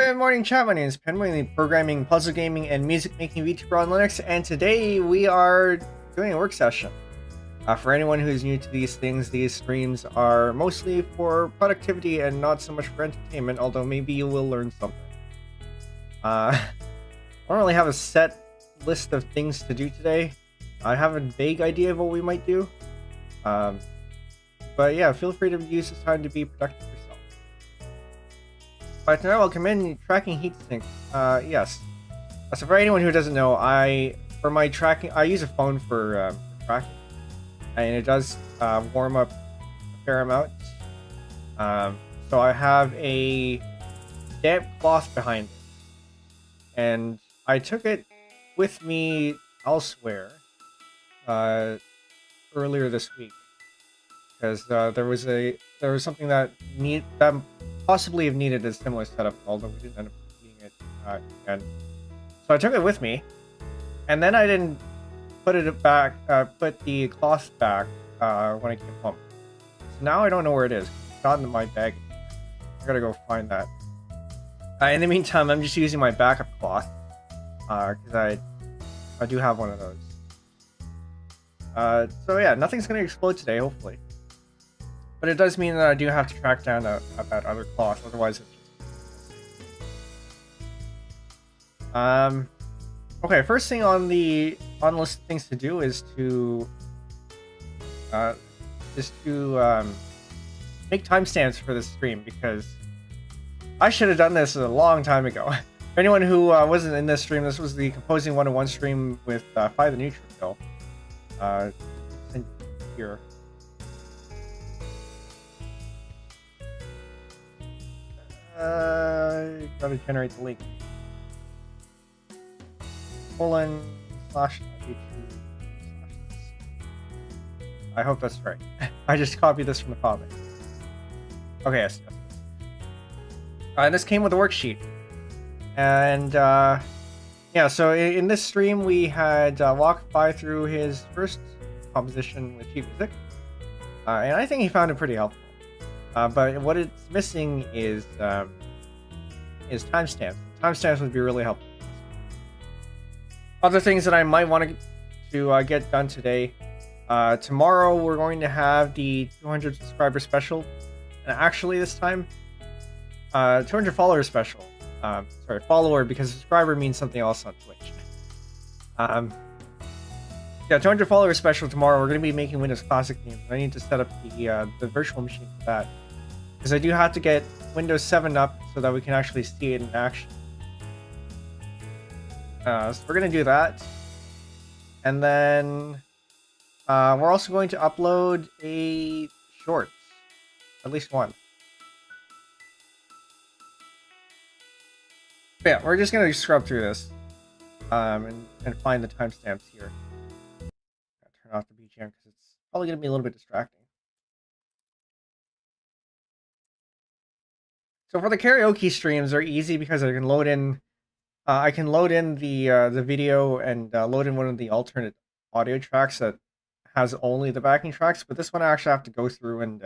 Good morning, chat. My name is Penbu, the programming, puzzle gaming, and music making VTuber on Linux, and today we are doing a work session. For anyone who's new to these things, these streams are mostly for productivity and not so much for entertainment, although maybe you will learn something. I don't really have a set list of things to do today. I have a vague idea of what we might do. But yeah, feel free to use this time to be productive yourself. But tonight, welcome in tracking heatsink. Yes. So for anyone who doesn't know, for my tracking, I use a phone for tracking, and it does warm up a fair amount. So I have a damp cloth behind it, and I took it with me elsewhere earlier this week because there was something that possibly have needed a similar setup, although we didn't end up needing it again. So I took it with me, and then I didn't put it back, put the cloth back when I came home. So now I don't know where it is. It's not in my bag. I gotta go find that. In the meantime, I'm just using my backup cloth because I do have one of those. So yeah, nothing's gonna explode today, hopefully. But it does mean that I do have to track down that other cloth, otherwise it's just... Okay, first thing on the list of things to do is to make timestamps for this stream, because I should have done this a long time ago. For anyone who wasn't in this stream, this was the Composing 101 stream with Fi the Neutrophil. Here. Gotta generate the link. /YouTube/. I hope that's right. I just copied this from the comment. Okay, yes. This came with a worksheet. And, yeah, so in this stream, we had walked by through his first composition with sheet music. And I think he found it pretty helpful. But what it's missing is timestamps. Timestamps would be really helpful. Other things that I might want to get done today. Tomorrow we're going to have the 200 subscriber special, and actually this time, 200 follower special. Sorry, follower, because subscriber means something else on Twitch. Yeah, 200 follower special tomorrow. We're going to be making Windows Classic games. I need to set up the virtual machine for that, because I do have to get Windows 7 up so that we can actually see it in action. So we're going to do that. And then we're also going to upload a short. At least one. But yeah, we're just going to scrub through this and find the timestamps here. Turn off the BGM because it's probably going to be a little bit distracting. So for the karaoke streams, they're easy because I can load in the video and load in one of the alternate audio tracks that has only the backing tracks. But this one I actually have to go through and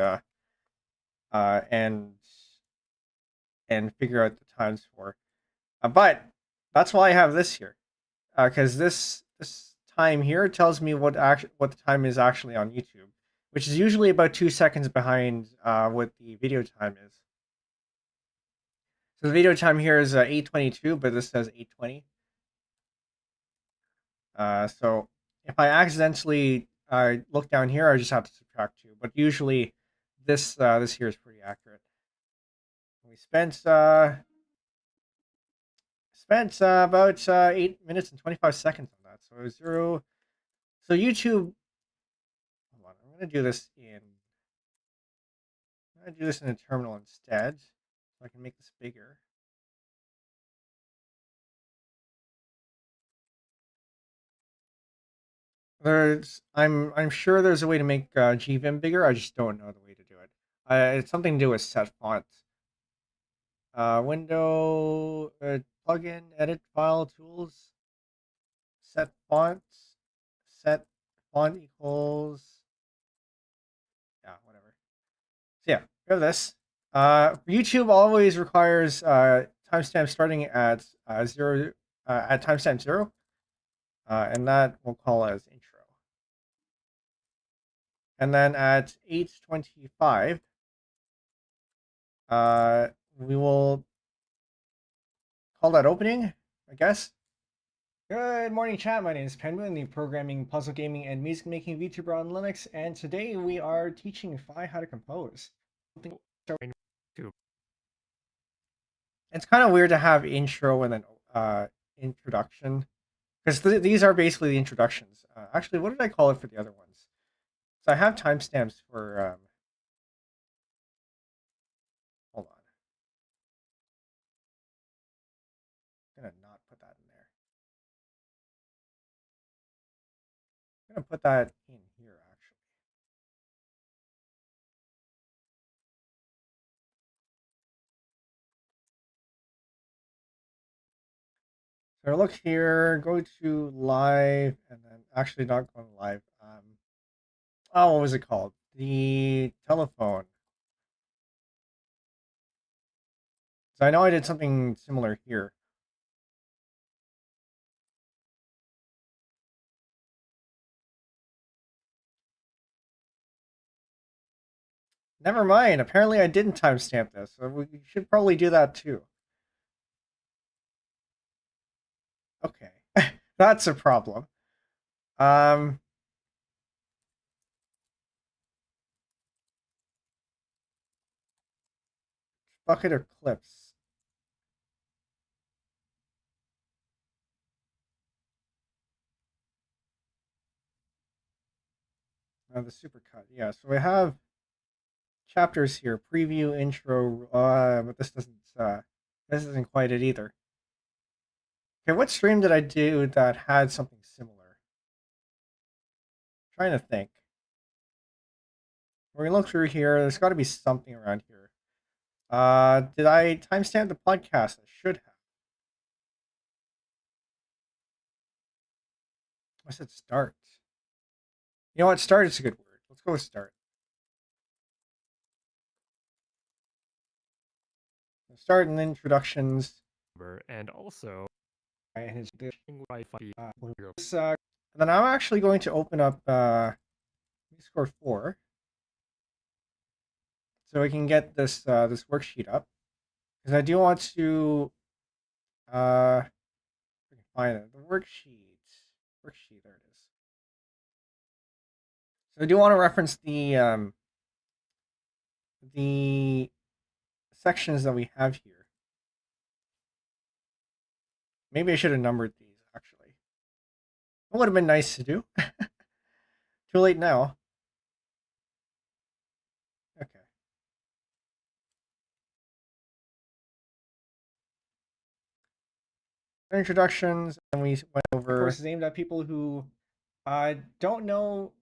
figure out the times for. But that's why I have this here, because this time here tells me what the time is actually on YouTube, which is usually about 2 seconds behind what the video time is. So the video time here is 8:22, but this says 8:20. So if I accidentally look down here, I just have to subtract 2. But usually this here is pretty accurate. We spent about 8 minutes and 25 seconds on that. So 0. So YouTube. Hold on, I'm gonna do this in a terminal instead, so I can make this bigger. I'm sure there's a way to make GVim bigger. I just don't know the way to do it. It's something to do with set font. Window plugin edit file tools. Set font. Set font equals. Yeah, whatever. So yeah, we have this. YouTube always requires timestamp starting at zero at timestamp 0, and that we'll call as intro. And then at 8:25, we will call that opening, I guess. Good morning, chat. My name is Penbu, the programming, puzzle gaming, and music making VTuber on Linux, and today we are teaching Fi how to compose. It's kind of weird to have intro and then introduction, because these are basically the introductions. Actually, what did I call it for the other ones? So I have timestamps for. Hold on. I'm gonna not put that in there. I'm gonna put that in here actually. So look here, go to live, and then actually not going live. Oh, what was it called? The telephone. So I know I did something similar here. Never mind. Apparently I didn't timestamp this, so we should probably do that too. Okay, that's a problem. Bucket or clips? The supercut. Yeah. So we have chapters here: preview, intro. But this isn't quite it either. Okay, what stream did I do that had something similar? Trying to think. We're gonna look through here. There's got to be something around here. Did I timestamp the podcast? I should have. I said start. You know what? Start is a good word. Let's go with start. Start and introductions. And also, And his Wi-Fi. and then I'm actually going to open up Score 4, so we can get this this worksheet up, because I do want to if I can find it. The worksheet. There it is. So I do want to reference the sections that we have here. Maybe I should have numbered these actually. It would have been nice to do. Too late now. Okay. Introductions, and we went over. Of course, is aimed at people who don't know.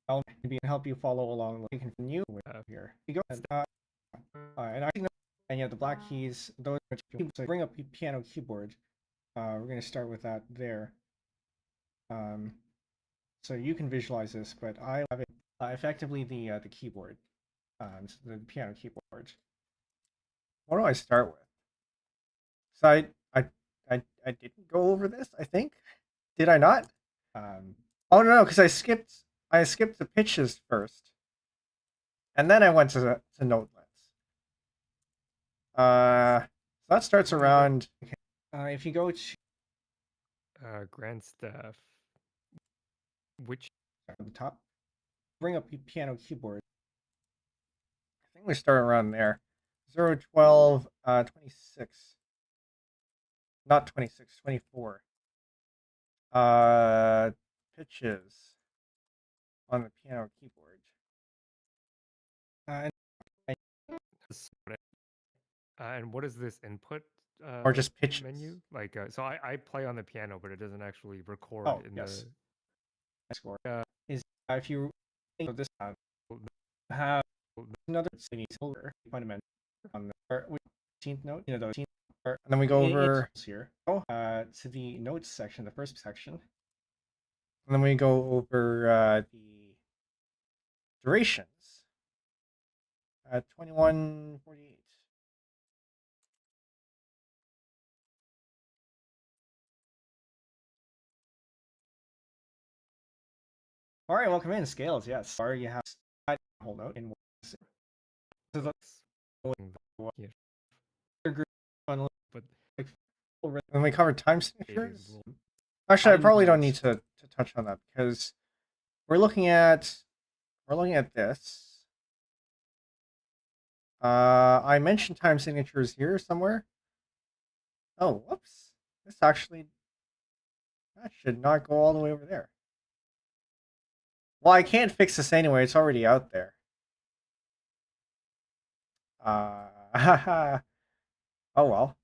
I'll maybe help you follow along. You can continue here. You go and I think and you have the black keys. Those so bring up piano keyboard. We're going to start with that there. So you can visualize this, but I have it effectively the keyboard, so the piano keyboard. What do I start with? So I didn't go over this. I think, did I not? Oh no, because I skipped the pitches first, and then I went to notelets. So that starts around. If you go to Grand Staff, which at the top, bring up piano keyboard. I think we start around there. 0, 12, 26. Not 26, 24. Pitches on the piano keyboard. and what is this input? Or just pitches. Menu? Like, so I play on the piano, but it doesn't actually record in yes. the score. Is if you think of this have another fundamental on the 18th note, the 18th, and then we go over here to the notes section, the first section, and then we go over the durations at 21:48. All right, welcome in, Scales. Yes, sorry you have a whole note in the Yeah, group on but when we cover time it is a signatures. little- Actually, I Time probably don't need notes. to touch on that because we're looking at this. I mentioned time signatures here somewhere. Oh, whoops! This actually that should not go all the way over there. Well, I can't fix this anyway. It's already out there. Oh well.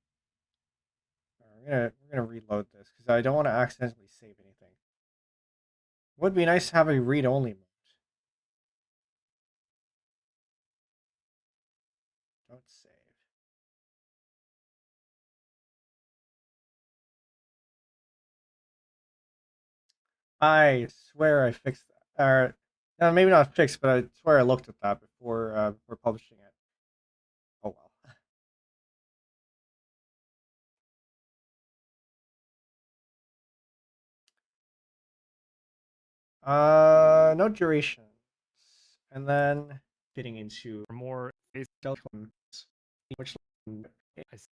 We're gonna reload this because I don't want to accidentally save anything. Would be nice to have a read-only mode. Don't save. I swear I fixed that. No, maybe not fixed, but I swear I looked at that before publishing it. Oh well. No durations, and then fitting into for more basic which I s-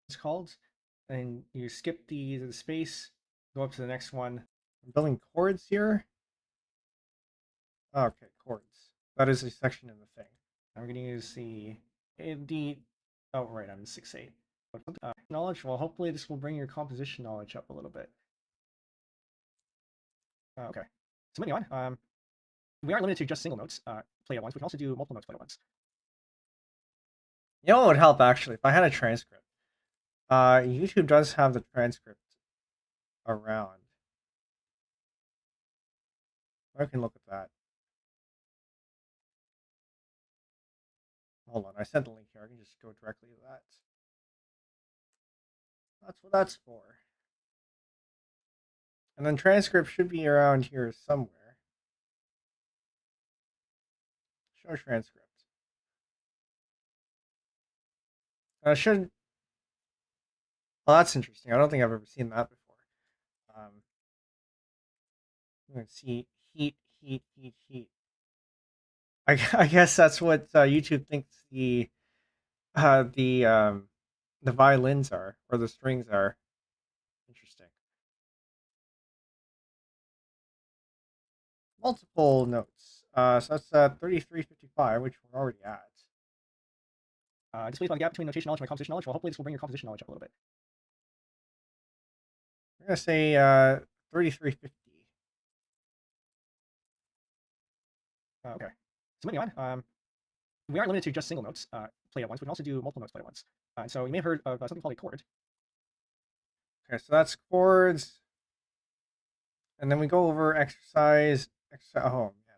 it's called, and you skip the space, go up to the next one. I'm building chords here. Okay, chords. That is a section in the thing. I'm going to use the. Oh, right, I'm in 6.8. Knowledge. Well, hopefully this will bring your composition knowledge up a little bit. Okay. So moving on. We aren't limited to just single notes played at once. We can also do multiple notes played at once. You know what would help actually if I had a transcript. YouTube does have the transcript around. I can look at that. Hold on, I sent the link here. I can just go directly to that. That's what that's for. And then transcript should be around here somewhere. Show transcript. Should. Well, that's interesting. I don't think I've ever seen that before. Let's see. Heat. I guess that's what YouTube thinks the violins are or the strings are. Interesting. Multiple notes. So that's 3355, which we're already at. Displays on the gap between notation knowledge and my composition knowledge. Well, hopefully this will bring your composition knowledge up a little bit. We're gonna say 3350. Okay. So moving on. We aren't limited to just single notes played at once. We can also do multiple notes played at once. So you may have heard of something called a chord. Okay, so that's chords. And then we go over exercise. Oh man,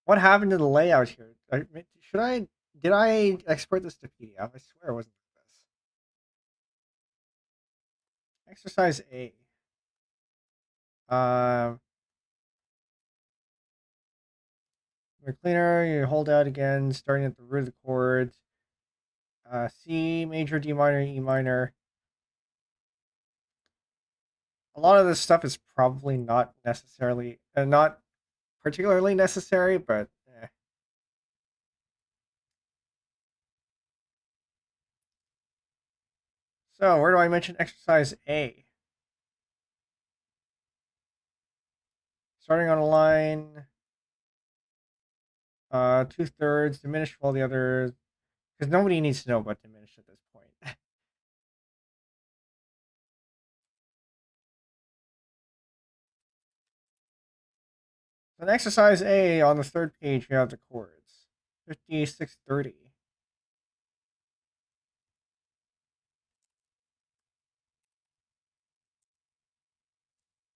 what happened to the layout here? Did I export this to PDF? I swear it wasn't like this. Exercise A. The cleaner, you hold out again, starting at the root of the chord. C major, D minor, E minor. A lot of this stuff is probably not necessarily, not particularly necessary, but So where do I mention exercise A? Starting on a line, 2/3, diminished while the others, because nobody needs to know about diminished at this point. So in exercise A, on the third page, you have the chords. 5630.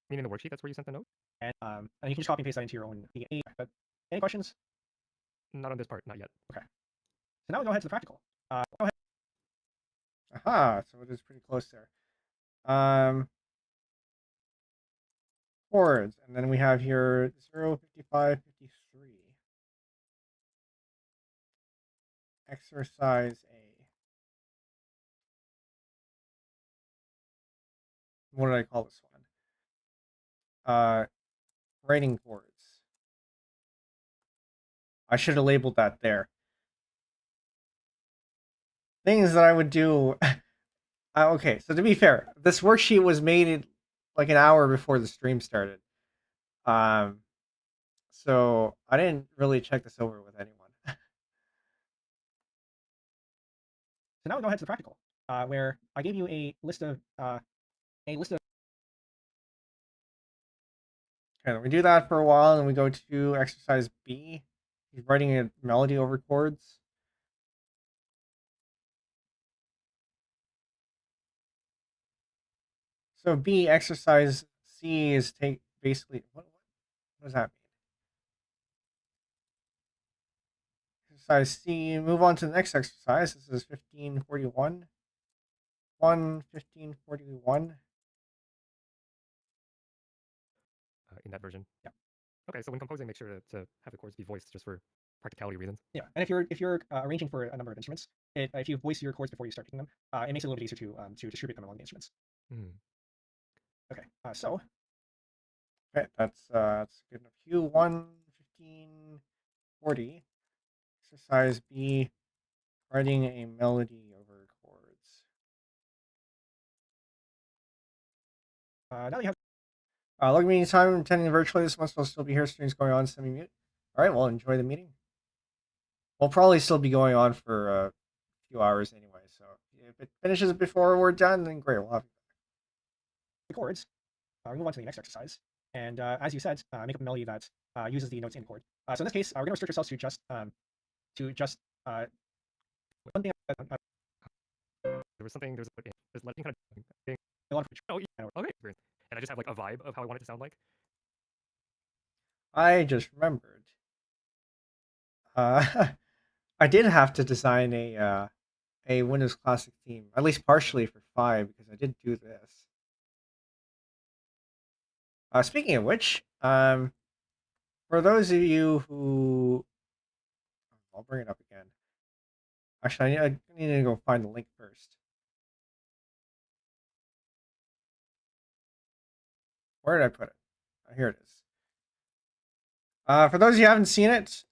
I mean, in the worksheet, that's where you sent the note. And you can just copy and paste that into your own. Any questions? Not on this part, not yet. Okay. So now we go ahead to the practical. Go ahead. Aha, so it is pretty close there. Chords, and then we have here 0, 55, 53. Exercise A. What did I call this one? Writing chords. I should have labeled that there. Things that I would do. Okay, so to be fair, this worksheet was made like an hour before the stream started. So I didn't really check this over with anyone. So now we go ahead to the practical, where I gave you a list of Okay, we do that for a while, and we go to exercise B. He's writing a melody over chords. So B, exercise C is basically what does that mean? Exercise C. Move on to the next exercise. This is 1541. 1541. In that version. Yeah. Okay, so when composing, make sure to have the chords be voiced just for practicality reasons. Yeah, and if you're arranging for a number of instruments, if you voice your chords before you start picking them, it makes it a little bit easier to distribute them among the instruments. Mm. Okay, okay, that's good enough. Cue 1540. Exercise B, writing a melody over chords. Now you have log meeting time, attending virtually. This must still be here. Streams going on, semi-mute. All right, well, enjoy the meeting. We'll probably still be going on for a few hours anyway, so if it finishes before we're done, then great, we'll have the chords. We move on to the next exercise, and as you said, make up a melody that uses the notes in chord. So in this case, we're going to restrict ourselves to just one thing. There was something. There's letting kind of. A lot of Oh, yeah. Okay. And I just have like a vibe of how I want it to sound like. I just remembered. I did have to design a Windows Classic theme, at least partially for 5, because I did do this. Speaking of which, for those of you who, I'll bring it up again. Actually, I need to go find the link first. Where did I put it? Here it is. For those of you who haven't seen it,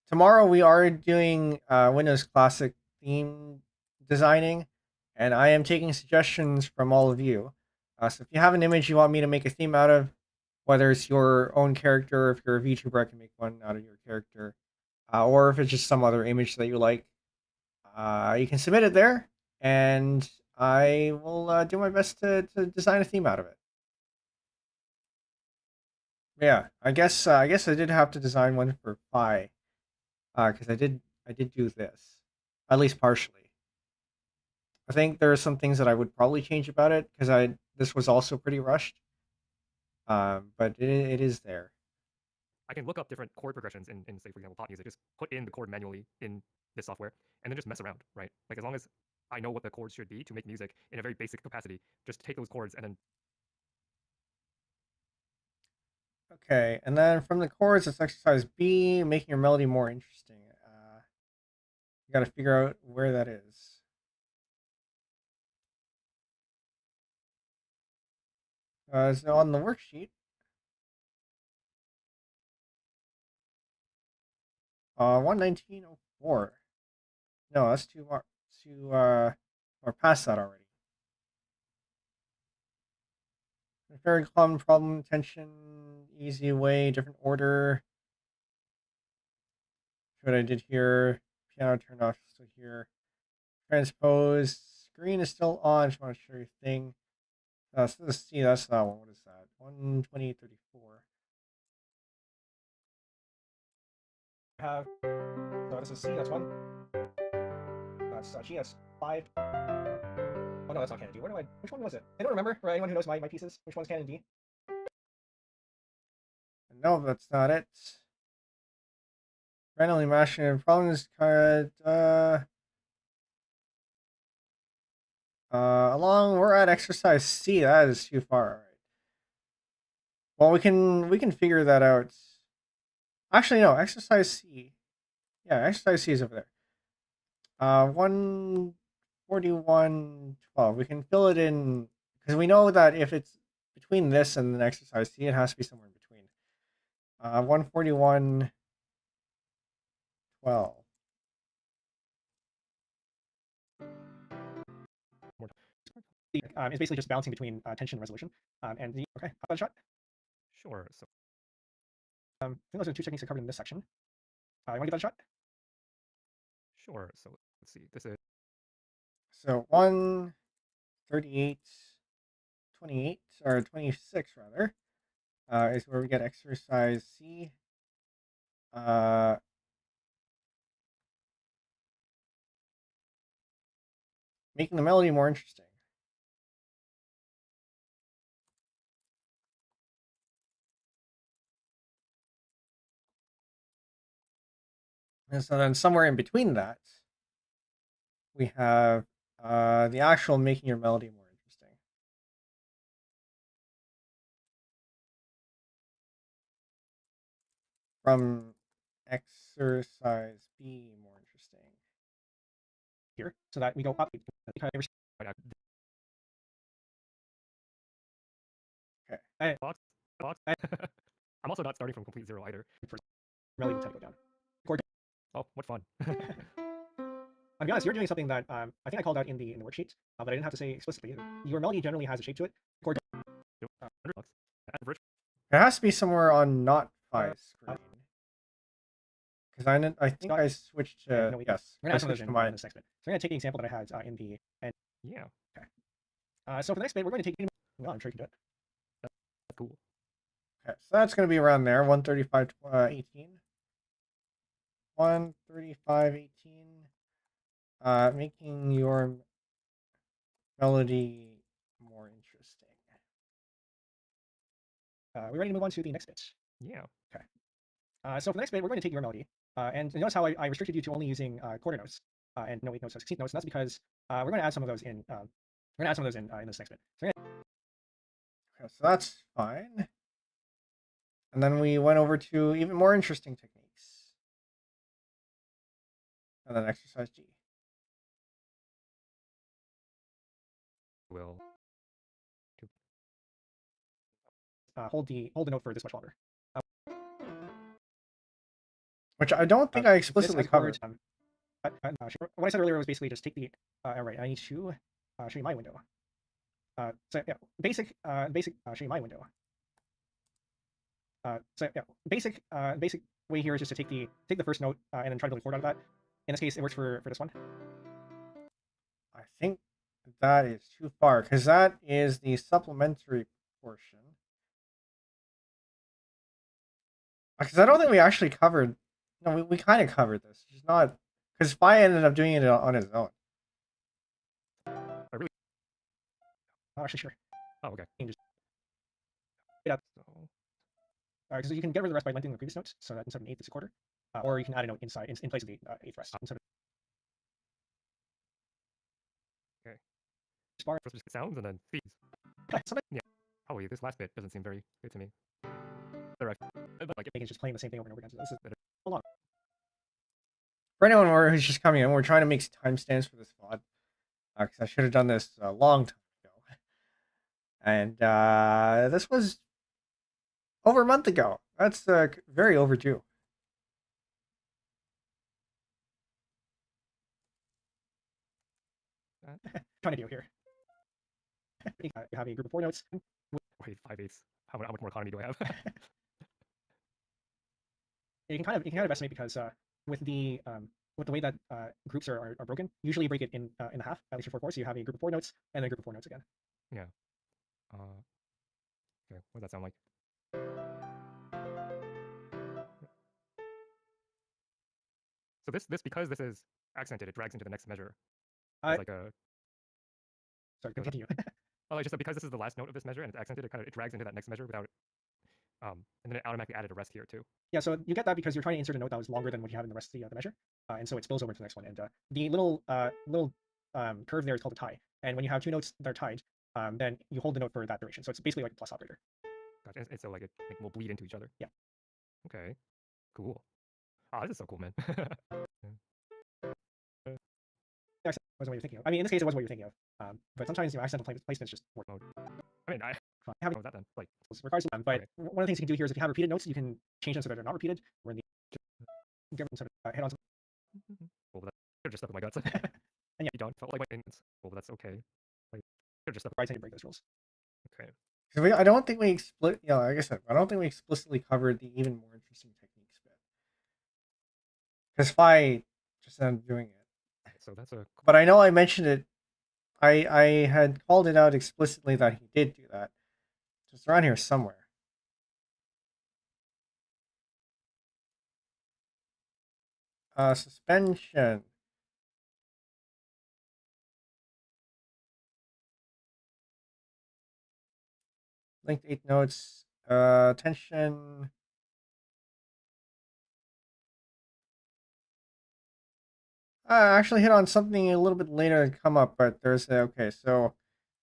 tomorrow we are doing Windows Classic theme designing, and I am taking suggestions from all of you. So if you have an image you want me to make a theme out of, whether it's your own character, if you're a VTuber, I can make one out of your character, or if it's just some other image that you like, you can submit it there, and I will do my best to design a theme out of it. Yeah, I guess I did have to design one for Pi, because I did do this, at least partially. I think there are some things that I would probably change about it because this was also pretty rushed. But it is there. I can look up different chord progressions in say, for example, pop music. Just put in the chord manually in this software, and then just mess around, right? Like as long as I know what the chords should be to make music in a very basic capacity, just take those chords and then. Okay, and then from the chords, it's exercise B, making your melody more interesting. You got to figure out where that is. So on the worksheet, 11904. No, that's too far. Or past that already. Very common problem, tension, easy way, different order. What I did here, piano turned off, still here. Transpose, screen is still on. Just want to show you thing. So let's see, that's that one. What is that? 128.34. Have so this is C. That's 1. That's G. That's 5. Oh no, that's not canon D. Which one was it? I don't remember. For anyone who knows my pieces, which one's canon D? No, that's not it. Randomly mashing problems card. Along we're at exercise C. That is too far. All right. Well, we can figure that out. Actually, no. Exercise C. Yeah, exercise C is over there. 141.12. We can fill it in because we know that if it's between this and the exercise C, it has to be somewhere in between. 141. 12. It's basically just balancing between tension and resolution. And the okay, how about a shot? Sure. So I think those are the two techniques I covered in this section. You want to give that a shot? sure. So let's see. This is So 138, 28, or 26 rather, is where we get exercise C. Making the melody more interesting. And so then somewhere in between that, we have the actual making your melody more interesting. From exercise B, more interesting. Here, so that we go up. Okay. box. I'm also not starting from complete zero either. Melody will tend to go down. Oh, what fun. I'll be honest, you're doing something that I think I called out in the worksheet, but I didn't have to say explicitly. Your melody generally has a shape to it. $100. It has to be somewhere on not Phi screen. Because I think I switched to no, yes. We're gonna I add some of those switched in to mine. this next bit. So I'm gonna take the example that I had in the end. Yeah. Okay. So for the next bit, we're going to take. Well, I'm sure you can do it. That's cool. Okay, so that's going to be around there, 135, 18. 135, 18. Making your melody more interesting. We're ready to move on to the next bit. Yeah. Okay. So for the next bit, we're going to take your melody. And notice how I restricted you to only using quarter notes and no 8 notes or 16 notes. And that's because we're going to add some of those in. We're going to add some of those in this next bit. So Okay, so that's fine. And then we went over to even more interesting techniques. And then exercise G. Will hold the note for this much longer. Which I don't think I explicitly covered. What I said earlier was basically just take the. All right, I need to show you my window. So yeah, basic show you my window. So yeah, basic way here is just to take the first note and then try to build a chord out of that. In this case, it works for this one. I think that is too far because that is the supplementary portion. Because I don't think we actually covered. No, we kind of covered this. It's not because Phi ended up doing it on his own. really? Oh, actually, sure. Oh, okay. You can just it up. So Because you can get rid of the rest by lengthening the previous notes, so that instead of an eighth, it's a quarter. Or you can add a note inside in place of the eighth rest. Instead of okay. bar. First just sounds and then fees. Yeah. Probably this last bit doesn't seem very good to me. But like it's just playing the same thing over and over again. So this is better. Hold on. For anyone who's just coming in, we're trying to make timestamps for this VOD. Because I should have done this a long time ago. And this was over a month ago. That's very overdue. Trying to do here. You have a group of 4 notes. wait, 5/8. How much more economy do I have? You can kind of estimate because with the way that groups are broken, usually you break it in half, at least for 4 chords. So you have a group of 4 notes and then a group of 4 notes again. Yeah. Okay, what does that sound like? So this because this is accented, it drags into the next measure. It's like a sorry, continue. Oh, I just said because this is the last note of this measure and it's accented, it drags into that next measure without and then it automatically added a rest here too. Yeah, so you get that because you're trying to insert a note that was longer than what you have in the rest of the measure, and so it spills over to the next one. And the little curve there is called a tie. And when you have 2 notes that are tied, then you hold the note for that duration. So it's basically like a plus operator. Gotcha. And so like it will bleed into each other. Yeah. Okay. Cool. Oh, this is so cool, man. Wasn't what you're thinking of. I mean, in this case, it was what you're thinking of. But sometimes accidental placements just work. I mean, I having that then. Like requires time. But okay. One of the things you can do here is if you have repeated notes, you can change them so that they're not repeated. We're in the give them sort of head on. Well, that could just stuck with my guts. And yeah, You don't felt like my instance. Well, that's okay. Like, could just stuck. I tend to break those rules. Okay. I don't think we like I said, I don't think we explicitly covered the even more interesting techniques bit. Because Phi just ended up doing it. So that's a. But I know I mentioned it. I had called it out explicitly that he did do that. Just around here somewhere. Suspension. Linked 8 notes. Tension. I actually hit on something a little bit later to come up, but there's a, okay, so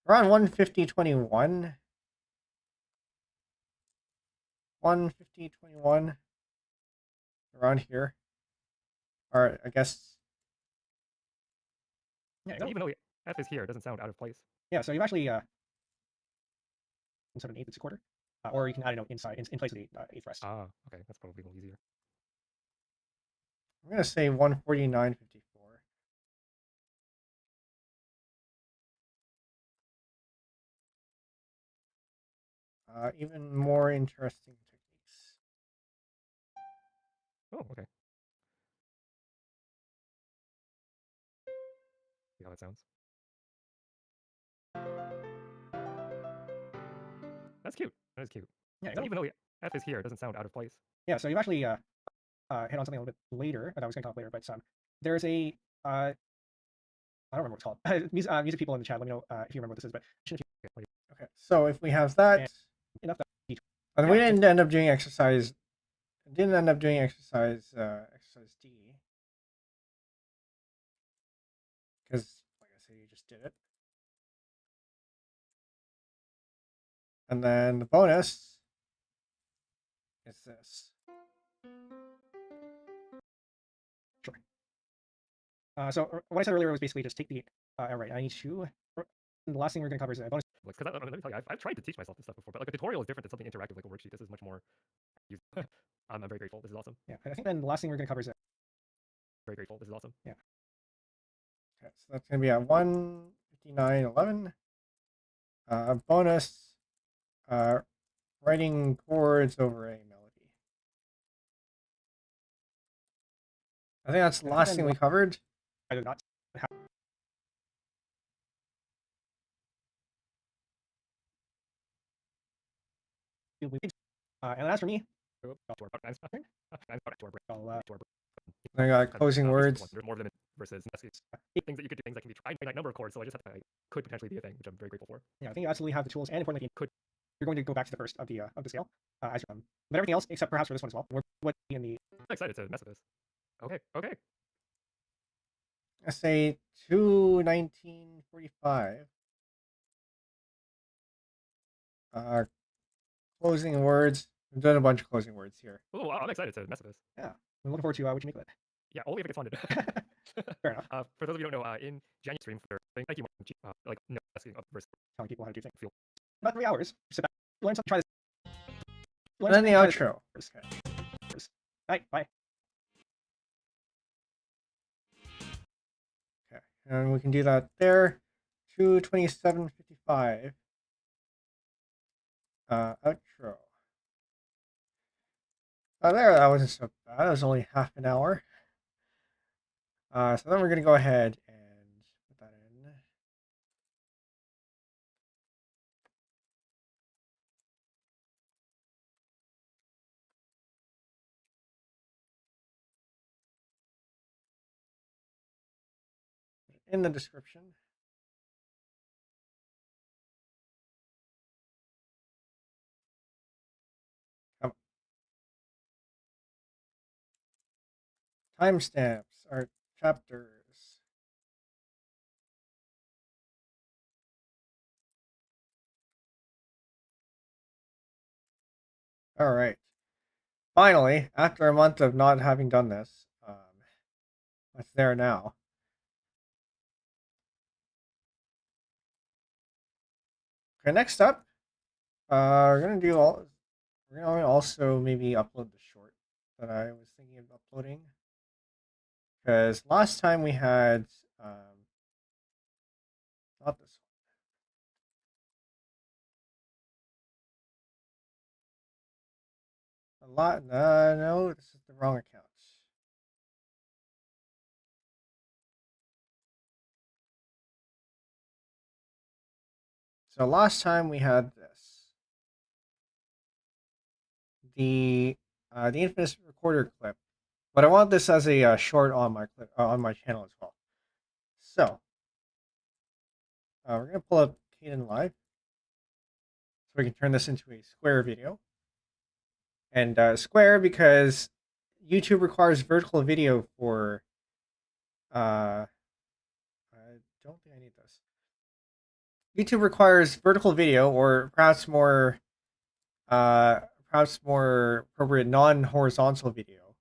around 150.21. 150.21. Around here. Or I guess. Yeah, So even though F is here, it doesn't sound out of place. yeah. So you've actually instead of an eighth, it's a quarter, or you can add a note inside in place of the eighth rest. Ah, okay, that's probably a little easier. I'm gonna say 149.54. Even more interesting techniques. Oh, okay. See how that sounds. That's cute. That is cute. Yeah, So even though F is here, it doesn't sound out of place. yeah. So you've actually hit on something a little bit later that I was going to talk later, but there's a I don't remember what it's called. Music people in the chat, let me know if you remember what this is. But Okay, so if we have that, enough that and yeah, we didn't end up doing exercise. Didn't end up doing exercise D because, like I said, you just did it. And then the bonus is this. Sure. So what I said earlier was basically just take the. All right, I need to. The last thing we're going to cover is a bonus. Because let me tell you, I've tried to teach myself this stuff before, but like a tutorial is different than something interactive like a worksheet. This is much more. I'm very grateful. This is awesome. Yeah, I think then the last thing we're going to cover is Very grateful. This is awesome. Yeah. Okay, so that's gonna be at 159.11. Bonus. Writing chords over a melody. I think that's the last thing we covered. I did not. And as for me, I got closing words. There's more of them versus things that you could do, things that can be tried by a number of chords. So I just have to, could potentially be a thing, which I'm very grateful for. yeah, I think you absolutely have the tools, and importantly, you're going to go back to the first of the scale as but everything else, except perhaps for this one as well, would be in the. I'm excited to mess with this. Okay, okay. I say 2:19:45. Closing words. We've done a bunch of closing words here. Oh, wow, I'm excited to mess with this. Yeah, I'm looking forward to what you make of it. Yeah, only if it gets funded. Fair enough. For those of you who don't know, in January stream, thank you, like no asking up versus Telling people how to do things. Feel. About 3 hours. Sit back, learn something, try this. And then the outro. Okay. Bye. Bye. Okay, and we can do that there. 2:27:55. Outro. Oh, there, that wasn't so bad. That was only half an hour. So then we're gonna go ahead and put that in. In the description. Timestamps are chapters. All right. Finally, after a month of not having done this, it's there now. Okay, next up, we're gonna also maybe upload the short that I was thinking of uploading. Because last time we had not this one. A lot. No, this is the wrong account. So last time we had this. The infamous recorder clip, but I want this as a short on my clip on my channel as well. So we're gonna pull up Caden Live, so we can turn this into a square video. And square because YouTube requires vertical video for. I don't think I need this. YouTube requires vertical video, or perhaps more appropriate non-horizontal video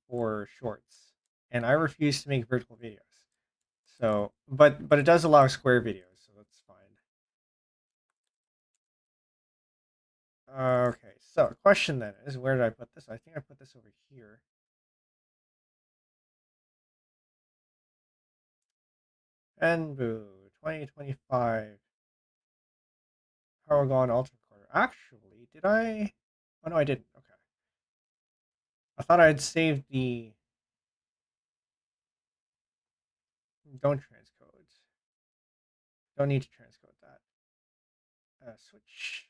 for shorts, and I refuse to make vertical videos. So, but it does allow square videos, so that's fine. Okay, so the question then is, where did I put this? I think I put this over here. Penbu 2025 Paragon Ultra Recorder. Actually, did I? Oh no, I didn't. Okay. I thought I had saved the. Don't transcode. Don't need to transcode that. Switch.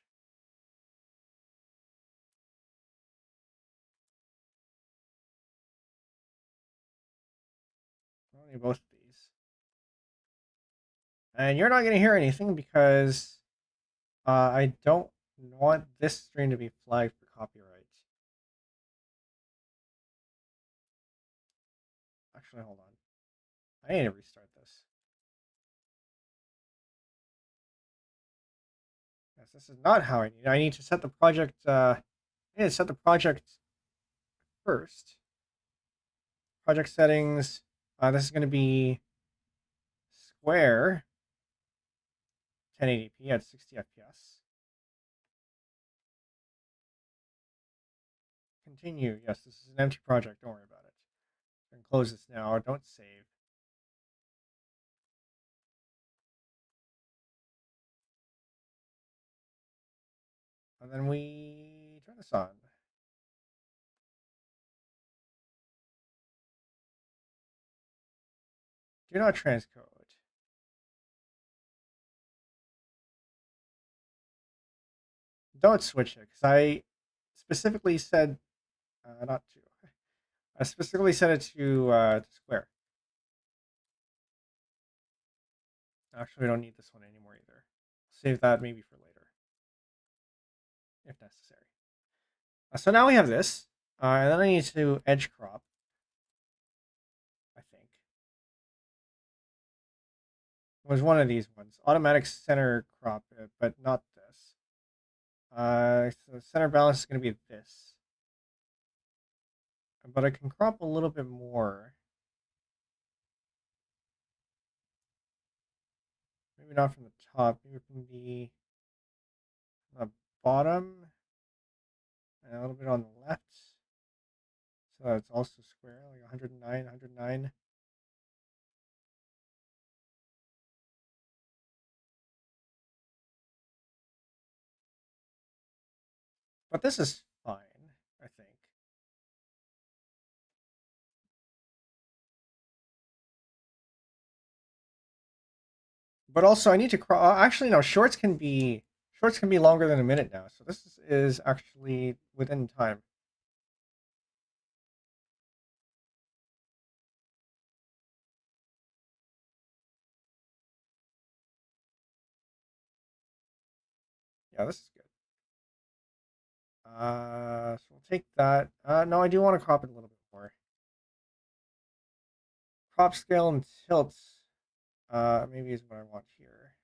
I don't need both of these. And you're not going to hear anything because I don't want this stream to be flagged for copyright. Actually, hold on. I need to restart this. Yes, this is not how I need. I need to set the project. I need to set the project first. Project settings. This is going to be square 1080p at 60 FPS. Continue. Yes, this is an empty project. Don't worry about it. I can close this now. Don't save. And then we turn this on. Do not transcode. Don't switch it, because I specifically said not to. I specifically set it to square. Actually, we don't need this one anymore either. Save that maybe for later, if necessary. So now we have this, and then I need to edge crop. I think it was one of these ones. Automatic center crop, but not this. So center balance is going to be this. But I can crop a little bit more. Maybe not from the top, maybe from the bottom, and a little bit on the left. So it's also square, like 109, 109. But this is fine, I think. But also I need to crop. Actually, no. Shorts can be longer than a minute now. So this is actually within time. Yeah, this is good. So we'll take that. No, I do want to crop it a little bit more. Crop scale and tilt. Maybe is what I want here.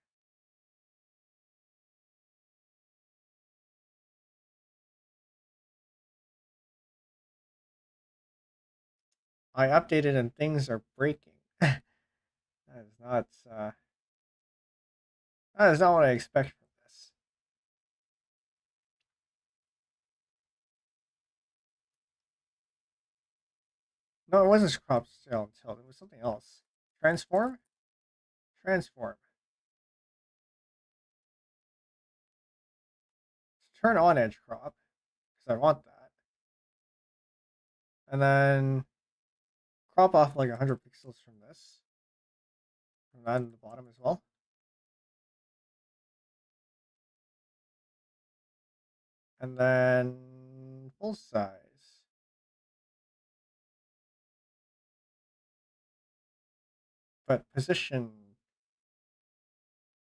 I updated and things are breaking. That is not. That is not what I expect from this. No, it wasn't crop scale and tilt. It was something else. Transform? Transform. Turn on edge crop, because I want that. And then crop off like 100 pixels from this. From that in the bottom as well. And then full size. But position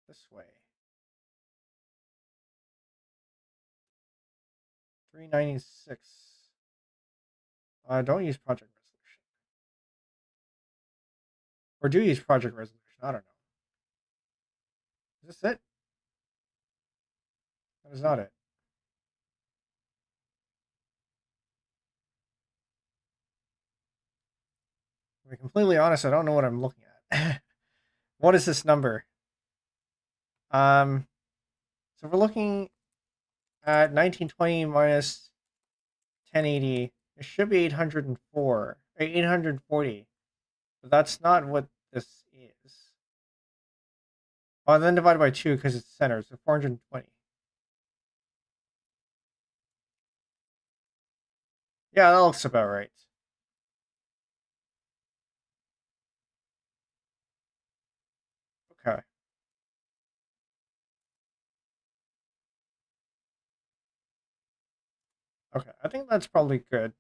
this way. 396. Don't use project resolution. Or do use project resolution. I don't know. Is this it? That is not it. To be completely honest, I don't know what I'm looking at. What is this number? So we're looking at 1920 minus 1080. It should be 804, 840. But that's not what this is. Oh, and then divided by 2 because it's center, so 420. Yeah, that looks about right. Okay. Okay, I think that's probably good.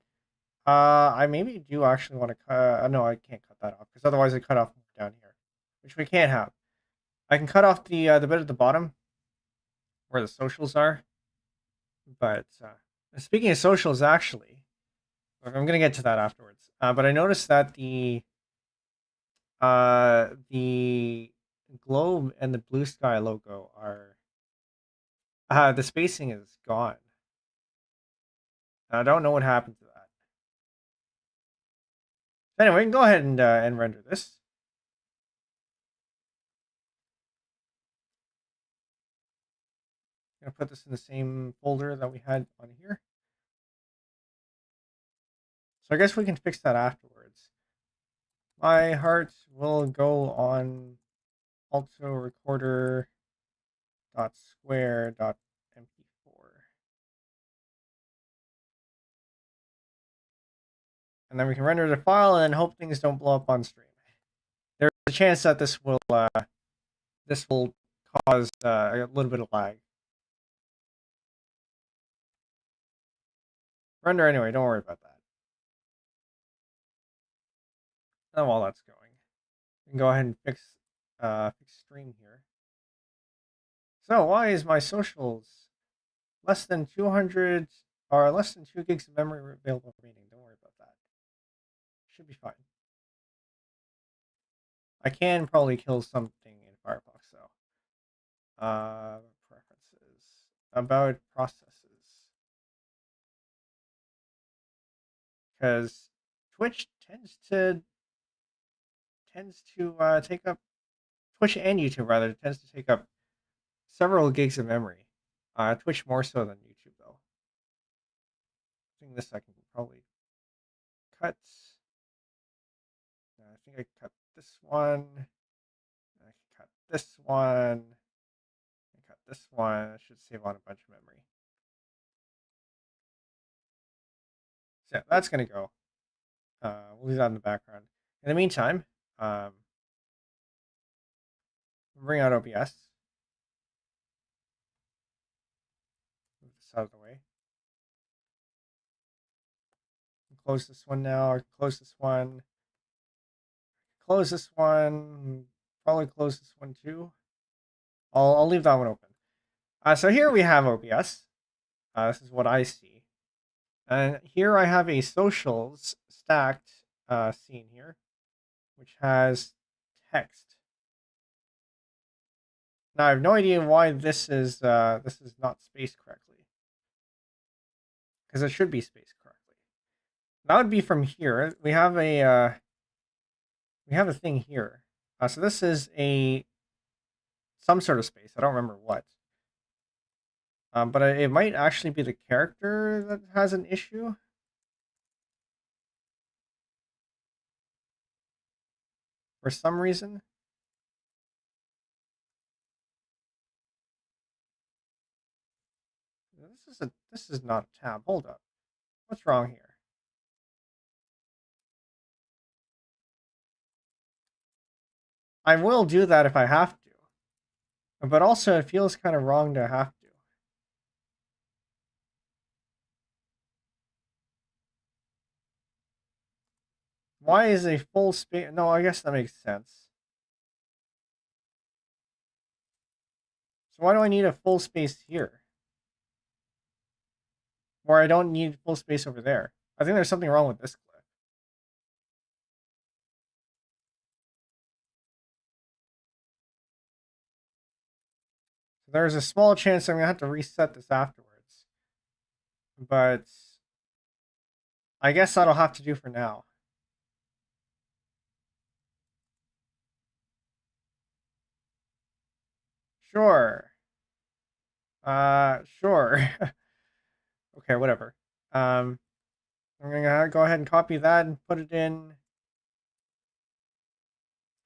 I maybe do actually want to cut. No, I can't cut that off because otherwise I cut off down here, which we can't have. I can cut off the bit at the bottom where the socials are, but speaking of socials, actually, I'm gonna get to that afterwards. But I noticed that the globe and the blue sky logo are the spacing is gone. I don't know what happened to that. Anyway, we can go ahead and render this. I'm gonna put this in the same folder that we had on here. So I guess we can fix that afterwards. My heart will go on alto recorder dot square dot mp4, and then we can render the file and hope things don't blow up on stream. There's a chance that this will cause a little bit of lag. Render anyway, don't worry about that. And while that's going, we can go ahead and fix stream here. So why is my socials less than 200 or less than 2 gigs of memory available remaining? Don't worry about that. Should be fine. I can probably kill something in Firefox though. Preferences about processes, because Twitch tends to take up Twitch and YouTube rather tends to take up several gigs of memory. Twitch more so than YouTube though. I think this I can probably cut. I think I cut this one. I can cut this one. I cut this one. I should save on a bunch of memory. So yeah, that's gonna go. We'll leave that in the background. In the meantime, bring out OBS. Move this out of the way. Close this one now. Close this one. Close this one. Probably close this one too. I'll leave that one open. So here we have OBS. This is what I see. And here I have a socials stacked scene here, which has text. Now I have no idea why this is not spaced correctly, because it should be spaced correctly. That would be from here. We have a thing here. So this is some sort of space. I don't remember what. But it might actually be the character that has an issue. for some reason. This is not a tab. Hold up. What's wrong here? I will do that if I have to. But also it feels kind of wrong to have to. Why is a full space? No, I guess that makes sense. So why do I need a full space here? Or I don't need full space over there. I think there's something wrong with this clip. So there's a small chance I'm going to have to reset this afterwards. But I guess that'll have to do for now. Sure. Sure. Okay, whatever. I'm gonna go ahead and copy that and put it in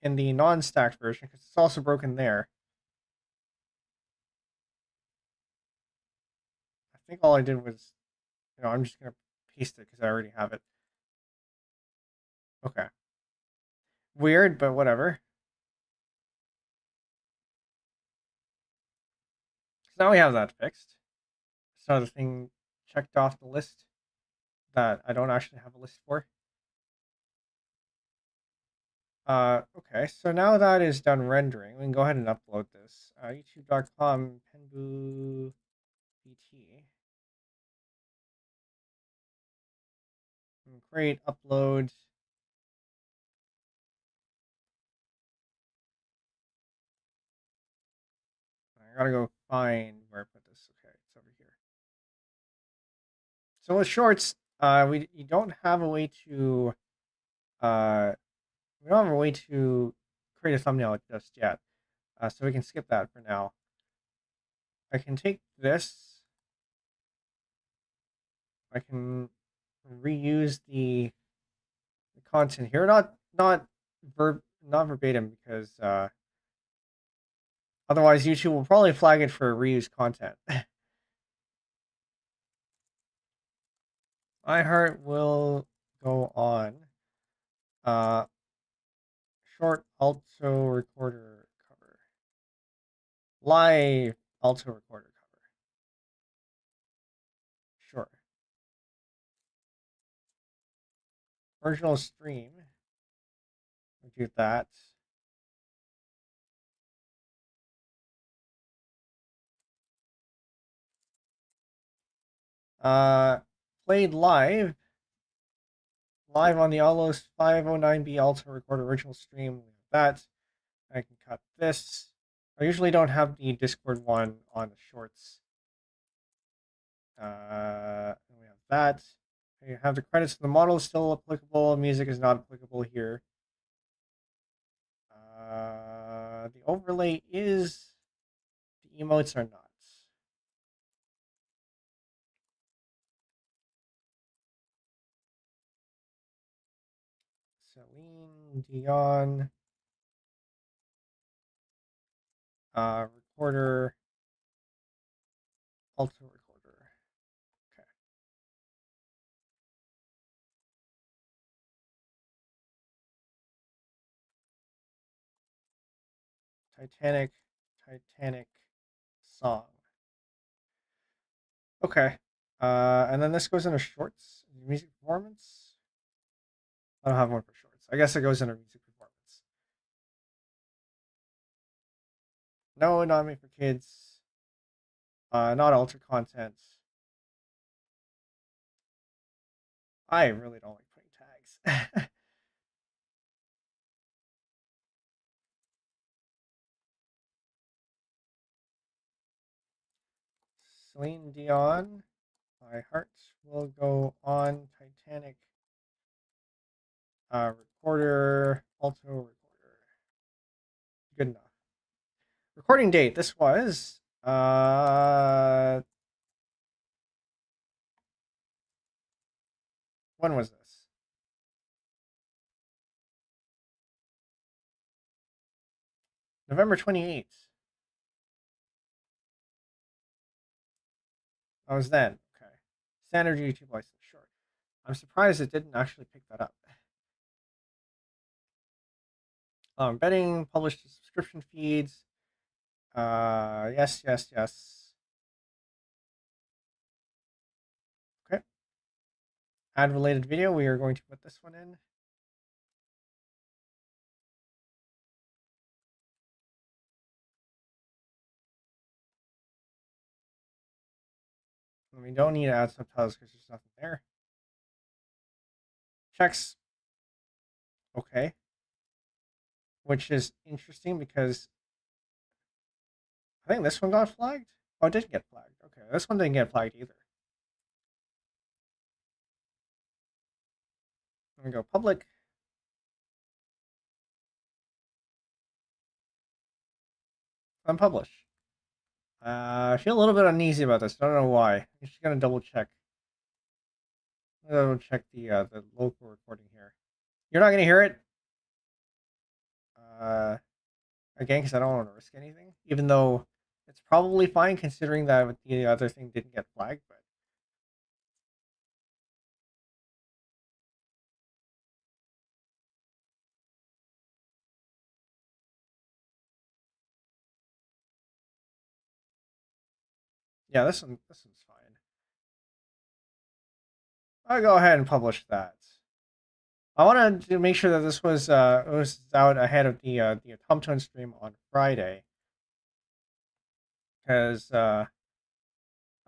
the non-stacked version because it's also broken there. I think all I did was, I'm just gonna paste it because I already have it. Okay. Weird, but whatever. So now we have that fixed. It's another thing checked off the list that I don't actually have a list for. Okay, so now that is done rendering, we can go ahead and upload this. YouTube.com Penbu VT. Create, upload. I gotta go find where I put this. Okay, it's over here. So with shorts, you don't have a way to we don't have a way to create a thumbnail just yet. So we can skip that for now. I can take this. I can reuse the content here, not verbatim because otherwise YouTube will probably flag it for reused content. iHeart will go on. Short alto recorder cover. Live alto recorder cover. Sure. Original stream. We'll do that. Played live on the Allos 509B Alto Recorder original stream. We have that. I can cut this. I usually don't have the Discord one on the shorts. We have that. You have the credits for the model still applicable. Music is not applicable here. The overlay is. The emotes are not. Celine Dion. Recorder. Alto recorder. Okay. Titanic song. Okay. And then this goes into shorts. Music performance. I don't have one for shorts. I guess it goes into music performance. No, not made for kids. Not alter content. I really don't like putting tags. Celine Dion. My heart will go on. Titanic. Recorder. Alto recorder. Good enough. Recording date. This was when was this? November 28th. That was then. Okay. Standard YouTube license, sure. I'm surprised it didn't actually pick that up. Betting, published subscription feeds. Yes, yes, yes. Okay. Ad related video. We are going to put this one in. And we don't need to add subtitles because there's nothing there. Checks. Okay. Which is interesting because I think this one got flagged. Oh, it didn't get flagged. Okay, this one didn't get flagged either. Let me go public. Unpublish. I feel a little bit uneasy about this. I don't know why. I'm just gonna double check. Double check the local recording here. You're not gonna hear it. Again, because I don't want to risk anything. Even though it's probably fine considering that the other thing didn't get flagged. But yeah, this one's fine. I'll go ahead and publish that. I wanted to make sure that this was out ahead of the Automtone stream on Friday, because I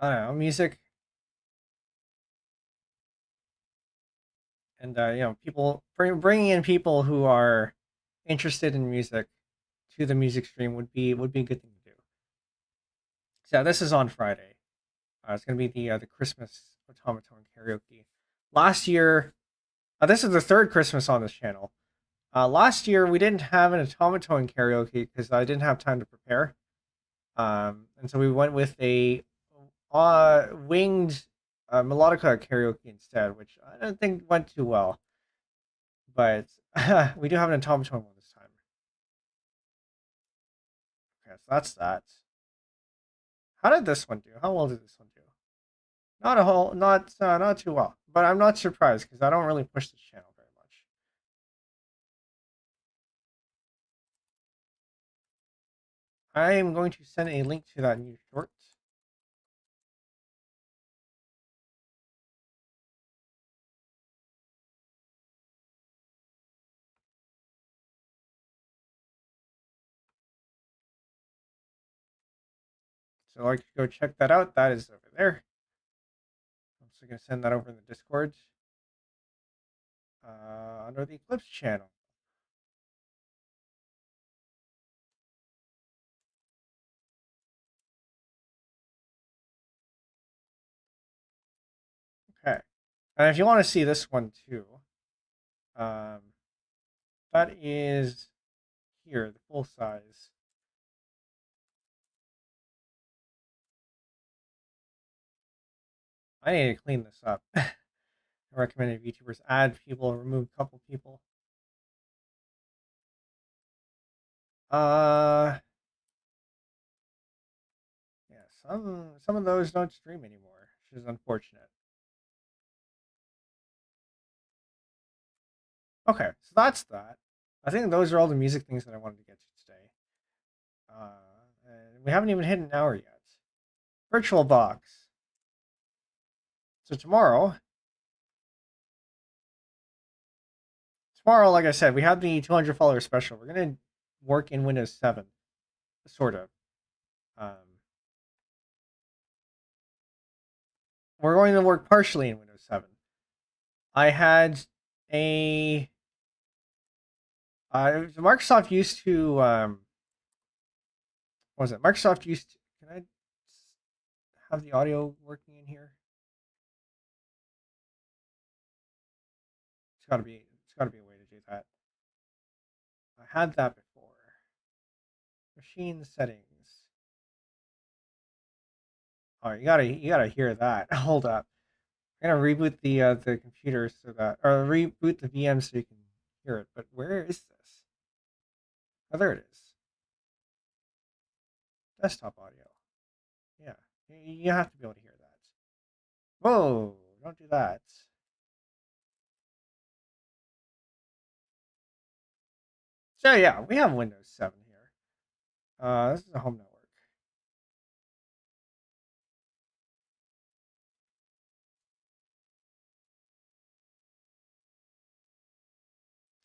don't know, music and people bringing in people who are interested in music to the music stream would be a good thing to do. So yeah, this is on Friday. It's gonna be the Christmas Automaton karaoke. Last year, this is the third Christmas on this channel. Last year we didn't have an Automaton karaoke because I didn't have time to prepare. And so we went with a winged melodica karaoke instead, which I don't think went too well. But we do have an automaton one this time. Okay, so that's that. How did this one do? How well did this one do? Not too well. But I'm not surprised because I don't really push this channel very much. I am going to send a link to that new short. So I could go check that out. That is over there. I'm also going to send that over in the Discord under the Eclipse channel. Okay. And if you want to see this one too, that is here, the full size. I need to clean this up. I recommended VTubers add people, remove a couple people. Yeah, some of those don't stream anymore, which is unfortunate. Okay, so that's that. I think those are all the music things that I wanted to get to today. And we haven't even hit an hour yet. Virtual box. So tomorrow, like I said, we have the 200 follower special. We're gonna work in Windows 7, sort of. We're going to work partially in Windows 7. I had a Microsoft used to what was it? Microsoft used to, can I have the audio working in here? It's gotta be a way to do that. I had that before. Machine settings. Oh, you gotta hear that. Hold up. I'm gonna reboot the computer so that, or reboot the VM so you can hear it. But where is this? Oh, there it is. Desktop audio. Yeah, you have to be able to hear that. Whoa, don't do that. So yeah, we have Windows 7 here. This is a home network.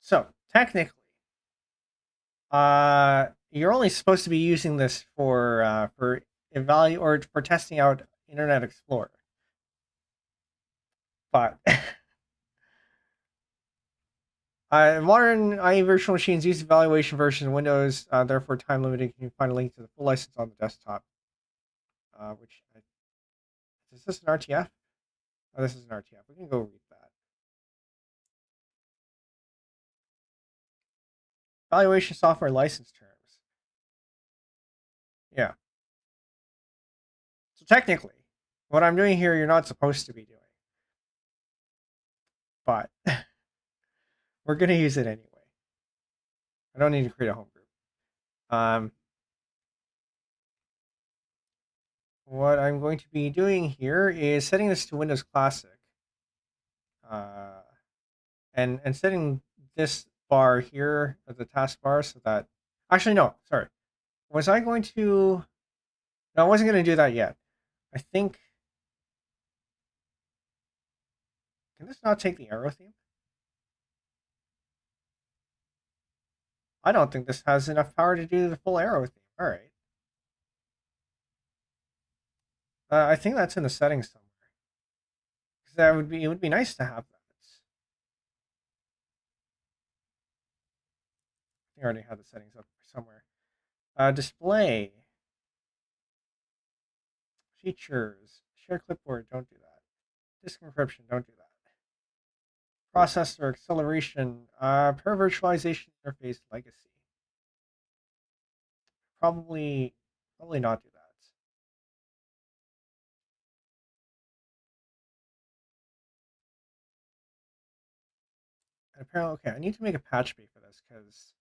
So technically, you're only supposed to be using this for evaluate or for testing out Internet Explorer. But modern IE virtual machines use evaluation version of Windows, therefore time limited. You can find a link to the full license on the desktop. Which is this an RTF? Oh, this is an RTF. We can go read that. Evaluation software license terms. Yeah. So technically, what I'm doing here, you're not supposed to be doing. But we're going to use it anyway. I don't need to create a home group. What I'm going to be doing here is setting this to Windows Classic. And setting this bar here as a taskbar so that... Actually, no, sorry. Was I going to... No, I wasn't going to do that yet. I think... Can this not take the arrow theme? I don't think this has enough power to do the full arrow theme. All right. I think that's in the settings somewhere. Because it would be nice to have that. I already have the settings up somewhere. Display. Features. Share clipboard. Don't do that. Disk encryption. Don't do that. Processor acceleration. Per virtualization interface legacy. Probably not do that. And apparently, okay, I need to make a patch bay for this because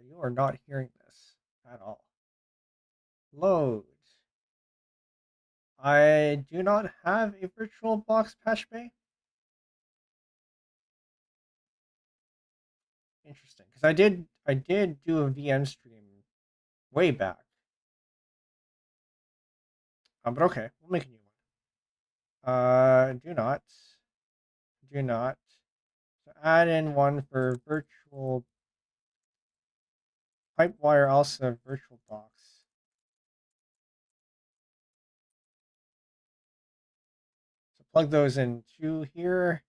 you are not hearing this at all. Load. I do not have a VirtualBox patch bay. Interesting, because I did do a VM stream way back. But okay, we'll make a new one. Do not. So add in one for virtual Pipewire, also VirtualBox. So plug those in two here.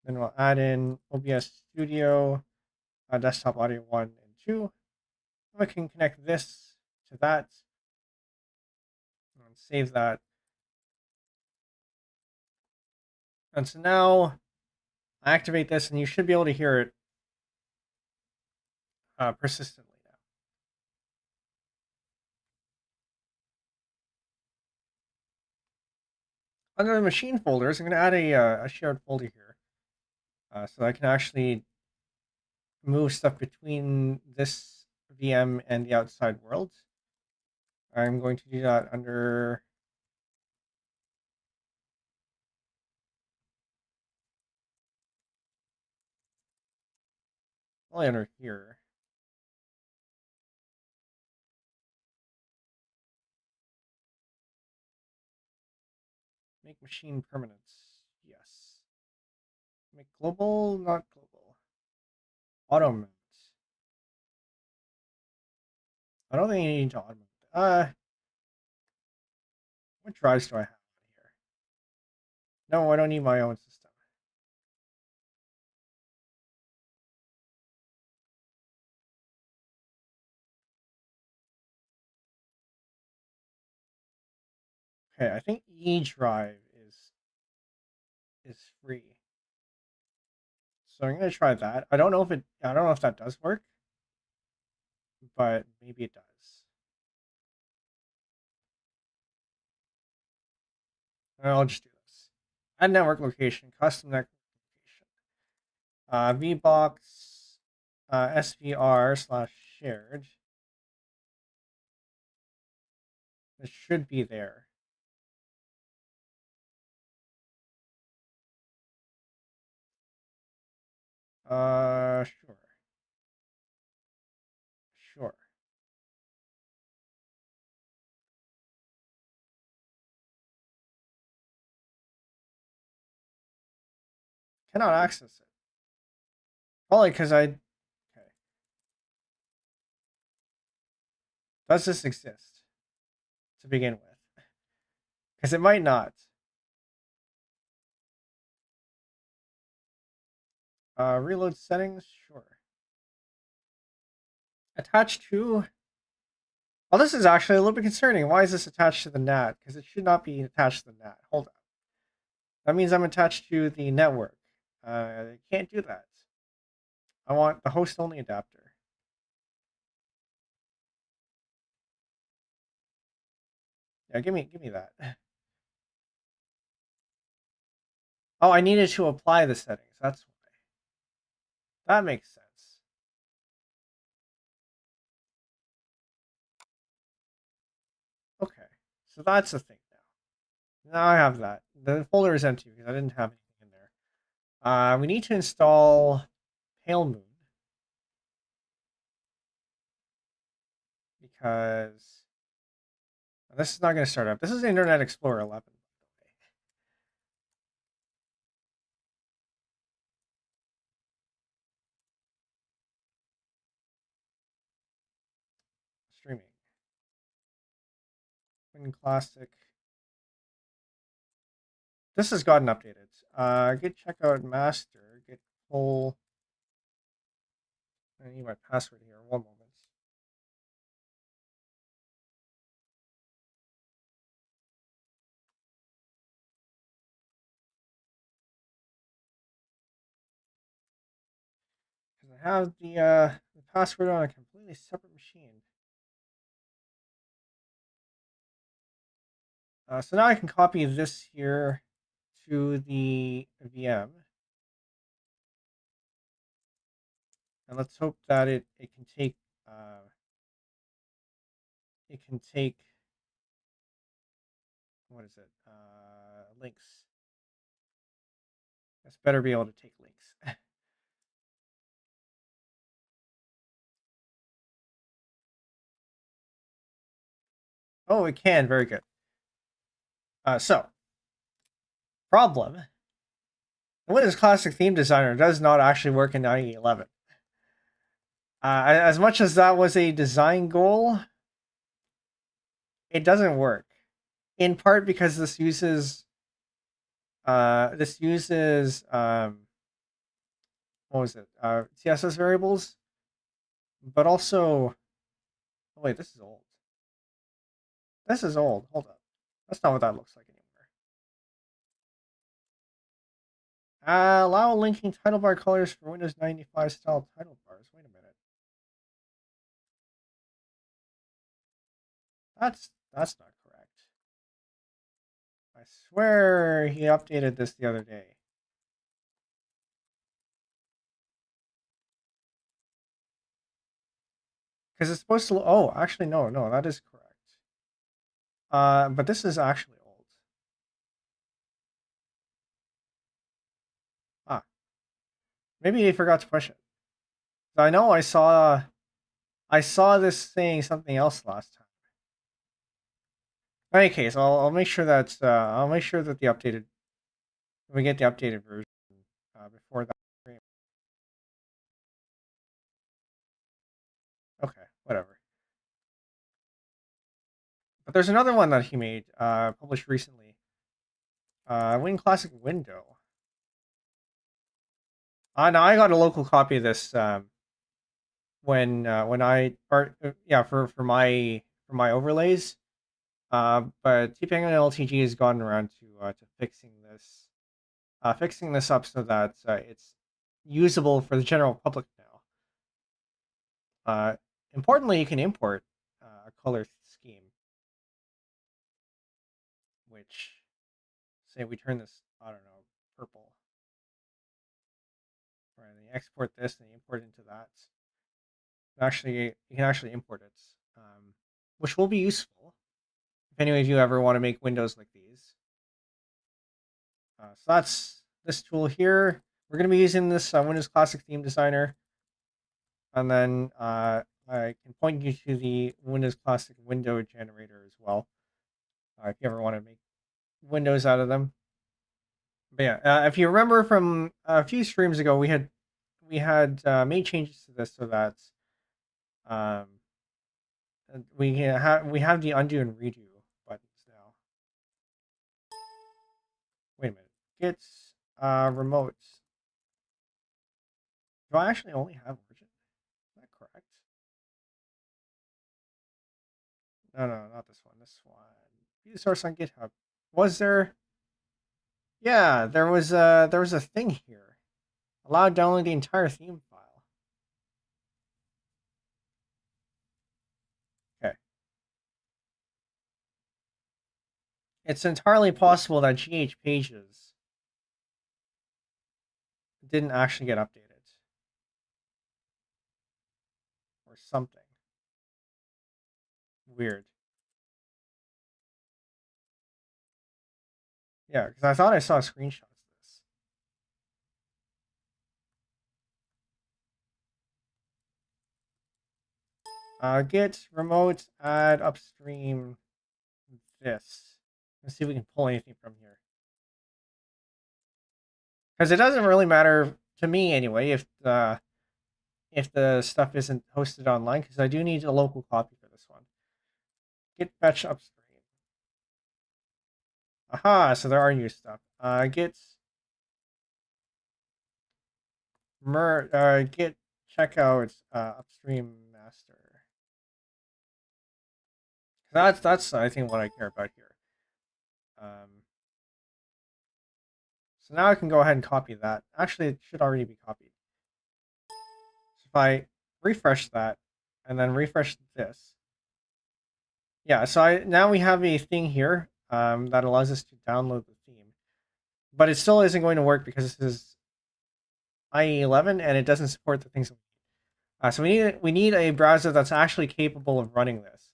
Then we'll add in OBS Studio, desktop audio 1 and 2. And we can connect this to that and save that. And so now I activate this and you should be able to hear it persistently now. Under the machine folders, I'm going to add a shared folder here so I can actually move stuff between this VM and the outside world. I'm going to do that under probably under here. Make machine permanence. Yes. Make global, not global. Auto mount. I don't think you need to auto mount. What drives do I have on here? No, I don't need my own system. Okay, I think E drive is free. So I'm gonna try that. I don't know if that does work, but maybe it does. I'll just do this. Add network location, custom network location. VBox SVR/shared. It should be there. Sure. Sure. Cannot access it. Probably because okay. Does this exist to begin with? Because it might not. Reload settings, sure. Attached to. Well, this is actually a little bit concerning. Why is this attached to the NAT? Because it should not be attached to the NAT. Hold on. That means I'm attached to the network. I can't do that. I want the host only adapter. Yeah, give me that. Oh, I needed to apply the settings. That's why. That makes sense. Okay, so that's the thing now. Now I have that. The folder is empty because I didn't have anything in there. We need to install Pale Moon because this is not going to start up. This is Internet Explorer 11. Streaming. Classic. This has gotten updated. Git checkout master. Git full. I need my password here. One moment. Because I have the password on a completely separate machine. So now I can copy this here to the VM. And let's hope that it can take what is it? Links. It's better be able to take links. Oh, it can. Very good. So, problem. The Windows Classic Theme Designer does not actually work in 1911. As much as that was a design goal, it doesn't work. In part because this uses what was it? CSS variables, but also, oh wait, this is old. This is old. Hold up, that's not what that looks like anymore. Allow linking title bar colors for Windows 95 style title bars. Wait a minute. That's not correct. I swear he updated this the other day. Because it's supposed to. Oh, actually, no, that is correct. But this is actually old. Ah, maybe they forgot to push it. I know I saw this saying something else last time. In any case, I'll make sure that the updated we get the updated version before that stream. Okay, whatever. But there's another one that he made, published recently. Win Classic Window. Now I got a local copy of this when I for my overlays. But tPenguinLTG has gotten around to fixing this up so that it's usable for the general public now. Importantly, you can import a color scheme, which, say we turn this, I don't know, purple. Right, and you export this and you import it into that. You can actually import it, which will be useful if any of you ever want to make windows like these. So that's this tool here. We're going to be using this Windows Classic Theme Designer. And then I can point you to the Windows Classic window generator as well, if you ever want to make windows out of them. But yeah, if you remember from a few streams ago, we had made changes to this so that we have the undo and redo buttons now. Wait a minute. Get remote. Do I actually only have origin? Is that correct? No, not this one. This one. View source on GitHub. Was there? Yeah, there was a thing here. Allow download the entire theme file. Okay. It's entirely possible that GH pages didn't actually get updated. Or something. Weird. Yeah, because I thought I saw screenshots of this. Git remote add upstream this. Let's see if we can pull anything from here. Because it doesn't really matter to me anyway if the stuff isn't hosted online, because I do need a local copy for this one. Git fetch upstream. Aha, so there are new stuff. Git git checkout upstream master. That's I think what I care about here. So now I can go ahead and copy that. Actually, it should already be copied. So if I refresh that and then refresh this, yeah. So now we have a thing here that allows us to download the theme, but it still isn't going to work because this is IE 11 and it doesn't support the things. So we need a browser that's actually capable of running this.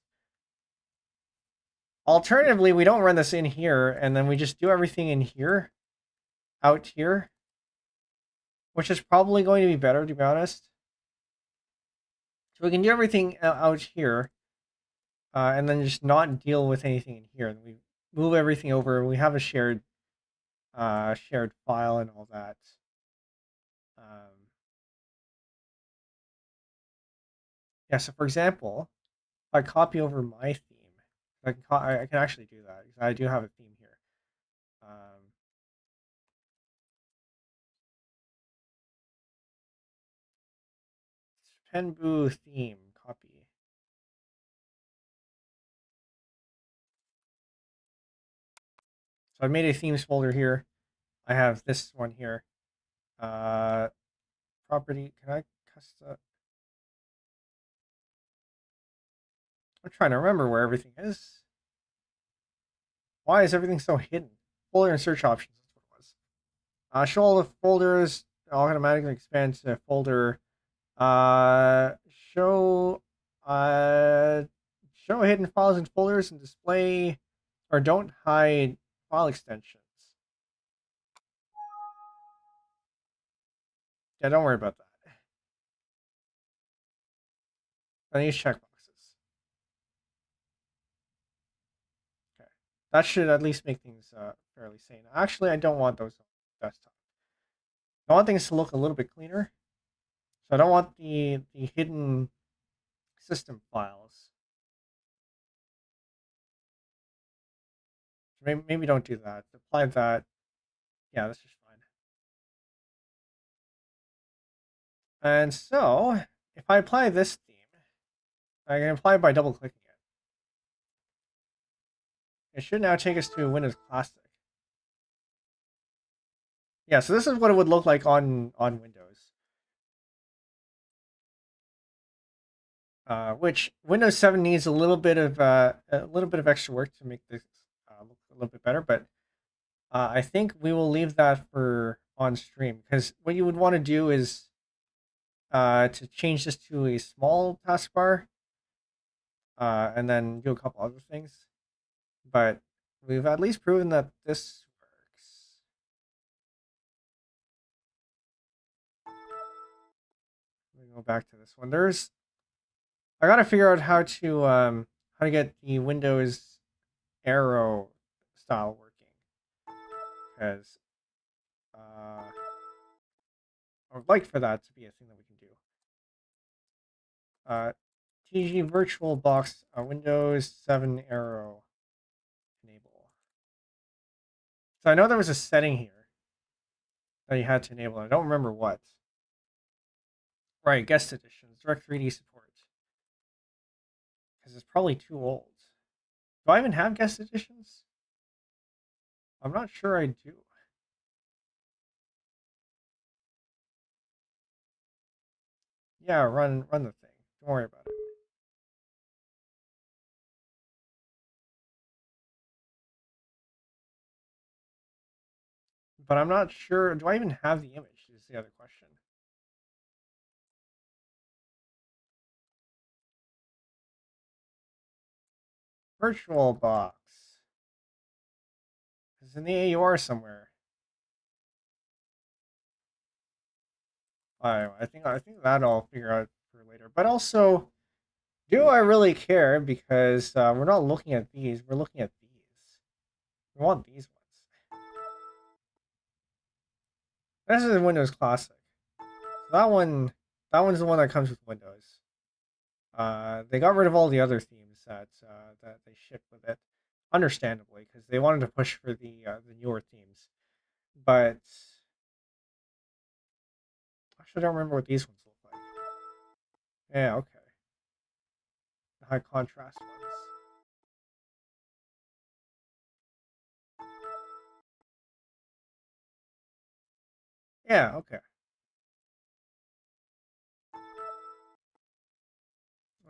Alternatively, we don't run this in here and then we just do everything in here, out here, which is probably going to be better, to be honest. So we can do everything out here, and then just not deal with anything in here. And we move everything over. We have a shared file and all that. Yeah. So for example, if I copy over my theme, I can actually do that because I do have a theme here. Penbu theme copy. So I made a themes folder here. I have this one here. Property. Can I custom? I'm trying to remember where everything is. Why is everything so hidden? Folder and search options. That's what it was. Show all the folders. Automatically expand to folder. Show hidden files and folders and display or don't hide file extensions. Yeah, don't worry about that. I use checkboxes. Okay, that should at least make things fairly sane. Actually, I don't want those on desktop. I want things to look a little bit cleaner. So I don't want the hidden system files. Maybe don't do that. Apply that. Yeah, that's just fine. And so, if I apply this theme, I can apply it by double clicking it. It should now take us to Windows Classic. Yeah, so this is what it would look like on Windows. Which Windows 7 needs a little bit of extra work to make this look a little bit better, but I think we will leave that for on stream because what you would want to do is to change this to a small taskbar and then do a couple other things. but we've at least proven that this works. Let me go back to this one. I gotta figure out how to get the Windows arrow style working, because I would like for that to be a thing that we can do. TG virtual box Windows 7 arrow enable. So I know there was a setting here that you had to enable. I don't remember what. Right, guest editions, direct 3D support. Because it's probably too old. Do I even have guest editions? I'm not sure I do. Yeah, run the thing. Don't worry about it. But I'm not sure. Do I even have the image? Is the other question. Virtual box. It's in the AUR somewhere. I think that I'll figure out for later. But also, do I really care? Because we're not looking at these. We're looking at these. We want these ones. This is Windows Classic. So that one's the one that comes with Windows. They got rid of all the other themes that they shipped with it, understandably, because they wanted to push for the newer themes. But actually, I don't remember what these ones look like. Yeah, okay. The high contrast ones. Yeah, okay.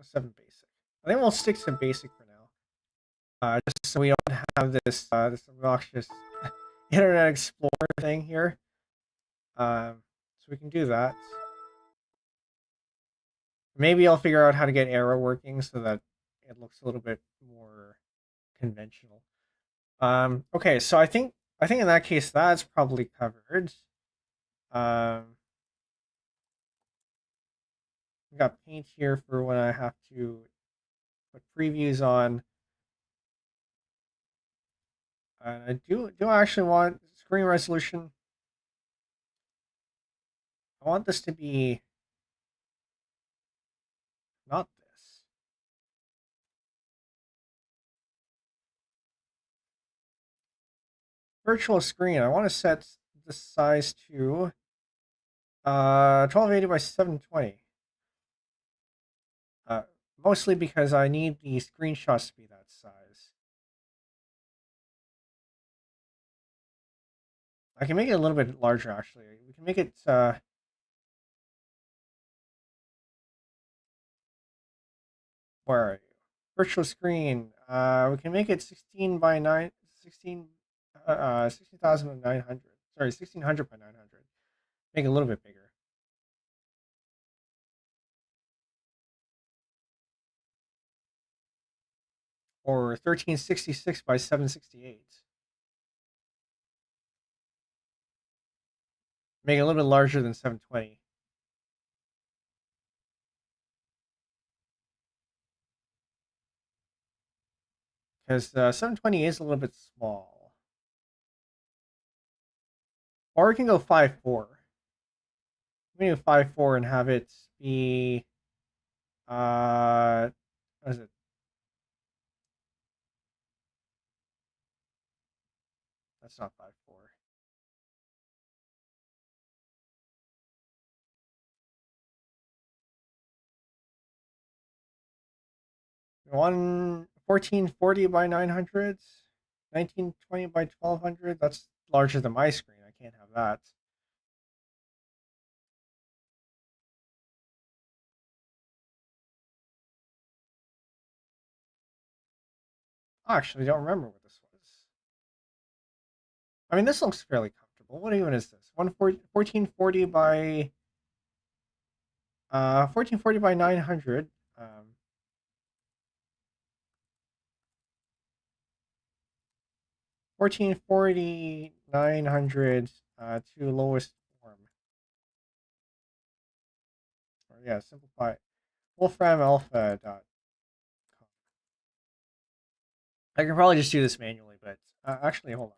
7 basic. I think we'll stick to basic for now. Just so we don't have this obnoxious Internet Explorer thing here. So we can do that. Maybe I'll figure out how to get arrow working so that it looks a little bit more conventional. Okay, so I think in that case that's probably covered. We got paint here for when I have to put previews on. And I do actually want screen resolution. I want this to be not this. Virtual screen. I want to set the size to 1280 by 720. Mostly because I need the screenshots to be that size. I can make it a little bit larger, actually. We can make it where are you? Virtual screen. We can make it 16 by 9, 16,900. Sorry, 1600 by 900. Make it a little bit bigger. Or 1366 by 768. Make it a little bit larger than 720. Because 720 is a little bit small. Or we can go 5.4. We can do 5.4 and have it be what is it? That's not 5.4. 1440 by 900, 1920 by 1200. That's larger than my screen. I can't have that. I actually don't remember what this was. I mean, this looks fairly comfortable. What even is this? 1440 by 1440 by 900. 1440 900 to lowest form. Or yeah, simplify Wolfram Alpha dot. I can probably just do this manually, but actually, hold on.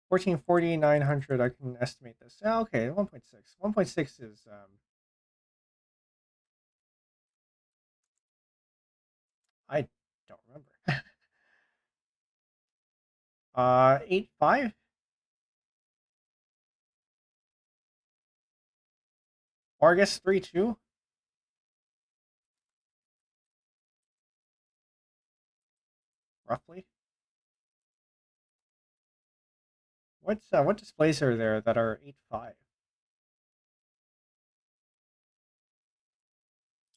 1440 900. I can estimate this. Yeah, okay, 1.6. 1.6 is I don't remember. 8.5. Or I guess 3.2. Roughly. What displays are there that are 8.5?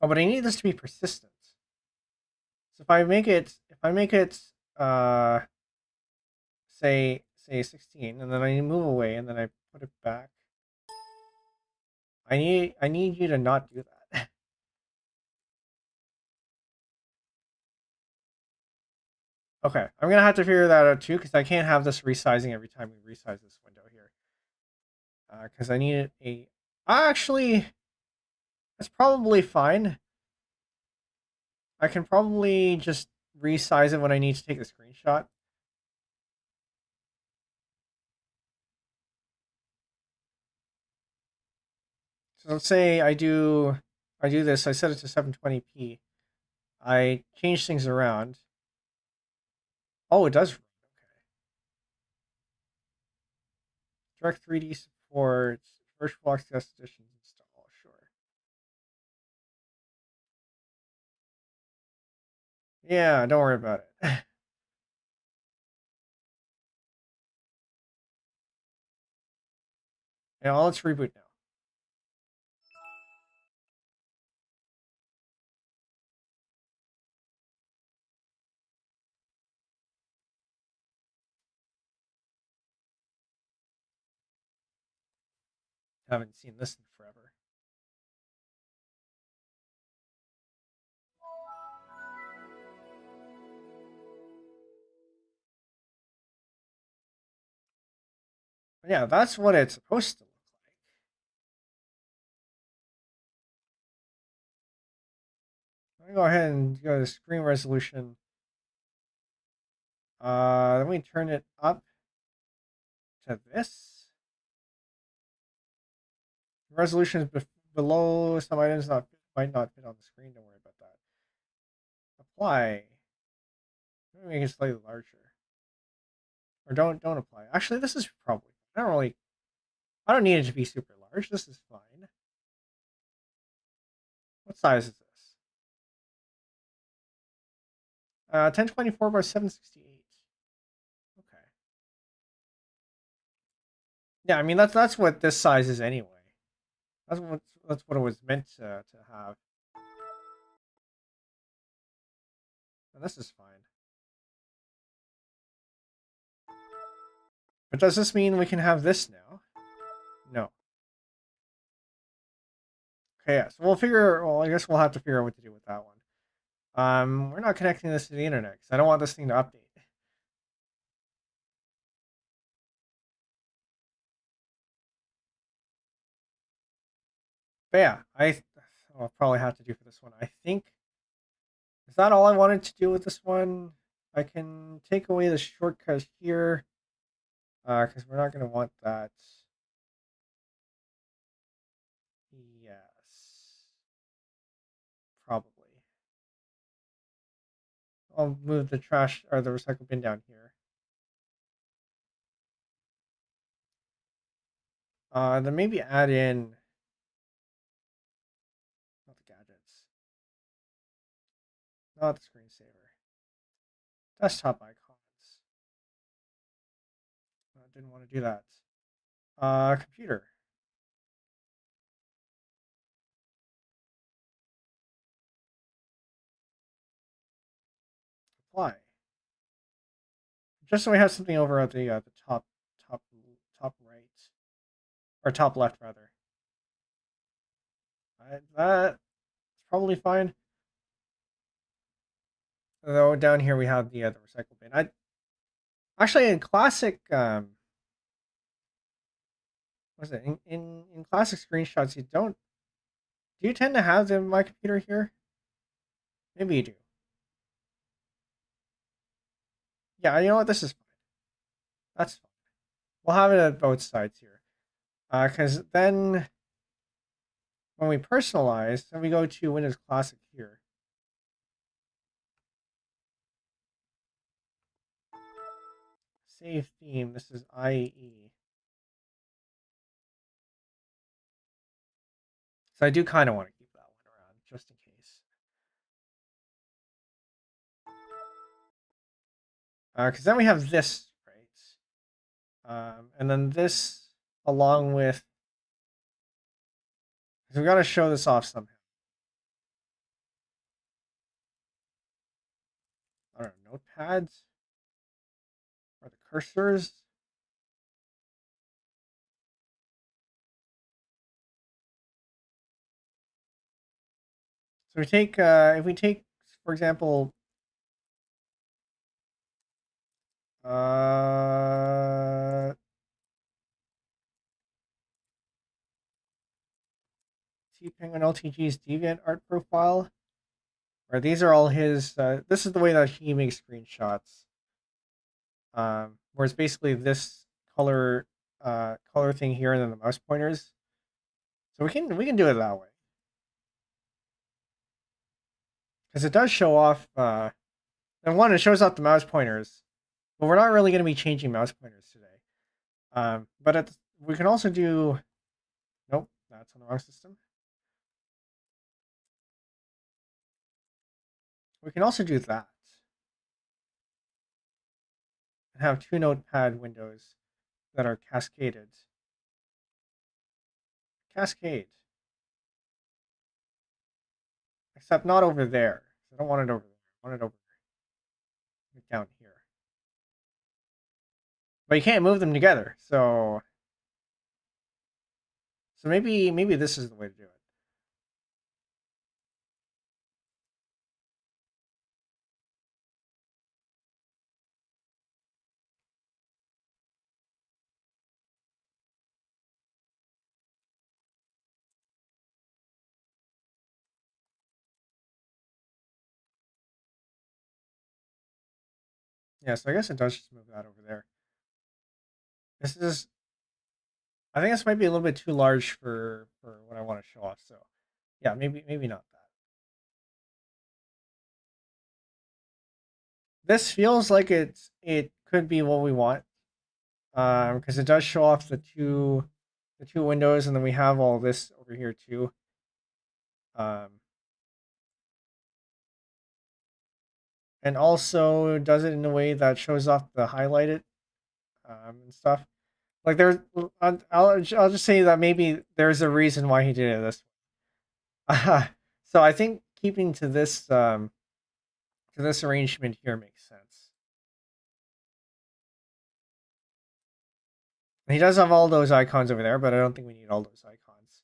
Oh, but I need this to be persistent. So if I make it say 16, and then I move away, and then I put it back. I need you to not do that. Okay, I'm gonna have to figure that out too, because I can't have this resizing every time we resize this window here. Because I need a. Actually, that's probably fine. I can probably just resize it when I need to take a screenshot. So let's say I do this. I set it to 720p. I change things around. Oh, it does. Okay. Direct 3D support. Virtual Access Editions install. Sure. Yeah, don't worry about it. Yeah, let's reboot now. Haven't seen this in forever. But yeah, that's what it's supposed to look like. Let me go ahead and go to screen resolution. Then we turn it up to this. Resolution is below some items might not fit on the screen. Don't worry about that. Apply. Let me make it slightly larger. Or don't apply. Actually, this is probably. I don't need it to be super large. This is fine. What size is this? 1024 by 768. Okay. Yeah, I mean that's what this size is anyway. That's what it was meant to have. And this is fine. But does this mean we can have this now? No. Okay, yeah. So well, I guess we'll have to figure out what to do with that one. We're not connecting this to the internet because I don't want this thing to update. But yeah, I'll probably have to do for this one. I think is that all I wanted to do with this one? I can take away the shortcut here, because we're not going to want that. Yes, probably. I'll move the trash or the recycle bin down here. Then maybe add in not the gadgets, not the screensaver, desktop icons. I didn't want to do that. Computer. Apply. Just so we have something over at the top right or top left rather. That's probably fine. Though down here we have the recycle bin. Actually, in classic, what's it? In classic screenshots, you don't. Do you tend to have my computer here? Maybe you do. Yeah, you know what? This is fine. That's fine. We'll have it at both sides here. Because then when we personalize, then we go to Windows Classic here. Save theme. This is IE. So I do kind of want to keep that one around just in case. Because then we have this, right? And then this along with. Because we got to show this off somehow. I don't know, notepads? Or the cursors? So we take, if we take, for example, tPenguinLTG's DeviantArt profile, where these are all his. This is the way that he makes screenshots. Where it's basically this color, color thing here, and then the mouse pointers. So we can do it that way because it does show off. And one, it shows off the mouse pointers, but we're not really going to be changing mouse pointers today. But we can also do. Nope, that's on the wrong system. We can also do that and have two notepad windows that are cascaded. Cascade. Except not over there. I don't want it over there. I want it over down here. But you can't move them together, so maybe this is the way to do it. Yeah, so I guess it does just move that over there. This is, I think this might be a little bit too large for what I want to show off. So, yeah, maybe not that. This feels like it could be what we want, because it does show off the two windows, and then we have all this over here too. And also does it in a way that shows off the highlighted and stuff. Like there's, I'll just say that maybe there's a reason why he did it this way. So I think keeping to this arrangement here makes sense. He does have all those icons over there, but I don't think we need all those icons.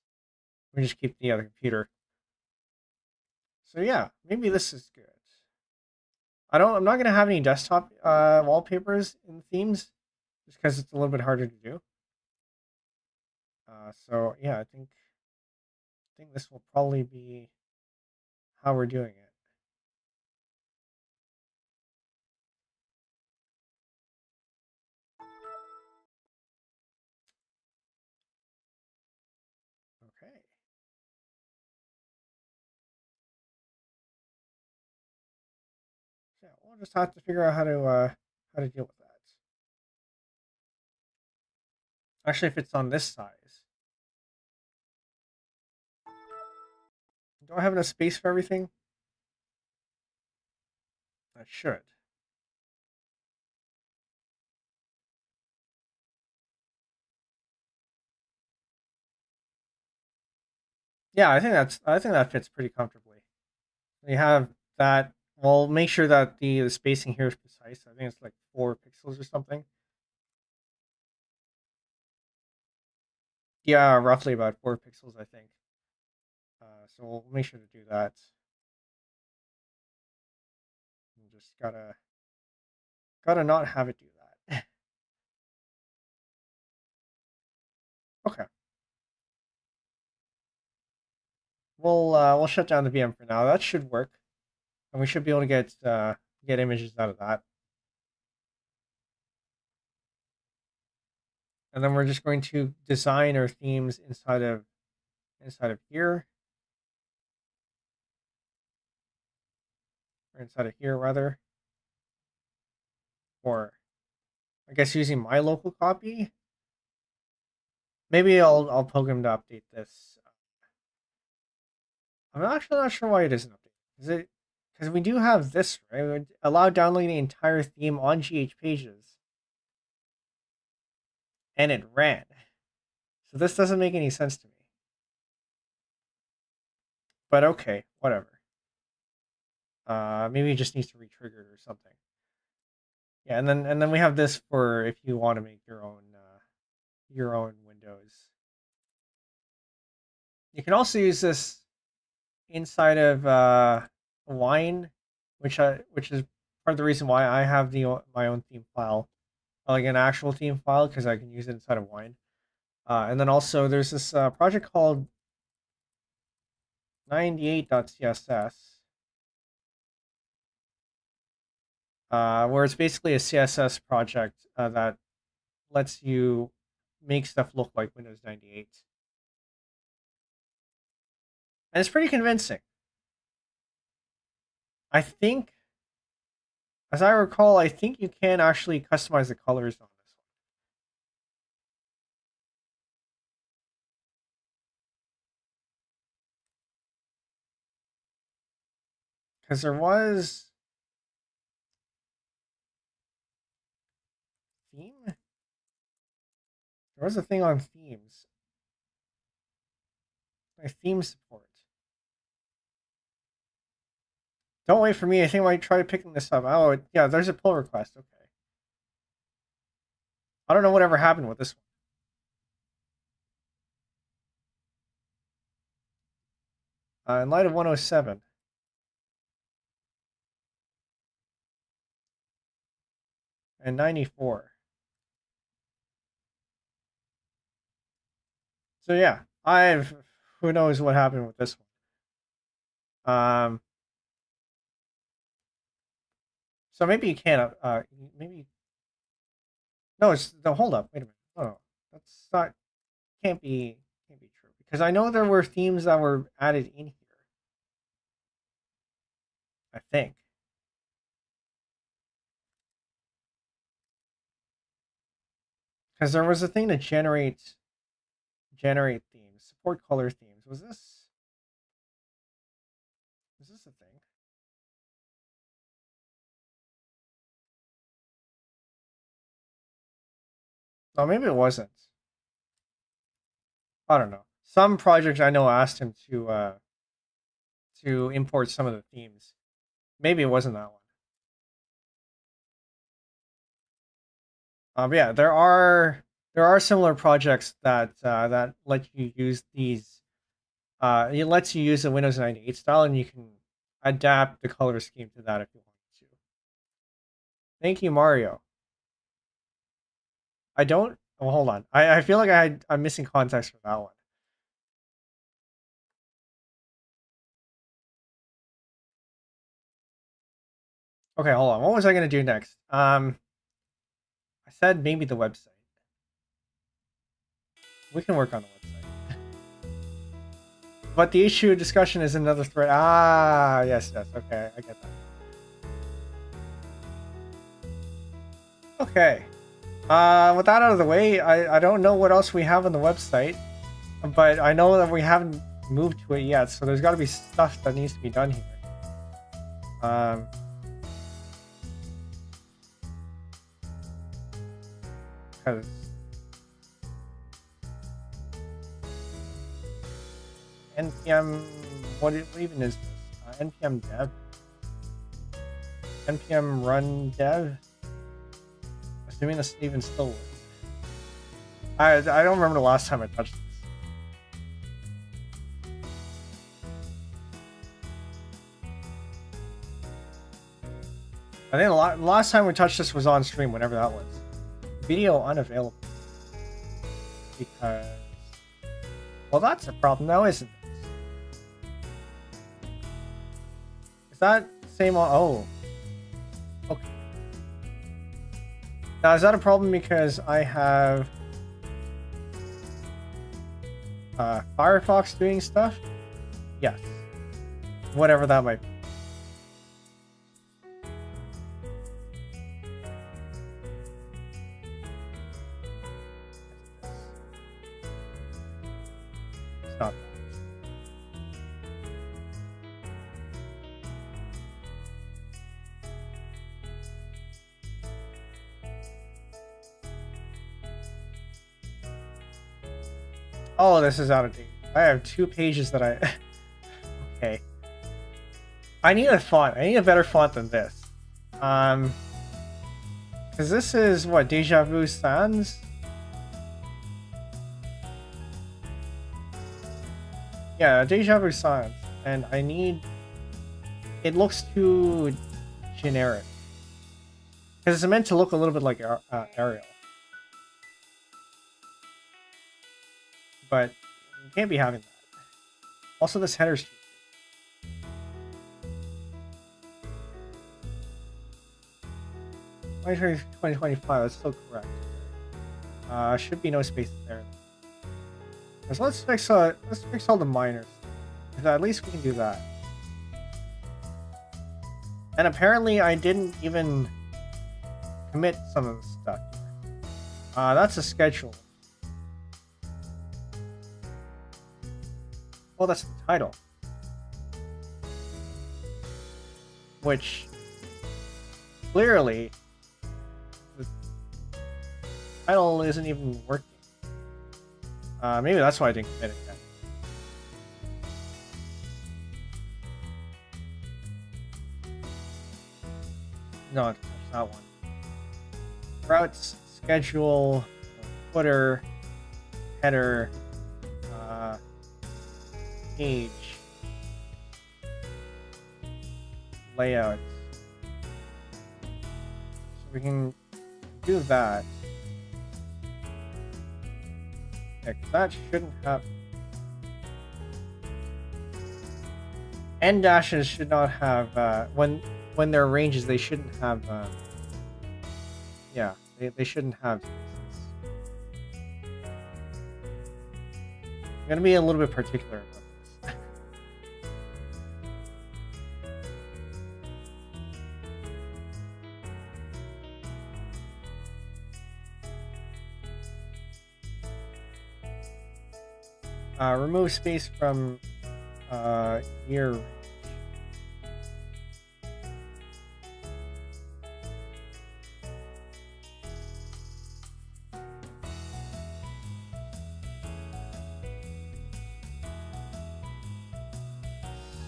We just keep the other computer. So yeah, maybe this is good. I'm not gonna have any desktop wallpapers in themes, just because it's a little bit harder to do. So yeah, I think this will probably be how we're doing it. Okay. Yeah, we'll just have to figure out how to deal with that. Actually, if it's on this size, do I have enough space for everything? I should. Yeah, I think that fits pretty comfortably. We have that. We'll make sure that the spacing here is precise. I think it's like 4 pixels or something. Yeah, roughly about 4 pixels, I think. So we'll make sure to do that. And just gotta not have it do that. Okay. We'll shut down the VM for now. That should work, and we should be able to get images out of that. And then we're just going to design our themes inside of here, or inside of here rather, or I guess using my local copy. Maybe I'll poke him to update this. I'm actually not sure why it isn't updated. Is it because we do have this, right? We would allow downloading the entire theme on GH pages, and it ran. So this doesn't make any sense to me. But okay, whatever. Maybe it just needs to re-trigger it or something. Yeah, and then we have this for if you want to make your own windows. You can also use this inside of Wine, which is part of the reason why I have my own theme file, like an actual theme file, because I can use it inside of Wine. And then also there's this project called 98.css, where it's basically a CSS project that lets you make stuff look like Windows 98. And it's pretty convincing. I think, as I recall, I think you can actually customize the colors on this one. Because there was theme? There was a thing on themes. My theme support. Don't wait for me. I think I might try picking this up. Oh, yeah, there's a pull request. Okay. I don't know whatever happened with this one. In light of 107. And 94. So yeah, who knows what happened with this one. So maybe you can't, maybe, no, hold up, wait a minute. Oh, that's not, can't be true. Because I know there were themes that were added in here. I think. Because there was a thing to generate themes, support color themes. Was this a thing? No, maybe it wasn't. I don't know. Some project I know asked him to import some of the themes. Maybe it wasn't that one. Yeah, there are similar projects that that let you use these. It lets you use the Windows 98 style, and you can adapt the color scheme to that if you want to. Thank you, Mario. I don't. Well, hold on. I feel like I'm missing context for that one. Okay, hold on. What was I gonna do next? I said maybe the website. We can work on the website. But the issue discussion is another thread. Ah, yes. Okay, I get that. Okay. With that out of the way, I don't know what else we have on the website, but I know that we haven't moved to it yet, so there's got to be stuff that needs to be done here. Because npm, what even is this? Npm dev, npm run dev. Assuming this even still works. I don't remember the last time I touched this. I think the last time we touched this was on stream, whenever that was. Video unavailable. Because Well, that's a problem now, isn't it? Is that same on? Oh. Okay. Now, is that a problem because I have Firefox doing stuff? Yes. Whatever that might be. It's not that. Oh, this is out of date. I have 2 pages that I... Okay. I need a font. I need a better font than this. Because this is, what, Deja Vu Sans? Yeah, Deja Vu Sans. And I need... It looks too generic. Because it's meant to look a little bit like Arial. But you can't be having that. Also, this header's too big. 2025, that's still correct. Should be no space there. So let's fix all the minors. At least we can do that. And apparently I didn't even commit some of the stuff here. That's a schedule. Well, that's the title. Which, clearly, the title isn't even working. Maybe that's why I didn't commit it yet. No, that's not one. Routes, schedule, footer, header, page, layouts. So we can do that. Yeah, 'cause that shouldn't have. End dashes should not have when there are ranges. They shouldn't have. Yeah, they shouldn't have. I'm gonna be a little bit particular about this. Remove space from year range.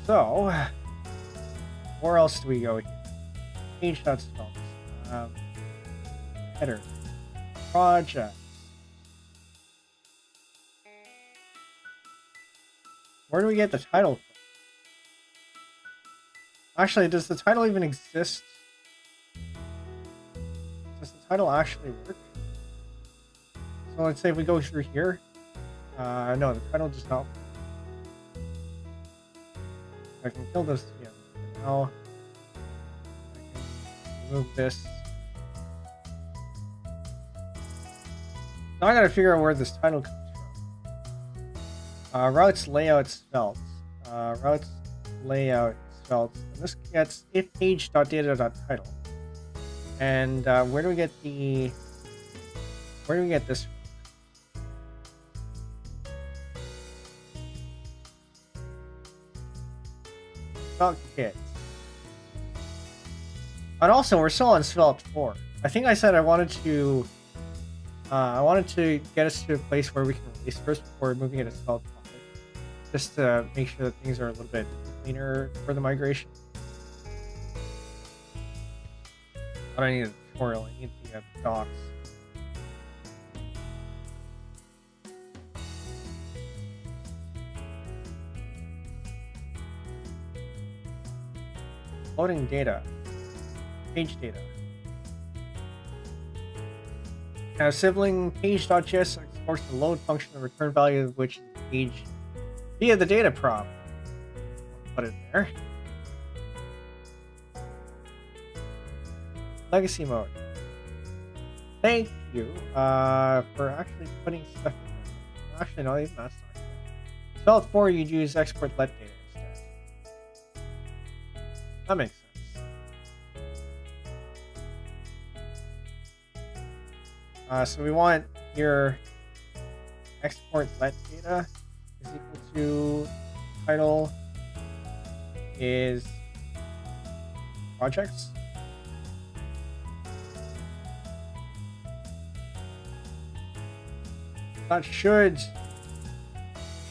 So, where else do we go here? Page.stocks. Header. Project. Where do we get the title from? Actually, does the title even exist? Does the title actually work? So let's say if we go through here. No, the title does not work. I can kill this, yeah. Now I can remove this. Now I gotta figure out where this title comes from. Routes, layout, svelts. Routes, layout, svelts. And this gets if page.data.title. And where do we get this from? Kit. And also, we're still on Svelte 4. I think I said I wanted to get us to a place where we can release first before moving it to Svelte 5, just to make sure that things are a little bit cleaner for the migration. I don't need a tutorial. I need the docs. Loading data. Page data. Now sibling page.jsx exports the load function and return value of which is page via the data prop. Put it there. Legacy mode. Thank you for actually putting stuff in there. Actually, no, even that's not good. Spelled 4, you'd use export let data instead. That makes sense. So we want your export let data is equal to title is projects. That should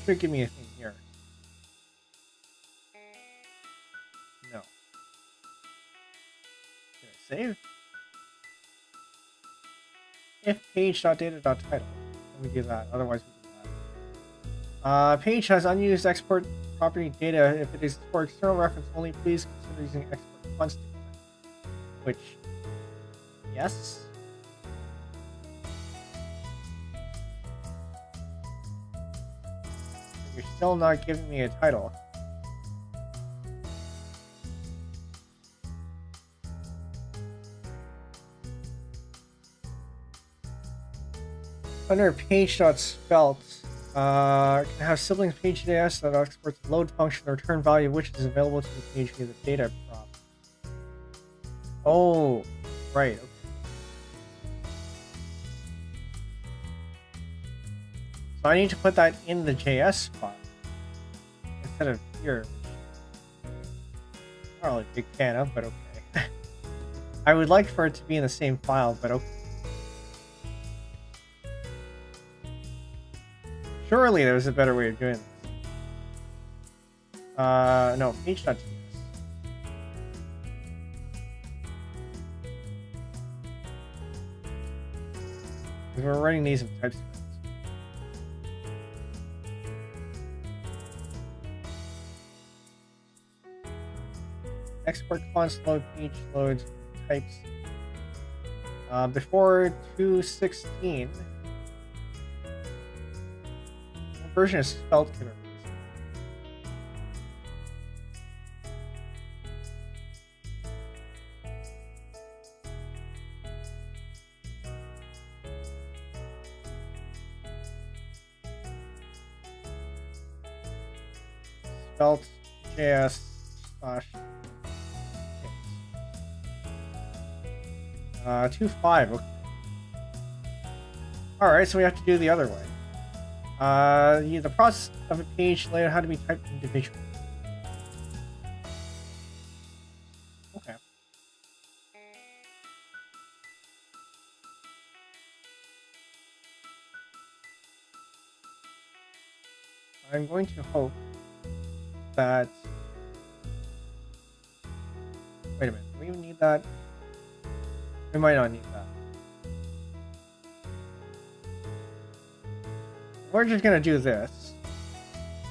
give me a thing here. No. Did I save? If page.data.title. Let me do that. Otherwise we do that. Page has unused export property data. If it is for external reference only, please consider using export constant. Which, yes. You're still not giving me a title. Under page.spelt, can have siblings page.js that exports the load function or return value which is available to the page via the data prop. Oh, right. Okay. So I need to put that in the JS file instead of here. I'm not really a big fan of, but okay. I would like for it to be in the same file, but okay. Surely there's a better way of doing this. No, page.js. Because we're running these in TypeScript. Export const load page loads types. Before 2.16, what version of Svelte can I use? Svelte JS / 2.5. Okay. All right, so we have to do the other way. The process of a page layout had to be typed individually. Okay. I'm going to hope that. Wait a minute. Do we even need that? We might not need that. We're just gonna do this.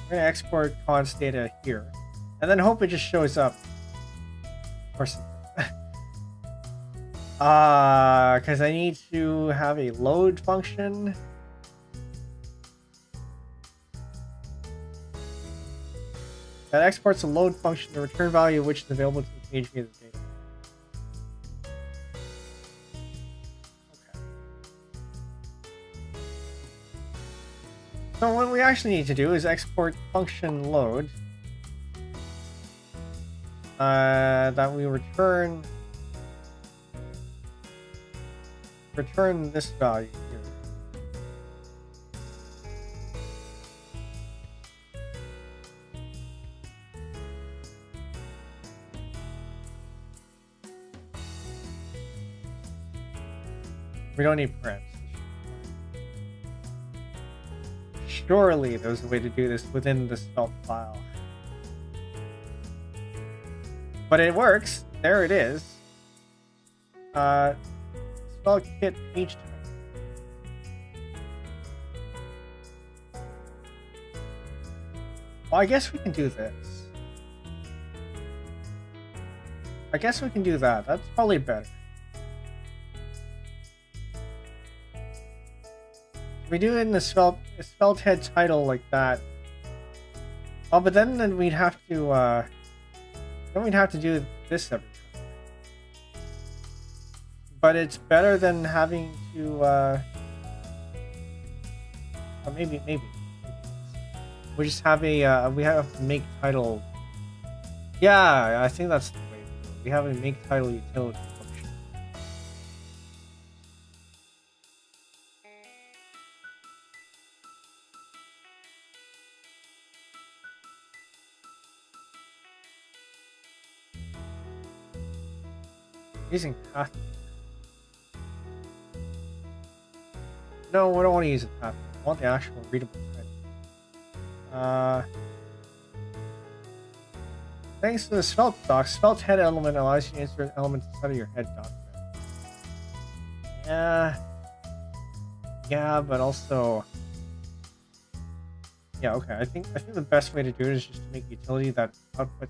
We're gonna export const data here, and then hope it just shows up. Or something. Because I need to have a load function. That exports a load function, the return value of which is available to the page via the data. So what we actually need to do is export function load that we return this value here. We don't need params. Surely there's a way to do this within the Svelte file. But it works. There it is. Svelte kit page type. Well, I guess we can do this. I guess we can do that. That's probably better. we do it in the spelt head title like that. Oh, but then we'd have to do this every time. But it's better than having to maybe we just have a we have to make title. Yeah, I think that's the way to do it. We have a make title utility function. Using path. No, we don't want to use a path. I want the actual readable title. Thanks to the Svelte doc, Svelte head element allows you to insert elements inside of your head document. Yeah, but also, yeah, okay. I think the best way to do it is just to make a utility that outputs.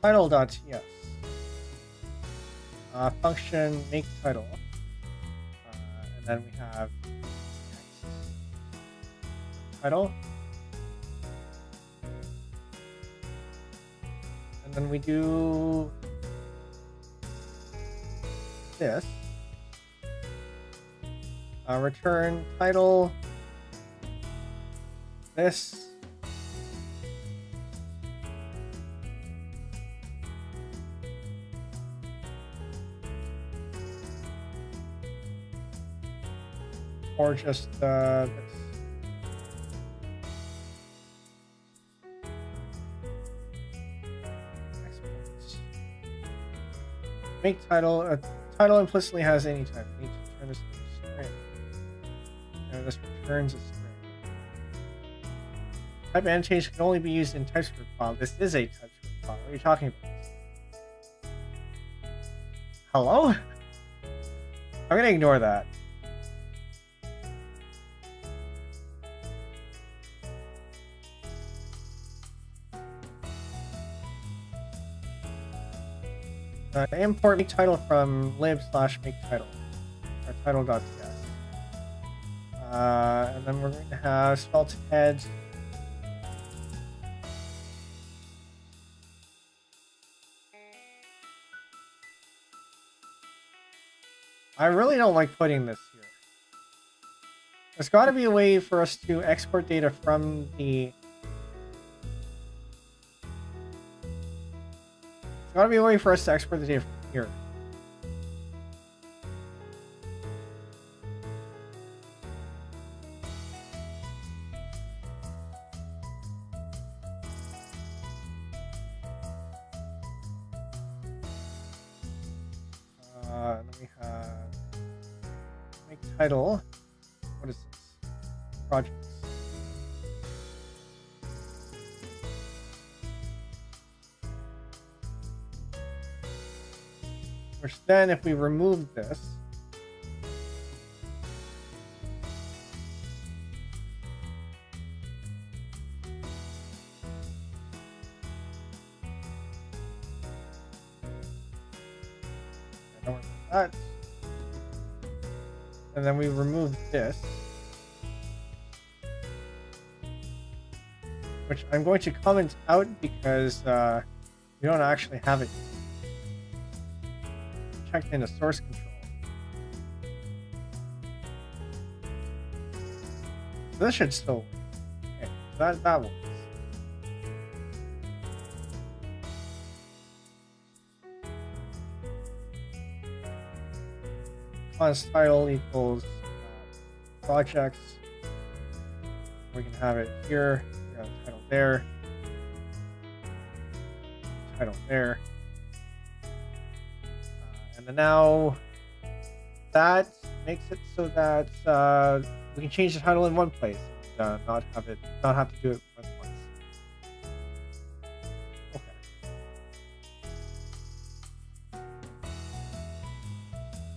Title.ts. Function make title. And then we have title. And then we do this. Return title. This. Or just this. Exports. Make title. Title implicitly has any type. We need to turn this into a string. And this returns a string. Type annotation can only be used in TypeScript file. This is a TypeScript file. What are you talking about? Hello? I'm gonna ignore that. Import make title from lib/make title or title.ts. And then we're going to have svelte head. I really don't like putting this here. There's got to be a way for us to export data from the. There's got to be a way for us to export the data from here. Then we have make title. What is this? Projects. Which then, if we remove this, I don't remove that, and then we remove this, which I'm going to comment out because we don't actually have it checked into source control. So this should still work. Okay, that works. Class title equals projects. We can have it here. We have the title there. Title there. And then now that makes it so that we can change the title in one place and not have to do it once. Okay.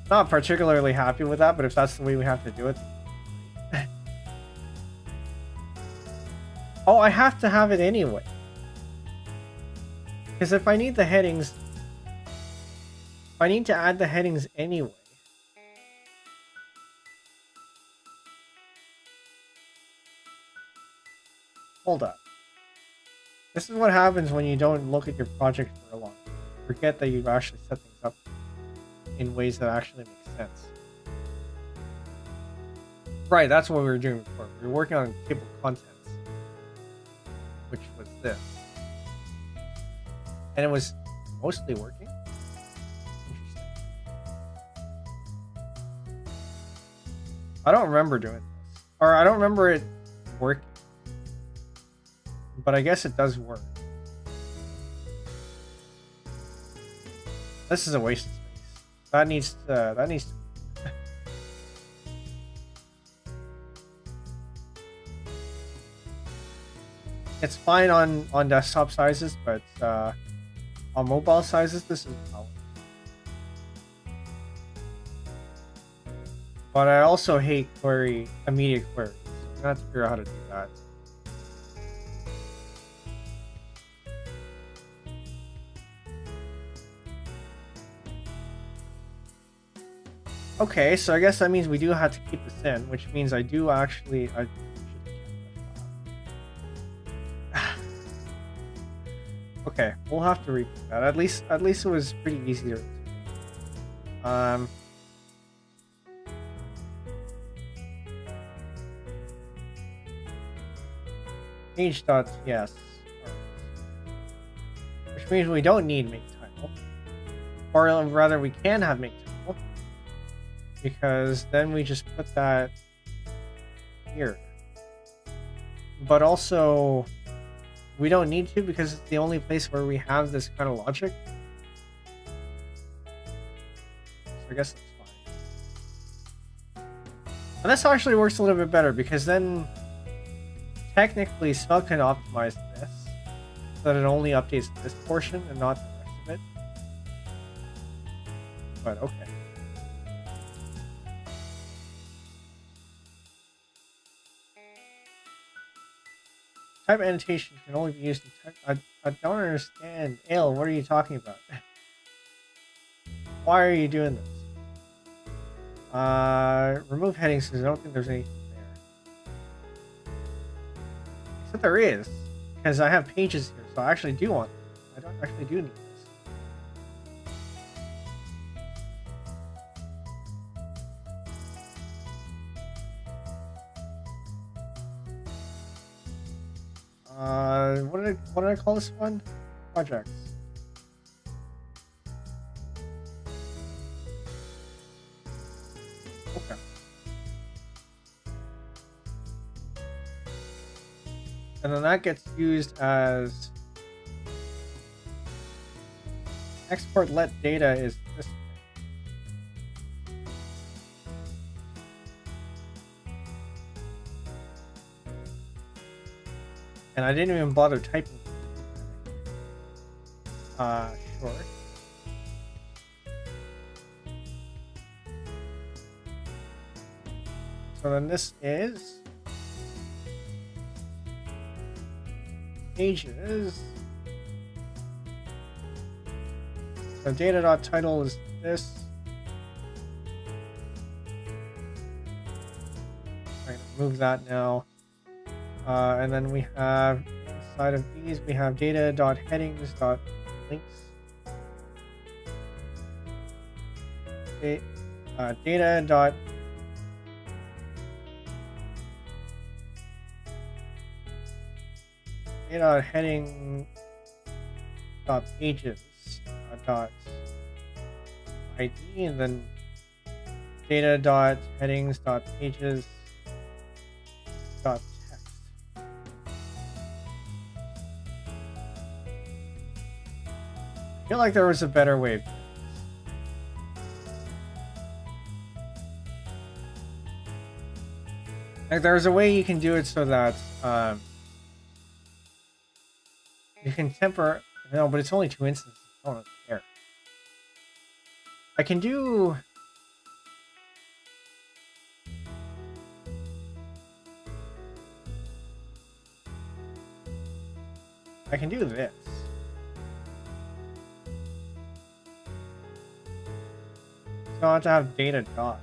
Not particularly happy with that, but if that's the way we have to do it. Oh, I have to have it anyway. Because if I need the headings, if I need to add the headings anyway, hold up. This is what happens when you don't look at your project for a long time. Forget that you've actually set things up in ways that actually make sense. Right, that's what we were doing before. We were working on table contents, which was this. And it was mostly working. Interesting. I don't remember doing this. Or I don't remember it working. But I guess it does work. This is a waste of space. That needs to It's fine on desktop sizes, but on mobile sizes this is not. But I also hate immediate queries. So I'm gonna have to figure out how to do that. Okay, so I guess that means we do have to keep this in, which means I do actually. Okay, we'll have to repeat that. At least it was pretty easy to make. Page.ts, which means we don't need make title, or rather we can have make title, because then we just put that here. But also, we don't need to because it's the only place where we have this kind of logic. So I guess that's fine. And this actually works a little bit better because then technically Smell can optimize this so that it only updates this portion and not the rest of it. But okay. Type annotation can only be used in type. I don't understand. Ale, what are you talking about? Why are you doing this? Remove headings because I don't think there's anything there. Except there is, because I have pages here, so I actually do want them. I don't actually do need this. What did I call this one? Projects. Okay. And then that gets used as export let data is this thing. And I didn't even bother typing. Sure. So then this is pages. So data.title is this. I'm gonna move that now. And then we have inside of these we have data.headings.links. Data. Heading dot pages dot ID, and then data dot headings dot pages dot text. I feel like there was a better way of doing this. Like there's a way you can do it so that you can temper. No, but it's only 2 instances. I don't care. I can do. I can do this. not to have data dots.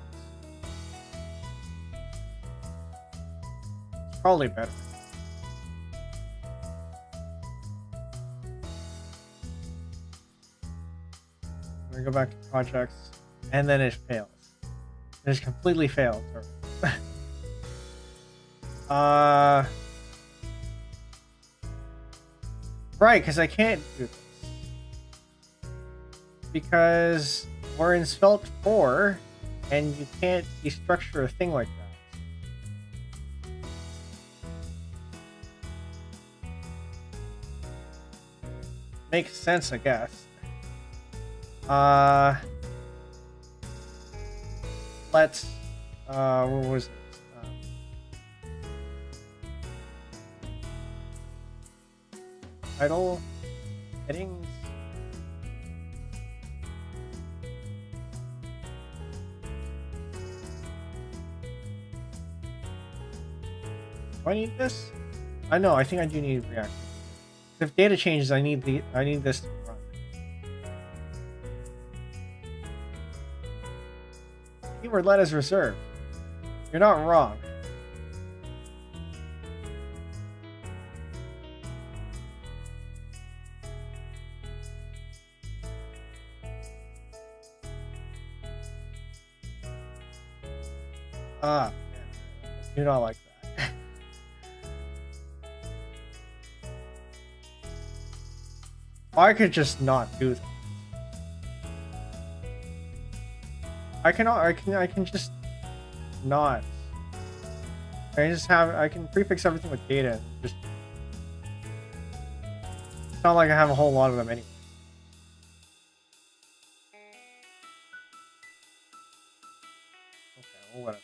It's probably better. I'm gonna go back to projects, and then it fails. It just completely failed. Right, because I can't do this. Because we're in Svelte 4, and you can't destructure a thing like that. Makes sense, I guess. Let's, what was it? Title, headings. Do I need this? I know. I think I do need React. If data changes, I need this to run. Keyword let is reserved. You're not wrong. Ah, man, I do not like that. I could just not do that. I can just not. I can prefix everything with data and just. It's not like I have a whole lot of them anyway. Okay, well, whatever.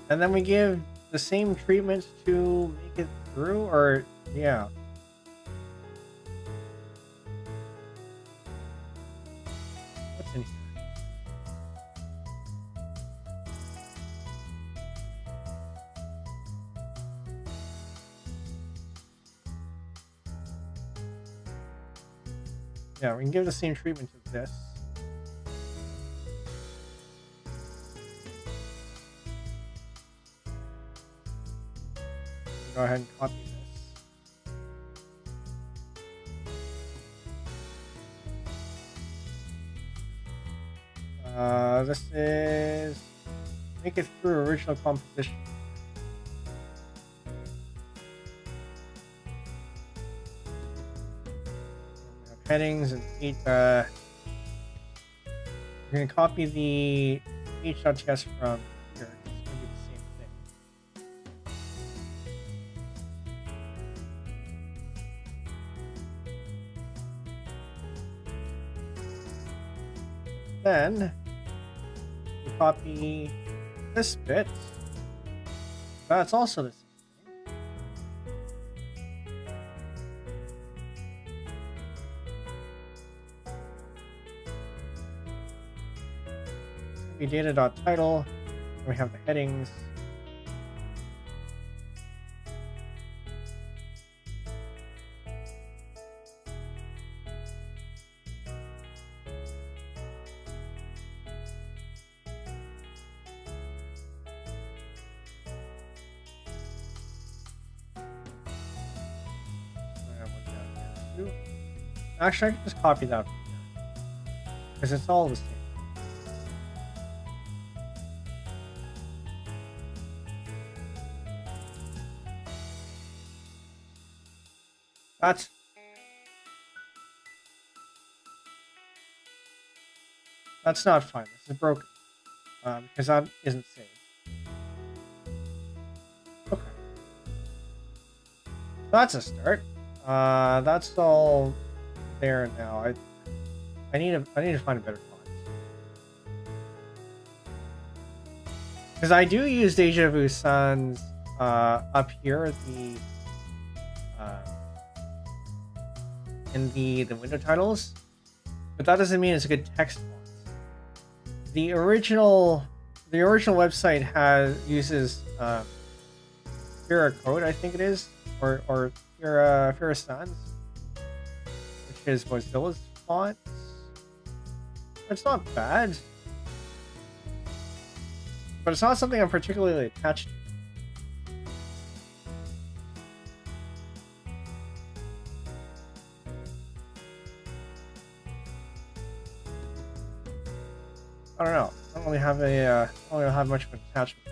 And then we give the same treatment to make it through, or yeah. What's in here? Yeah, we can give the same treatment to this. Go ahead and copy this. This is make it through original composition. We have headings and we're going to copy the h.ts from here. It's going to be the same thing. Then we copy this bit. That's also the same thing. It's going to be data.title. We have the headings. Actually, I can just copy that from here because it's all the same. That's not fine. This is broken because that isn't saved. Okay, that's a start. That's all there now. I need to find a better font because I do use Deja Vu Sans up here at the in the window titles, but that doesn't mean it's a good text font. The original website uses Pura Code, I think it is, or Fira Sans, which is Mozilla's font. It's not bad, but it's not something I'm particularly attached to. I don't know. I don't really have I don't really have much of an attachment.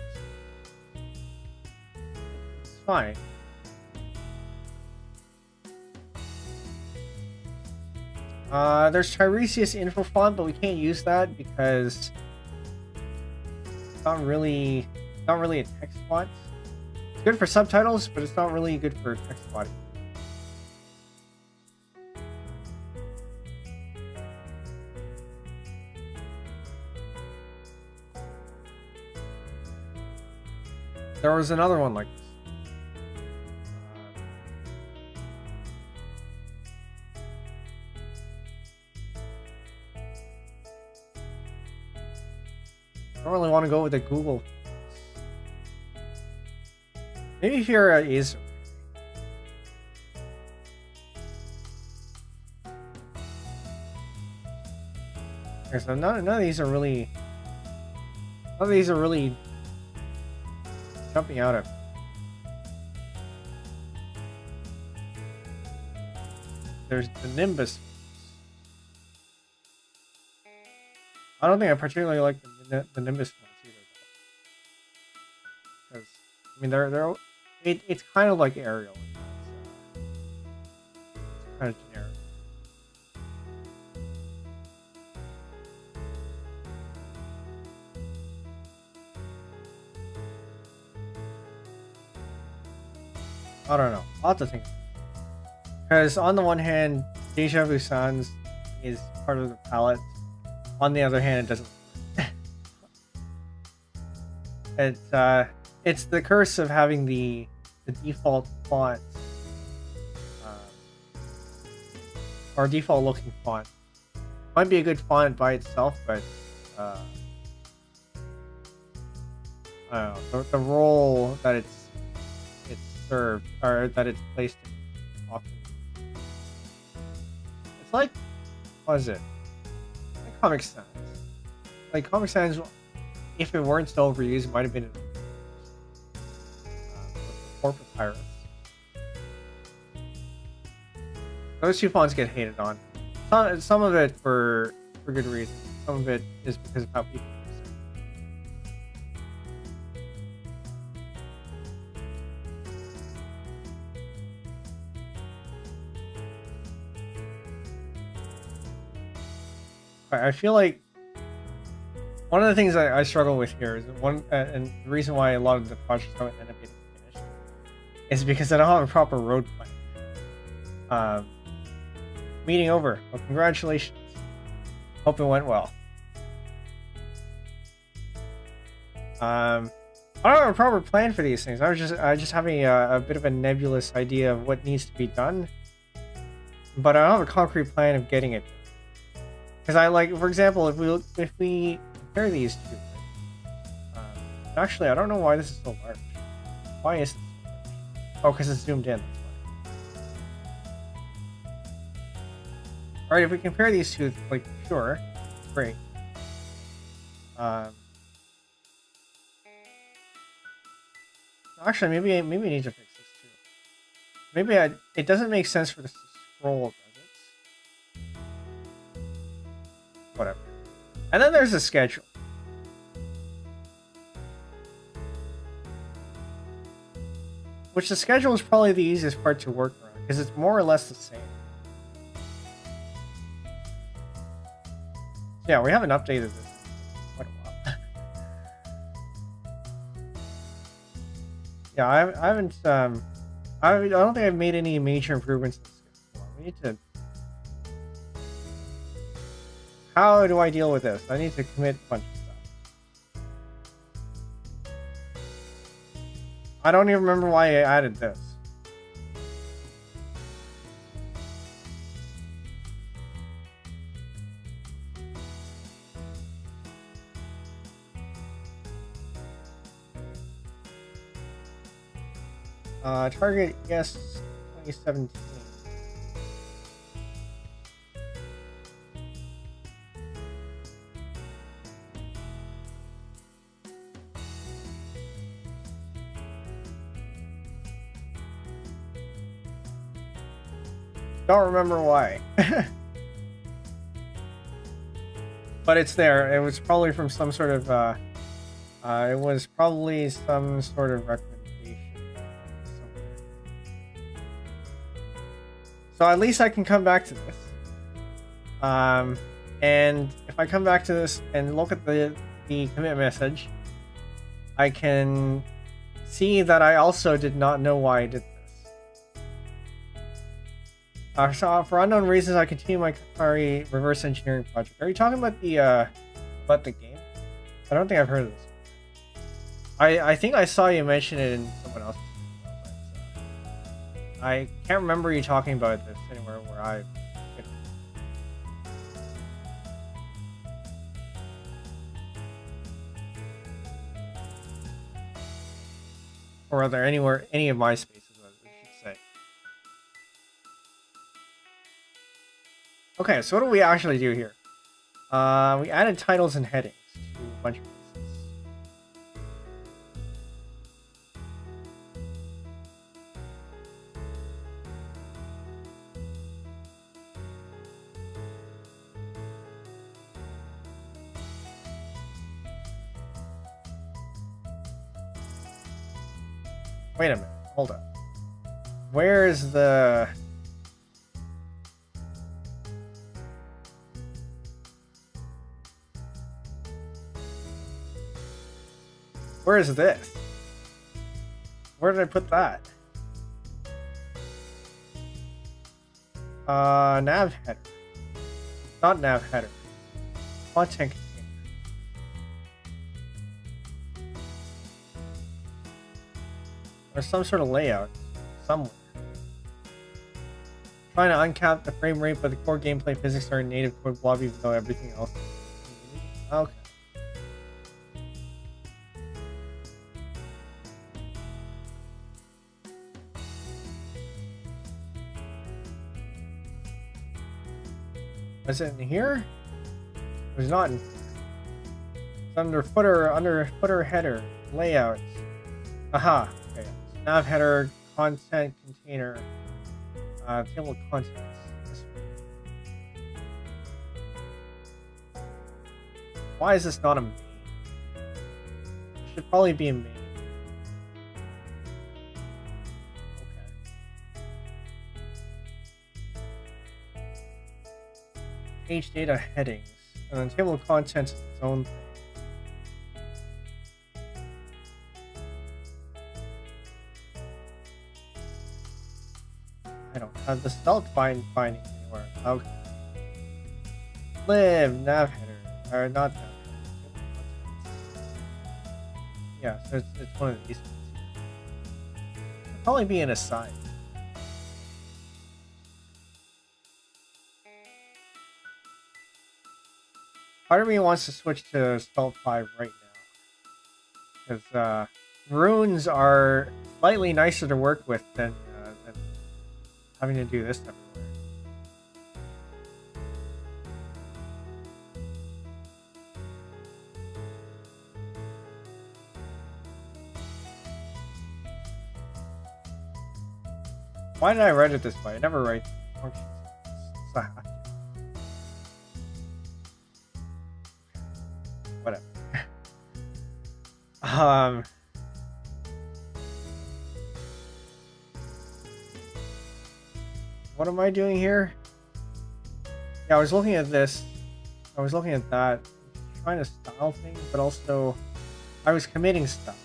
It's fine. There's Tiresias info font, but we can't use that because it's not really a text font. It's good for subtitles, but it's not really good for text font. There was another one like this. I don't really want to go with the Google. Maybe Fira is. Okay, so none of these are really. None of these are really jumping out at me. There's the Nimbus. I don't think I particularly like the Nimbus ones either, because I mean it's kind of like Arial. It's kind of generic. I don't know. I'll have to think. Because on the one hand, Deja Vu Sans is part of the palette. On the other hand, it doesn't. It's the curse of having the default font, or default looking font. Might be a good font by itself, but I don't know. The role that it's served, or that it's placed in, often. It's like, what is it? Like Comic Sans. Like Comic Sans, if it weren't so overused, it might have been or Papyrus. Those two fonts get hated on. Some of it for good reasons. Some of it is because of how people use it. I feel like one of the things I struggle with here is and the reason why a lot of the projects don't end up getting finished is because I don't have a proper road plan. Meeting over. Well, congratulations. Hope it went well. I don't have a proper plan for these things. I just have a bit of a nebulous idea of what needs to be done, but I don't have a concrete plan of getting it. Because I like, for example, if we compare these two, actually, I don't know why this is so large. Why is it so large? Oh, because it's zoomed in. All right, if we compare these two, like, sure, great. Actually, maybe I need to fix this too. Maybe it doesn't make sense for this to scroll, does it? Whatever. And then there's the schedule. Which the schedule is probably the easiest part to work around, because it's more or less the same. Yeah, we haven't updated this in quite a while. Yeah, I haven't. I don't think I've made any major improvements in this schedule. We need to. How do I deal with this? I need to commit a bunch of stuff. I don't even remember why I added this. Target yes 2017. Don't remember why. But it's there. It was probably from some sort of it was probably some sort of recommendation somewhere. So at least I can come back to this. And if I come back to this and look at the commit message, I can see that I also did not know why I did this. So for unknown reasons, I continue my Katari reverse engineering project. Are you talking about the game? I don't think I've heard of this. I think I saw you mention it in someone else's video, but I can't remember you talking about this anywhere where I. Or are there anywhere any of my spaces, I should say. Okay, so what do we actually do here? We added titles and headings to a bunch of places. Wait a minute, hold up. Where is the... Where is this? Where did I put that? Nav header. Not nav header. Content container. Or some sort of layout somewhere. Trying to uncap the frame rate, but the core gameplay physics are in native code blob even though everything else is... Okay. Was it in here? It was not in here. It's under footer header, layout. Aha. Okay. Nav header, content container, table of contents. Why is this not a main? It should probably be a main. Page data headings, and then table of contents is its own thing. I don't have the stealth finding anywhere. Okay. Live nav header, or not nav header. Yeah, so it's one of these ones. It'll probably be an aside. Part of me wants to switch to Stealth 5 right now. Because runes are slightly nicer to work with than having to do this everywhere. Why did I write it this way? I never write functions. So whatever. What am I doing here? Yeah, I was looking at this. I was looking at that. Trying to style things, but also I was committing stuff.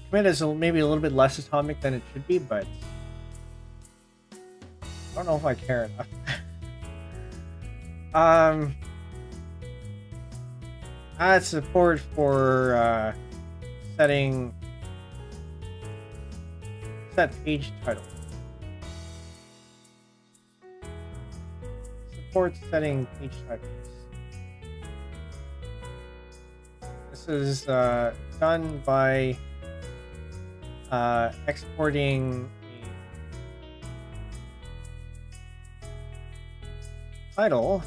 Commit is maybe a little bit less atomic than it should be, but I don't know if I care enough. Add support for setting set page title. Support setting page titles. This is done by exporting a title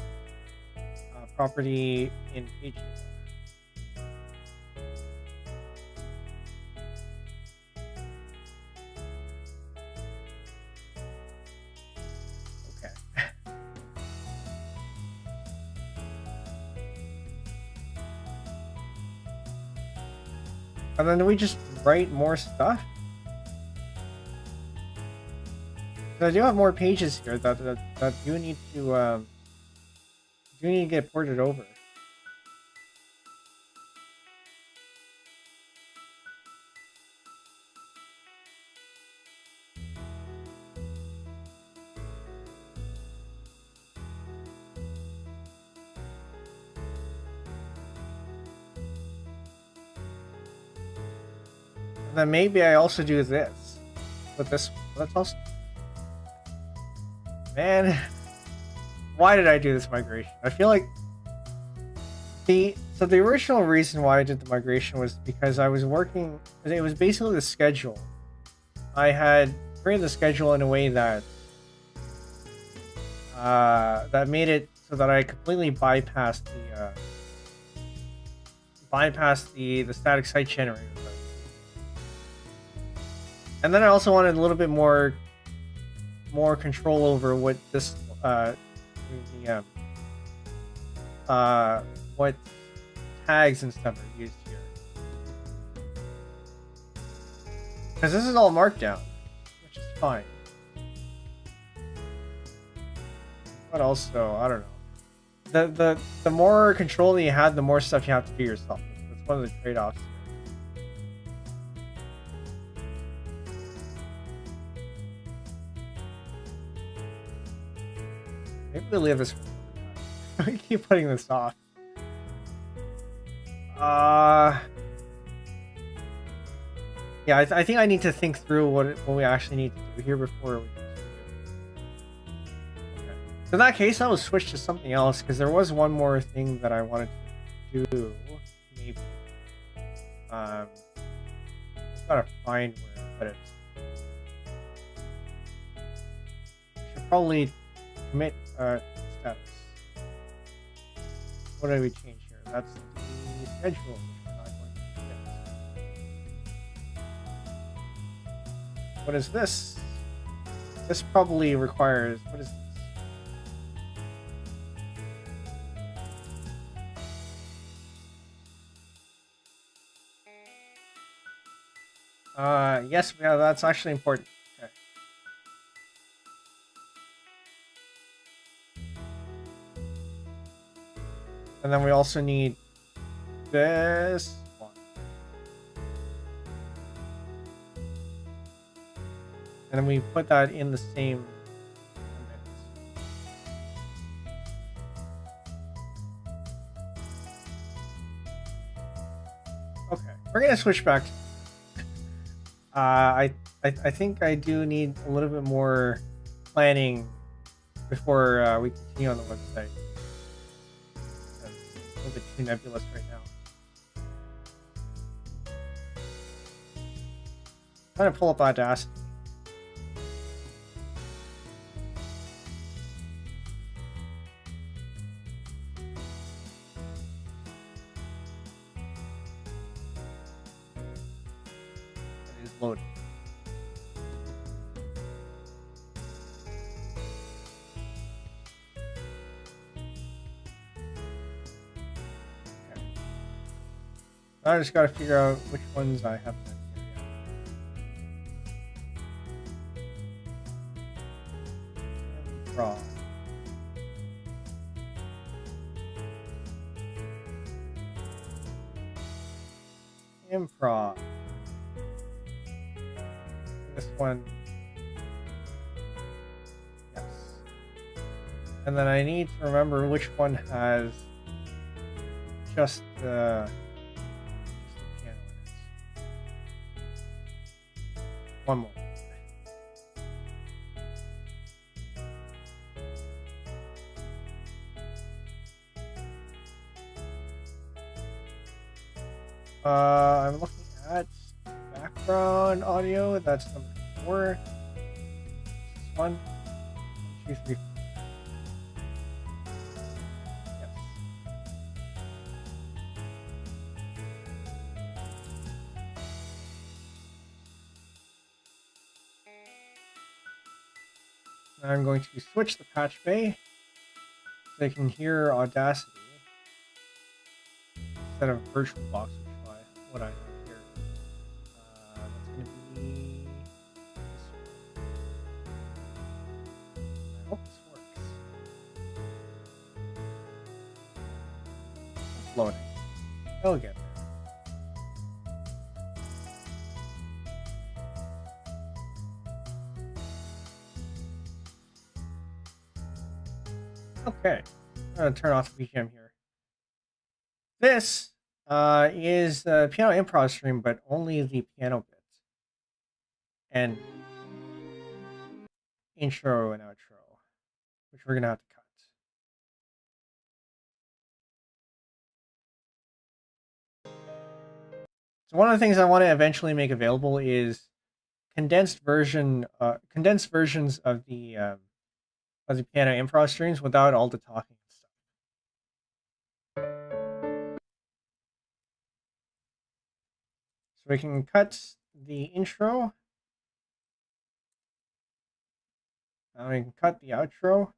property in page data. And then do we just write more stuff? I do have more pages here that do need to get ported over. And then maybe I also do this with this. Let's also. Man, why did I do this migration? I feel like the original reason why I did the migration was because I was working. It was basically the schedule. I had created the schedule in a way that that made it so that I completely bypassed the static site generator. And then I also wanted a little bit more control over what this what tags and stuff are used here, because this is all markdown, which is fine. But also, I don't know. The more control that you have, the more stuff you have to do yourself. That's one of the trade-offs. Maybe we leave this. We keep putting this off. Yeah, I think I need to think through what we actually need to do here before we continue. Okay. So in that case, I will switch to something else because there was one more thing that I wanted to do. Maybe. Just gotta find where I put it. Should probably commit status. What did we change here? That's the schedule, which we're not going to get. What is this? This probably requires. What is this? Yes, yeah, that's actually important. Okay. And then we also need this one. And then we put that in the same Okay, we're gonna switch back. I think I do need a little bit more planning before we continue on the website. It's a little bit too nebulous right now. I'm trying to pull up Audacity. It is loading. I just gotta figure out which ones I have done here. Improv. Improv. This one. Yes. And then I need to remember which one has just the piano in it. One more. I'm looking at background audio. That's number 4. This one. 1, 2, 3. Yes. Now I'm going to switch the patch bay so I can hear Audacity instead of VirtualBox, which is what I have here. That's going to be this one. I hope this works. It's loading. It'll get there. Okay, I'm going to turn off the BGM here. This is the piano improv stream, but only the piano bits. And intro and outro, which we're going to have to cut. So one of the things I want to eventually make available is condensed versions of the piano improv streams without all the talking and stuff. So we can cut the intro. And we can cut the outro.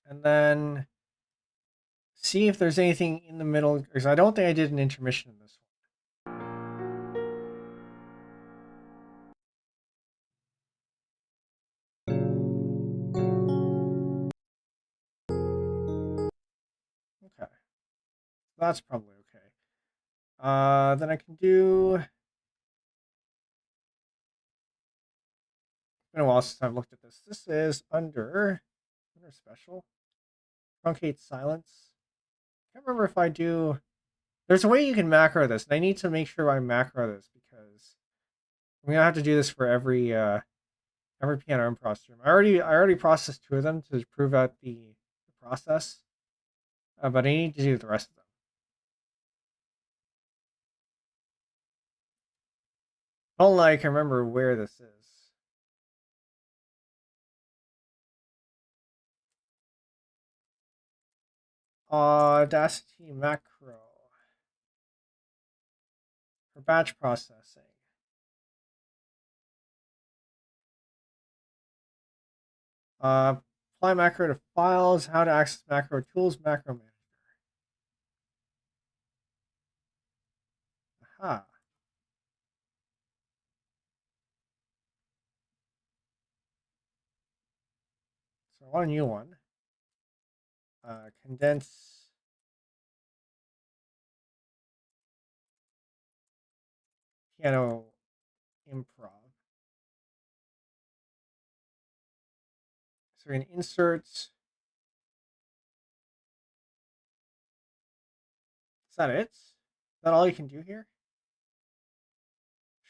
And then see if there's anything in the middle, because I don't think I did an intermission in this one. Okay. That's probably okay. Then I can do... It's been a while since I've looked at this. This is under special. Truncate silence. Can't remember if I do... There's a way you can macro this, and I need to make sure I macro this because I'm gonna have to do this for every piano improv stream. I already processed 2 of them to prove out the process, but I need to do the rest of them. Don't like I remember where this is. Audacity macro for batch processing. Apply macro to files, how to access macro tools, macro manager. Aha. So I want a new one. Condense piano improv. So we're going to insert. Is that it? Is that all you can do here?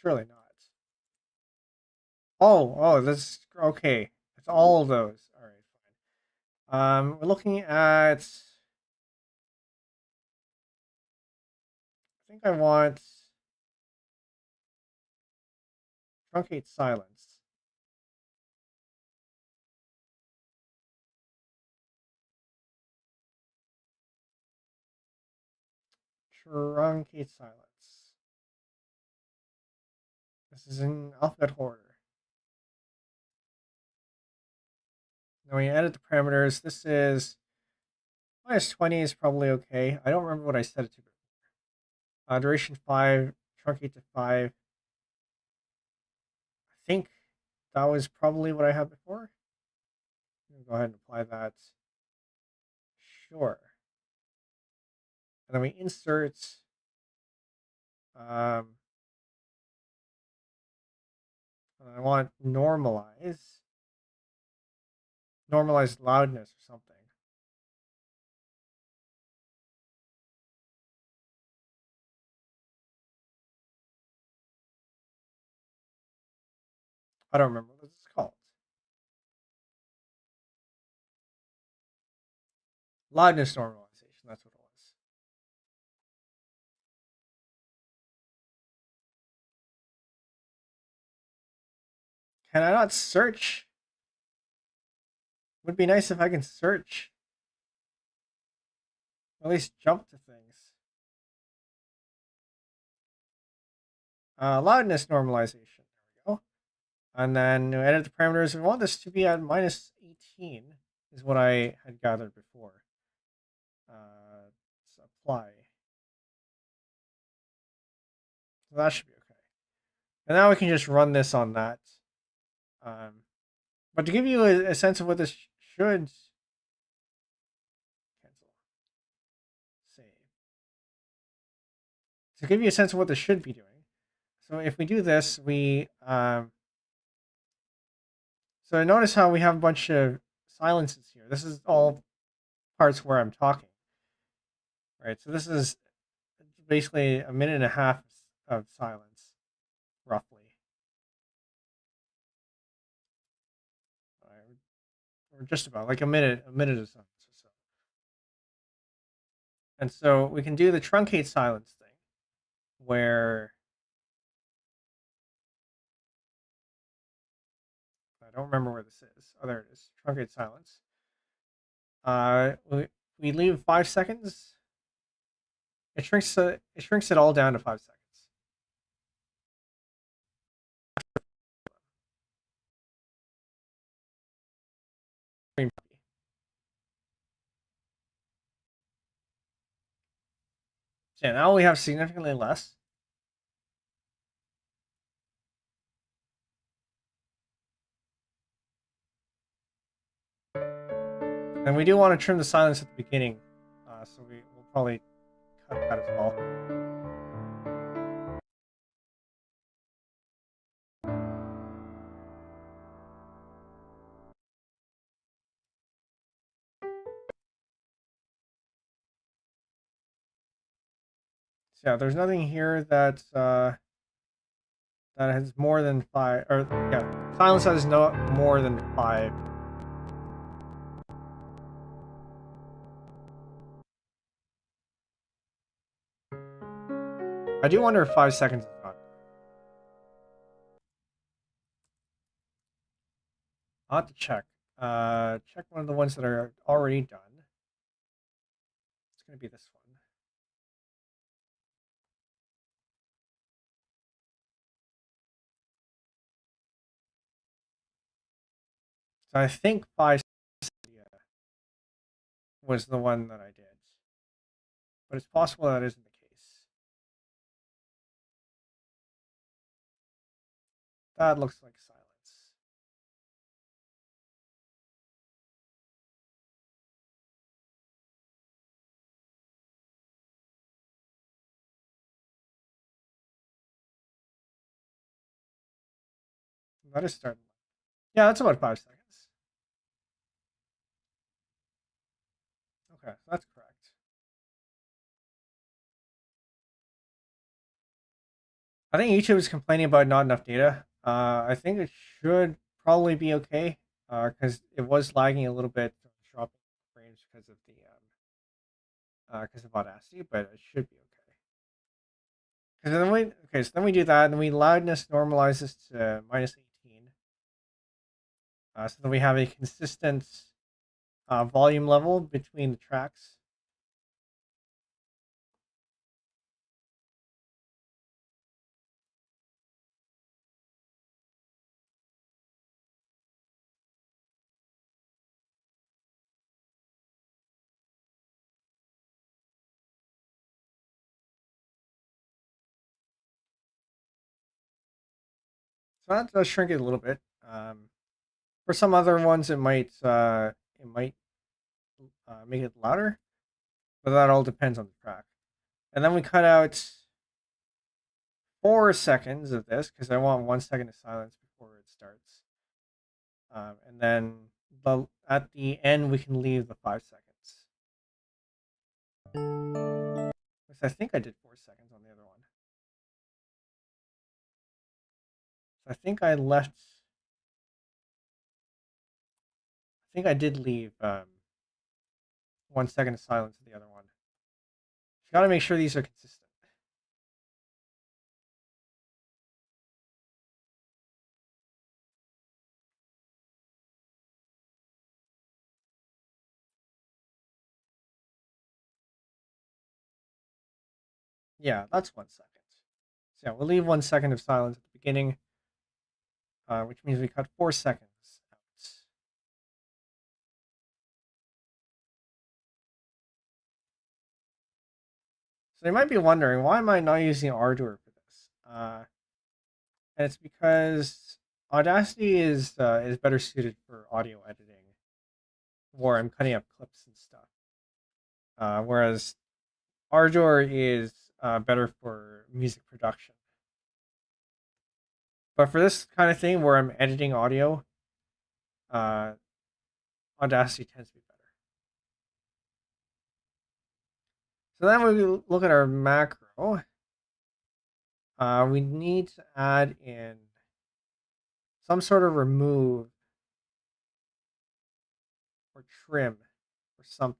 Surely not. Oh, that's okay. It's all of those. All right, fine. We're looking at. I think I want truncate silence. Truncate silence. This is in alphabetical order. Now we edit the parameters. This is -20 is probably okay. I don't remember what I set it to before. Duration 5, truncate to 5. I think that was probably what I had before. Go ahead and apply that. Sure. And then we insert I want normalize loudness or something. I don't remember what it's called. Loudness normalization, that's what it was. Can I not search? Would be nice if I can search. At least jump to things. Loudness normalization. There we go. And then edit the parameters. We want this to be at minus 18, is what I had gathered before. So apply. So that should be okay. And now we can just run this on that. But to give you a sense of what this should cancel, save. To give you a sense of what this should be doing. So if we do this, we so notice how we have a bunch of silences here. This is all parts where I'm talking. Right, so this is basically a minute and a half of silence, roughly. Or just about like a minute of silence or so. And so we can do the truncate silence thing, where I don't remember where this is. Oh, there it is. Truncate silence. We leave 5 seconds. It shrinks it all down to 5 seconds. So yeah, now we have significantly less. And we do want to trim the silence at the beginning, so we'll probably cut that as well. So yeah, there's nothing here that that has more than 5, or yeah, silence has no more than 5. I do wonder if 5 seconds is not. I'll have to check. Check one of the ones that are already done. It's going to be this one. So I think 5 was the one that I did. But it's possible that isn't the case. That looks like silence. That is starting. Yeah, that's about 5 seconds. Okay, that's correct. I think YouTube is complaining about not enough data. I think it should probably be okay, because it was lagging a little bit, dropping frames because of the Audacity, but it should be okay. Because so then we do that, and we loudness normalizes to minus 18, so that we have a consistent volume level between the tracks. So that does shrink it a little bit. For some other ones, it might make it louder, but that all depends on the track. And then we cut out 4 seconds of this because I want 1 second of silence before it starts. And then at the end, we can leave the 5 seconds. I think I did 4 seconds on the other one. So I think I left think I did leave 1 second of silence to the other one. Just gotta make sure these are consistent. Yeah, that's 1 second. So yeah, we'll leave 1 second of silence at the beginning, which means we cut 4 seconds out. So you might be wondering, why am I not using Ardour for this? And it's because Audacity is better suited for audio editing, where I'm cutting up clips and stuff. Whereas Ardour is better for music production. But for this kind of thing where I'm editing audio, Audacity tends to be better. So then when we look at our macro, we need to add in some sort of remove or trim or something.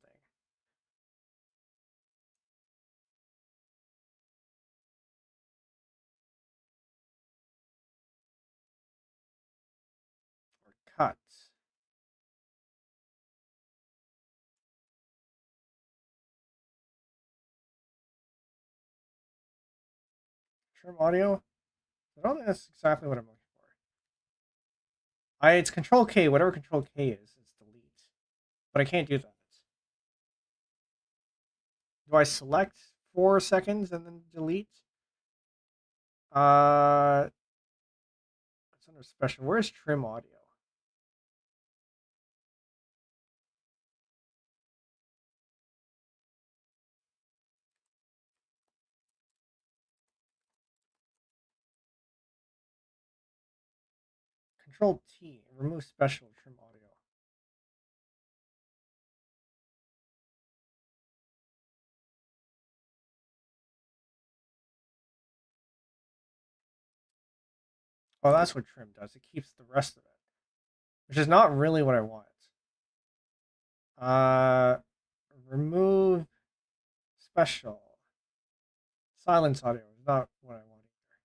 Or cut. Trim audio? I don't think that's exactly what I'm looking for. It's Control K, whatever Control K is delete. But I can't do that. Do I select 4 seconds and then delete? It's under special. Where's trim audio? Control T, remove special, trim audio. Oh, that's what trim does. It keeps the rest of it, which is not really what I want. Remove special. Silence audio is not what I want either.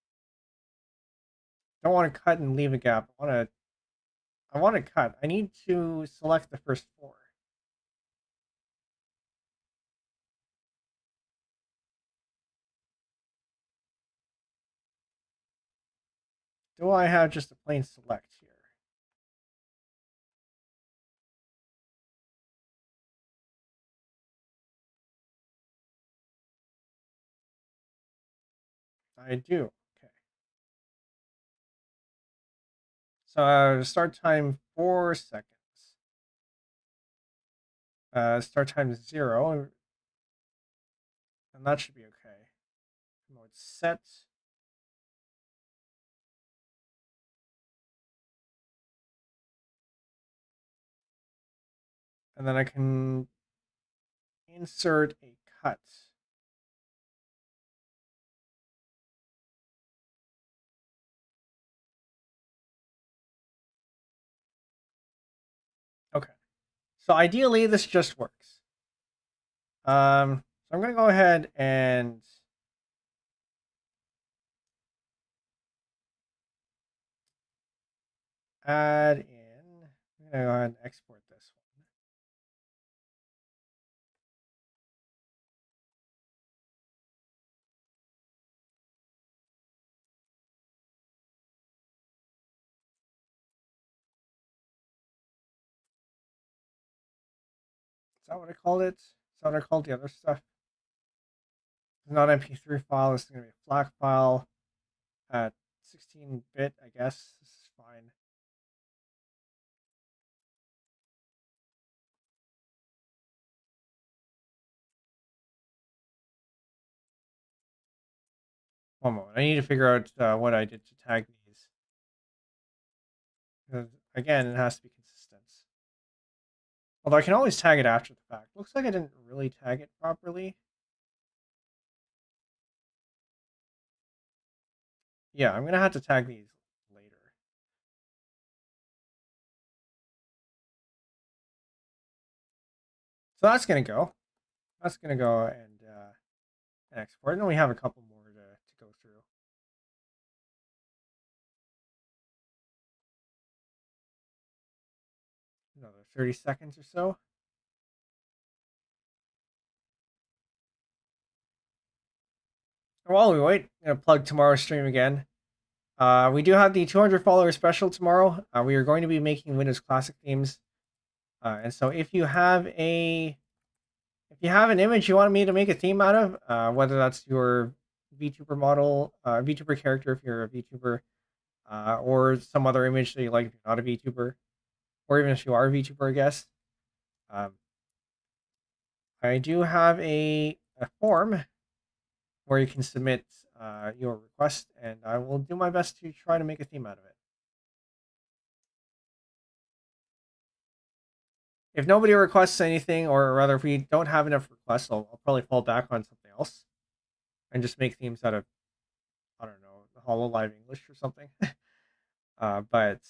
Don't want to cut and leave a gap. I want to cut. I need to select the first 4. Do I have just a plain select here? I do. Okay. So start time 4 seconds. Start time 0, and that should be okay. Mode set. And then I can insert a cut. Okay. So ideally, this just works. So I'm going to go ahead and add in. I'm going to go ahead and export this one. Is that what I called it? Is that what I called the other stuff? It's not MP3 file. This is going to be a FLAC file at 16-bit, I guess. This is fine. One moment. I need to figure out what I did to tag these. Because, again, it has to be consistent. Although I can always tag it after the fact. Looks like I didn't really tag it properly. Yeah, I'm going to have to tag these later. So that's gonna go. That's gonna go and export. And then we have a couple more to go through. Another 30 seconds or so. And while we wait, I'm gonna plug tomorrow's stream again. We do have the 200 follower special tomorrow. We are going to be making Windows Classic themes, and so if you have an image you want me to make a theme out of, whether that's your VTuber model, VTuber character if you're a VTuber, or some other image that you like if you're not a VTuber, or even if you are a VTuber, I guess. I do have a form where you can submit your request, and I will do my best to try to make a theme out of it. If nobody requests anything, or rather, if we don't have enough requests, I'll probably fall back on something else and just make themes out of, I don't know, HoloLive English or something. But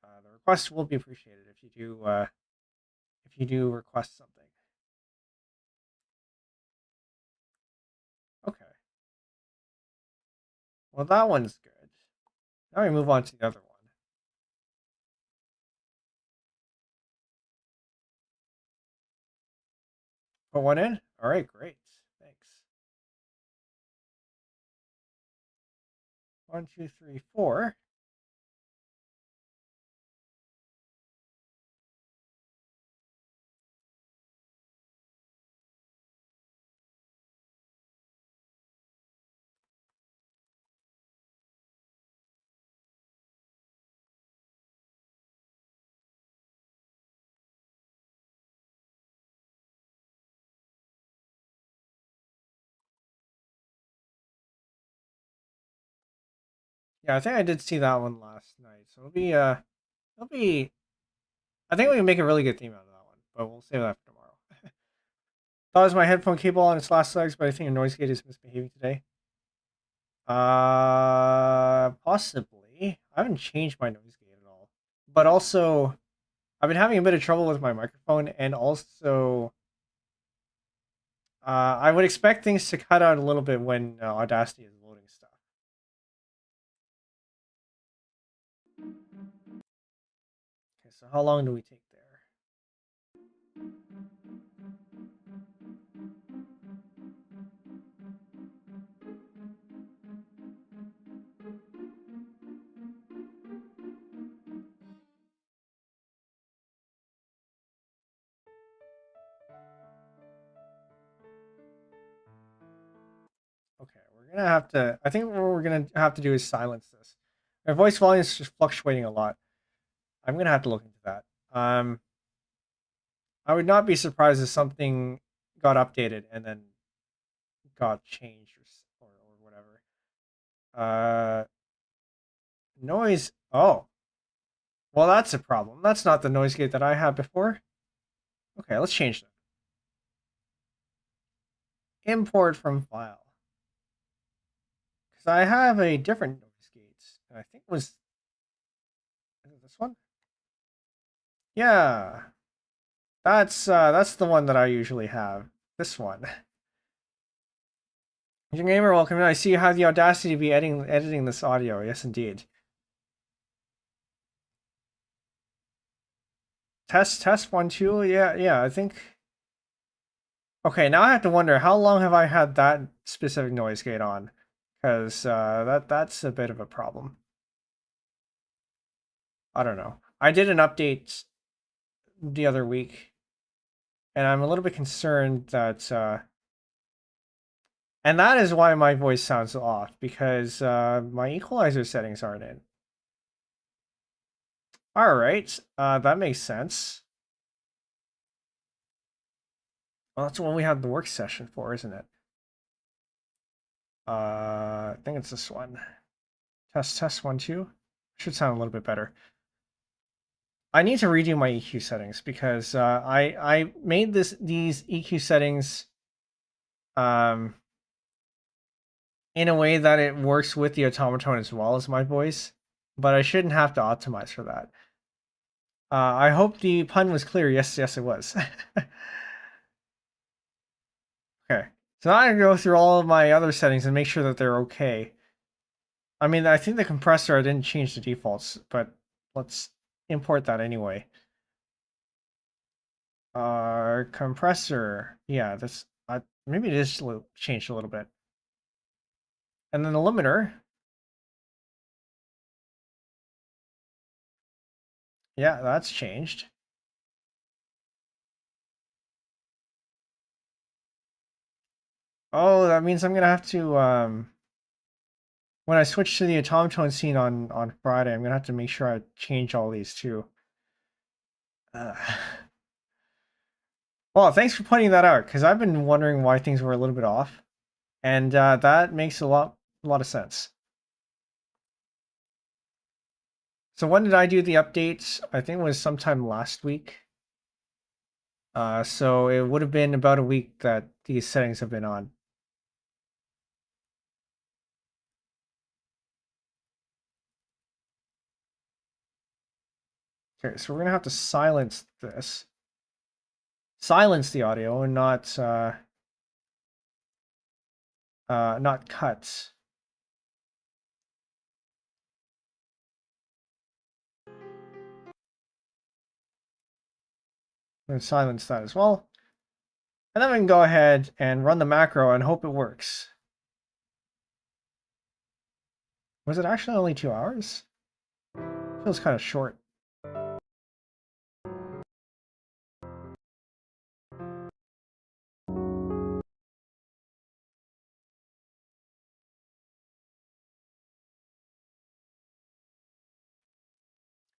the request will be appreciated if you do request something. Okay. Well, that one's good. Now we move on to the other one. Put one in? All right, great. Thanks. 1, 2, 3, 4. Yeah, I think I did see that one last night. So it'll be I think we can make a really good theme out of that one, but we'll save that for tomorrow. Thought it was my headphone cable on its last legs, but I think a noise gate is misbehaving today. Possibly. I haven't changed my noise gate at all. But also, I've been having a bit of trouble with my microphone, and also, I would expect things to cut out a little bit when Audacity is loading stuff. Okay, so how long do we take there? Okay, we're gonna have to. I think what we're gonna have to do is silence this. My voice volume is just fluctuating a lot. I'm gonna have to look into that. I would not be surprised if something got updated and then got changed or whatever. Noise. Oh, well, that's a problem. That's not the noise gate that I had before. Okay, let's change that. Import from file. Because I have a different noise gate. And I think it was. Is it this one? Yeah. That's the one that I usually have. This one. Young Gamer, welcome. I see you have the audacity to be editing this audio. Yes, indeed. Test 1, 2. Yeah. I think. Okay, now I have to wonder how long have I had that specific noise gate on, because that's a bit of a problem. I don't know. I did an update the other week, and I'm a little bit concerned that, and that is why my voice sounds off, because my equalizer settings aren't in. All right, that makes sense. Well, that's what we had the work session for, isn't it? I think it's this one. Test 1, 2. Should sound a little bit better. I need to redo my EQ settings because I made these EQ settings in a way that it works with the automaton as well as my voice, but I shouldn't have to optimize for that. I hope the pun was clear. Yes, yes, it was. Okay, so now I'm gonna go through all of my other settings and make sure that they're okay. I mean, I think the compressor, I didn't change the defaults, but let's import that anyway. Compressor, yeah, this maybe it is changed a little bit. And then the limiter, yeah, that's changed. Oh, that means I'm gonna have to when I switch to the automaton scene on Friday, I'm gonna have to make sure I change all these too. Uh, well, thanks for pointing that out because I've been wondering why things were a little bit off, and that makes a lot of sense. So when did I do the updates? I think it was sometime last week. So it would have been about a week that these settings have been on. Okay, so we're gonna have to silence this. Silence the audio and not cut. I'm gonna silence that as well. And then we can go ahead and run the macro and hope it works. Was it actually only 2 hours? Feels kind of short.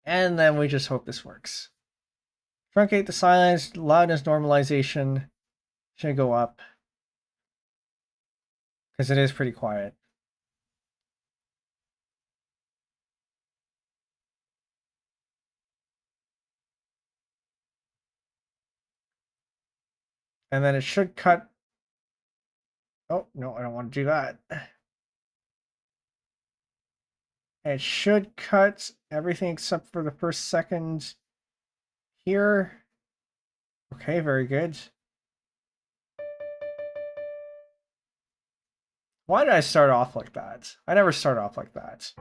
And then we just hope this works. Truncate the silence, loudness normalization should go up. Because it is pretty quiet. And then it should cut. Oh, no, I don't want to do that. It should cut everything except for the first second here. Okay, very good. Why did I start off like that? I never start off like that.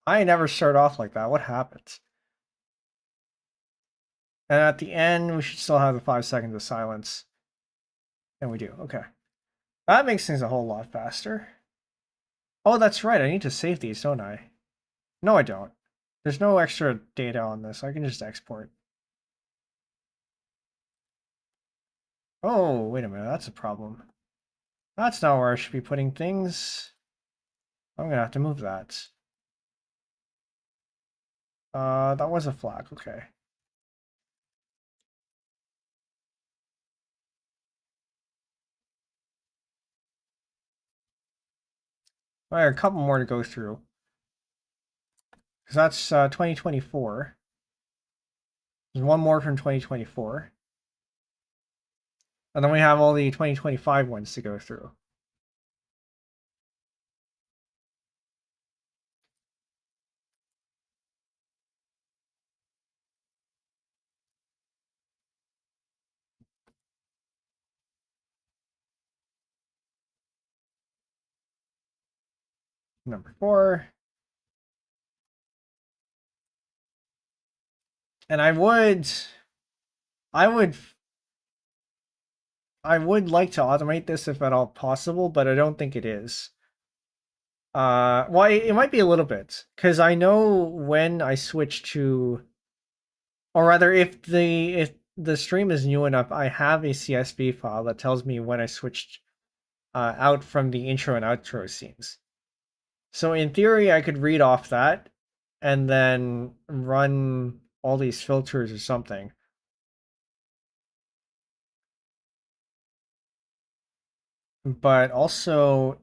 I never start off like that. What happened? And at the end, we should still have the 5 seconds of silence. And we do. Okay. That makes things a whole lot faster. Oh, that's right. I need to save these, don't I? No, I don't. There's no extra data on this. I can just export. Oh, wait a minute. That's a problem. That's not where I should be putting things. I'm gonna have to move that. That was a flag. Okay. All right, a couple more to go through. Because that's 2024. There's one more from 2024. And then we have all the 2025 ones to go through. Number 4. And I would like to automate this if at all possible, but I don't think it is. Well, it might be a little bit, because I know when I switch to, or rather, if the stream is new enough, I have a CSV file that tells me when I switched out from the intro and outro scenes. So in theory, I could read off that and then run all these filters or something. But also,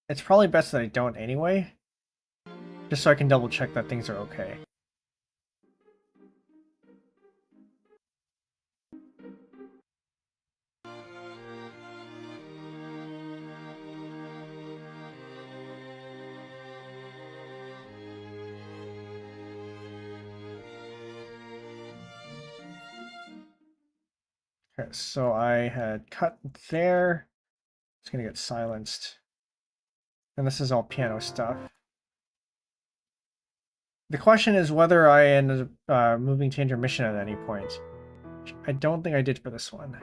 it's probably best that I don't anyway, just so I can double check that things are okay. Okay, so I had cut there. It's gonna get silenced. And this is all piano stuff. The question is whether I ended up moving to intermission at any point. I don't think I did for this one.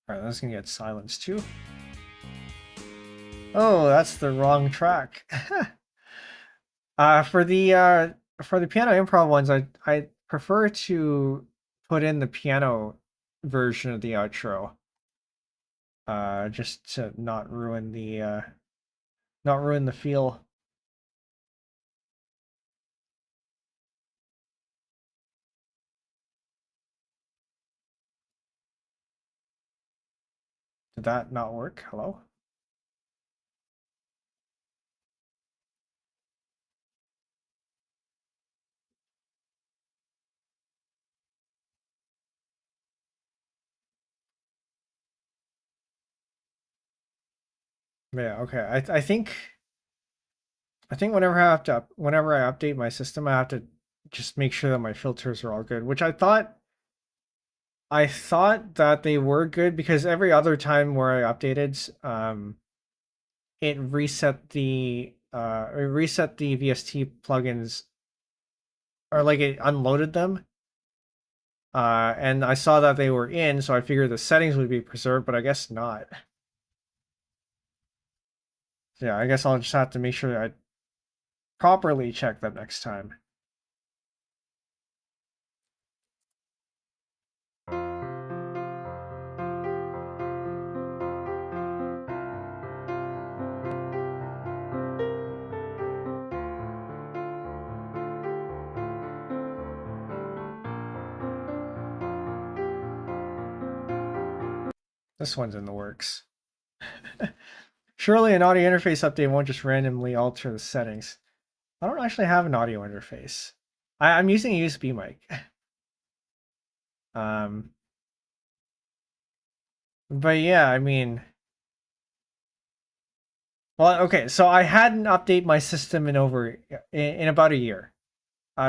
Alright, that's gonna get silenced too. Oh, that's the wrong track. For the piano improv ones, I prefer to put in the piano version of the outro. Just to not ruin the feel. Did that not work? Hello? Yeah, okay. I think whenever I update my system, I have to just make sure that my filters are all good, which I thought that they were good because every other time where I updated, it reset the VST plugins, or like it unloaded them. And I saw that they were in, so I figured the settings would be preserved, but I guess not. So yeah, I guess I'll just have to make sure that I properly check that next time. This one's in the works. Surely an audio interface update won't just randomly alter the settings. I don't actually have an audio interface. I'm using a USB mic. But yeah, I mean, well, okay, so I hadn't updated my system in about a year.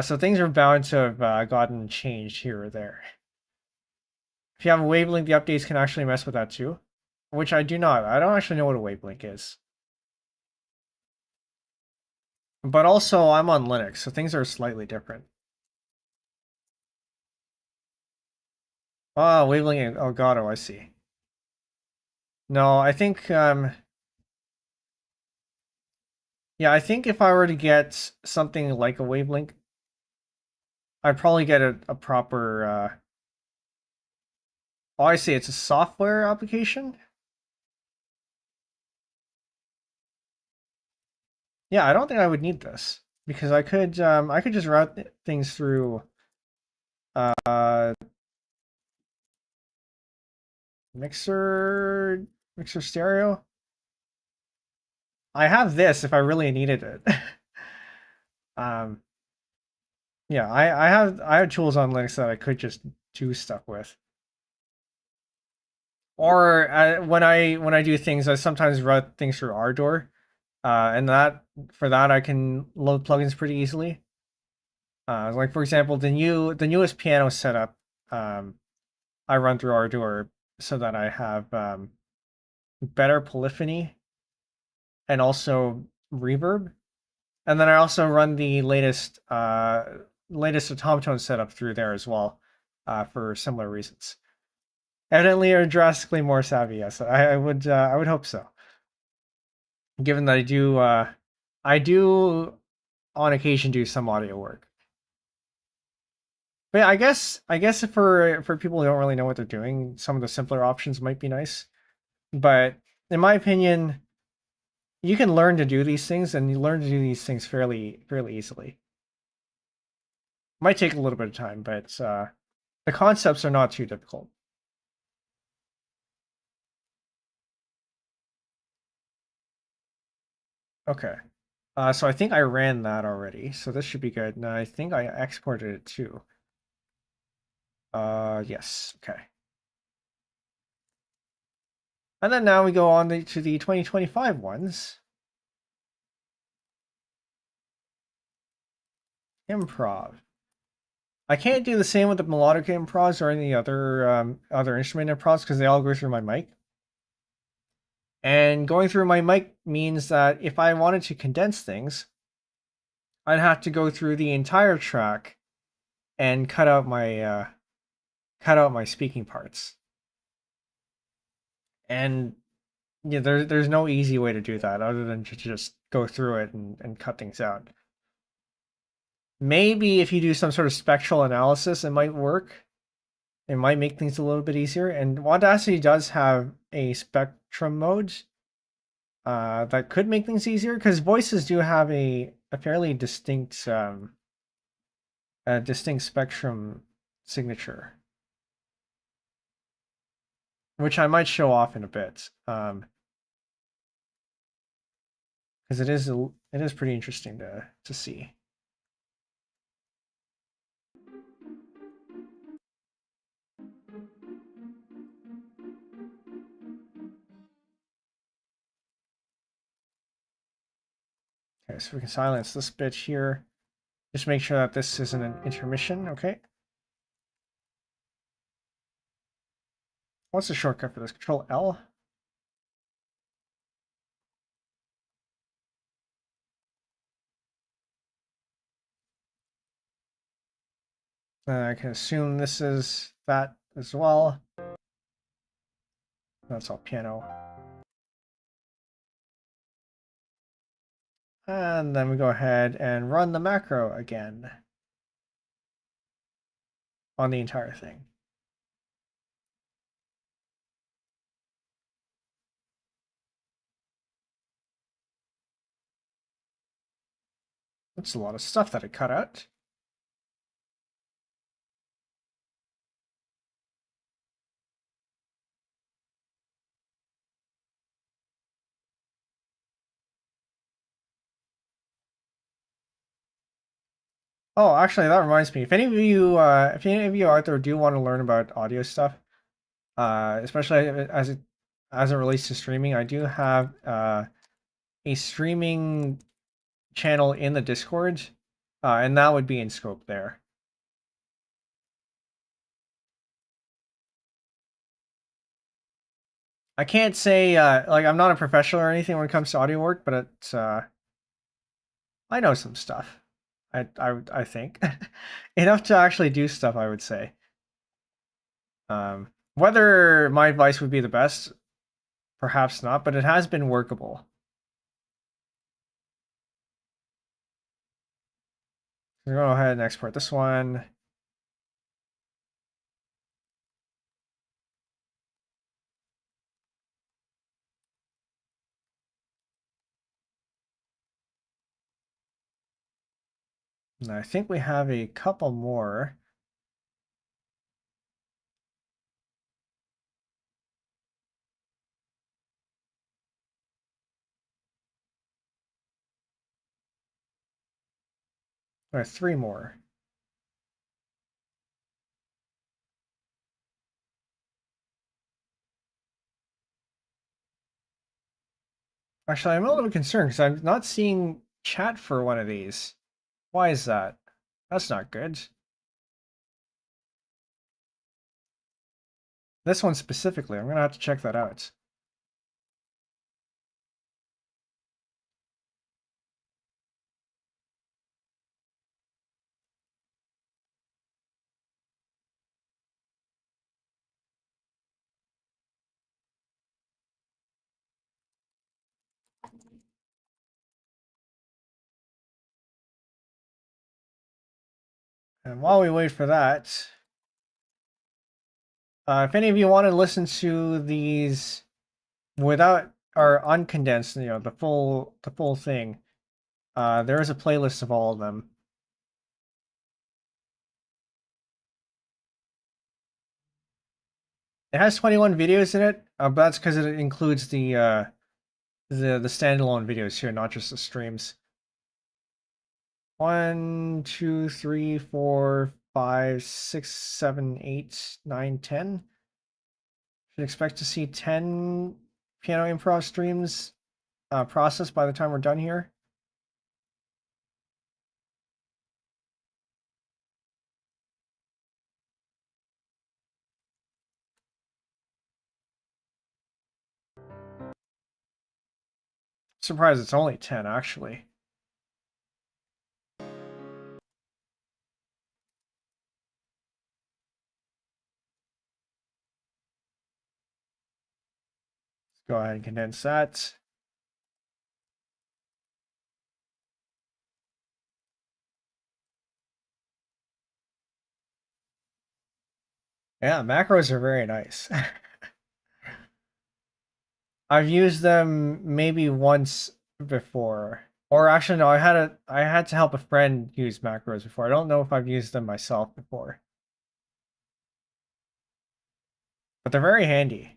So things are bound to have gotten changed here or there. If you have a wavelength, the updates can actually mess with that too, which I do not. I don't actually know what a wavelength is. But also, I'm on Linux, so things are slightly different. Oh, wavelength Elgato, I see. No, I think, yeah, I think if I were to get something like a wavelength, I'd probably get a proper, oh, I see, it's a software application? Yeah, I don't think I would need this, because I could just route things through, uh, mixer stereo. I have this if I really needed it. Yeah, I have tools on Linux that I could just do stuff with. Or when I do things, I sometimes route things through Ardor, and for that I can load plugins pretty easily. Like for example, the newest piano setup, I run through Ardor so that I have better polyphony and also reverb. And then I also run the latest automaton setup through there as well, for similar reasons. Evidently, you're drastically more savvy. Yes, I would hope so. Given that I do on occasion do some audio work. But yeah, I guess for people who don't really know what they're doing, some of the simpler options might be nice. But in my opinion, you can learn to do these things, and you learn to do these things fairly easily. Might take a little bit of time, but the concepts are not too difficult. Okay. So I think I ran that already, so this should be good. And I think I exported it too. Yes, okay. And then now we go on to the 2025 ones. Improv. I can't do the same with the melodic improvs or any other instrument improvs because they all go through my mic. And going through my mic means that if I wanted to condense things, I'd have to go through the entire track and cut out my speaking parts. And yeah, there's no easy way to do that other than to just go through it and cut things out. Maybe if you do some sort of spectral analysis, it might work. It might make things a little bit easier. And Audacity does have a spectrum mode that could make things easier because voices do have a fairly distinct spectrum signature, which I might show off in a bit. Because it is pretty interesting to see. Okay, so we can silence this bit here. Just make sure that this isn't an intermission, okay? What's the shortcut for this? Control L? I can assume this is that as well. That's all piano. And then we go ahead and run the macro again on the entire thing. That's a lot of stuff that it cut out. Oh, actually, that reminds me. If any of you out there do want to learn about audio stuff, especially as it relates to streaming, I do have a streaming channel in the Discord, and that would be in scope there. I can't say like I'm not a professional or anything when it comes to audio work, but it's I know some stuff. I think enough to actually do stuff. I would say. Whether my advice would be the best, perhaps not, but it has been workable. We're gonna go ahead and export this one. And I think we have a couple more. Or three more. Actually, I'm a little bit concerned because I'm not seeing chat for one of these. Why is that? That's not good. This one specifically, I'm gonna have to check that out. And while we wait for that, if any of you want to listen to these without or uncondensed, the full thing, there is a playlist of all of them. It has 21 videos in it, but that's because it includes the standalone videos here, not just the streams. 1, 2, 3, 4, 5, 6, 7, 8, 9, 10. Should expect to see 10 piano improv streams processed by the time we're done here. Surprised it's only 10 actually. Let's go ahead and condense that. Yeah, macros are very nice. I've used them maybe once before. Or actually no, I had to help a friend use macros before. I don't know if I've used them myself before. But they're very handy.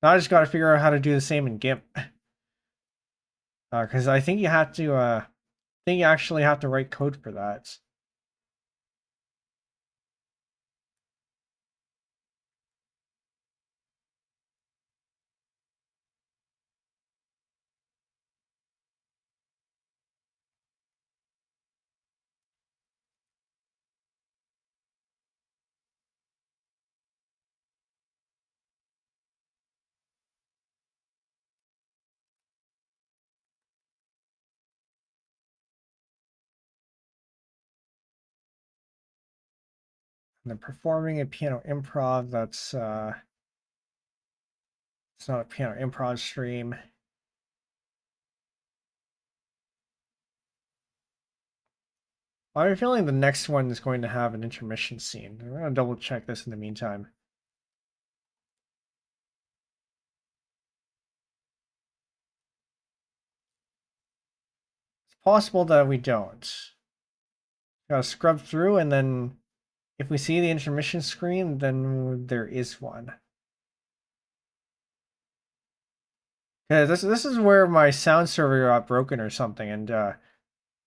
Now I just gotta figure out how to do the same in GIMP. Because I think you have to I think you actually have to write code for that. And then performing a piano improv, that's it's not a piano improv stream. I have a feeling the next one is going to have an intermission scene. I'm gonna double check this in the meantime. It's possible that we don't. Gotta scrub through, and then if we see the intermission screen, then there is one. Okay, this is where my sound server got broken or something, and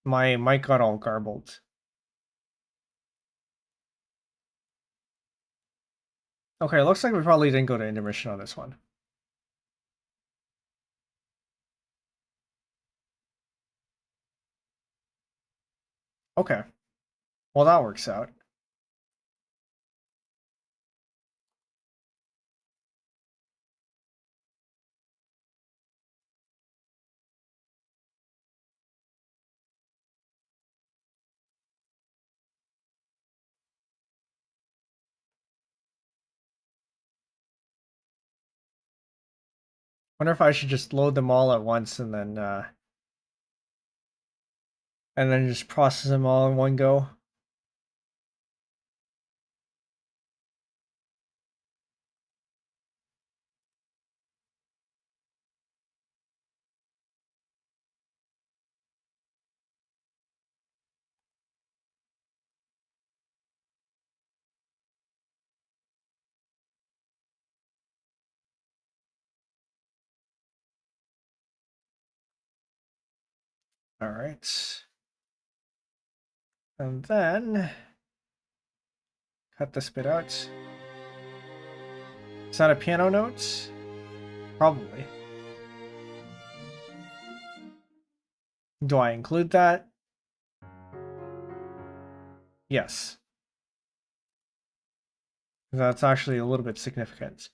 my mic got all garbled. Okay, looks like we probably didn't go to intermission on this one. Okay. Well, that works out. Wonder if I should just load them all at once and then just process them all in one go. All right. And then cut this bit out. Is that a piano note? Probably. Do I include that? Yes. That's actually a little bit significant.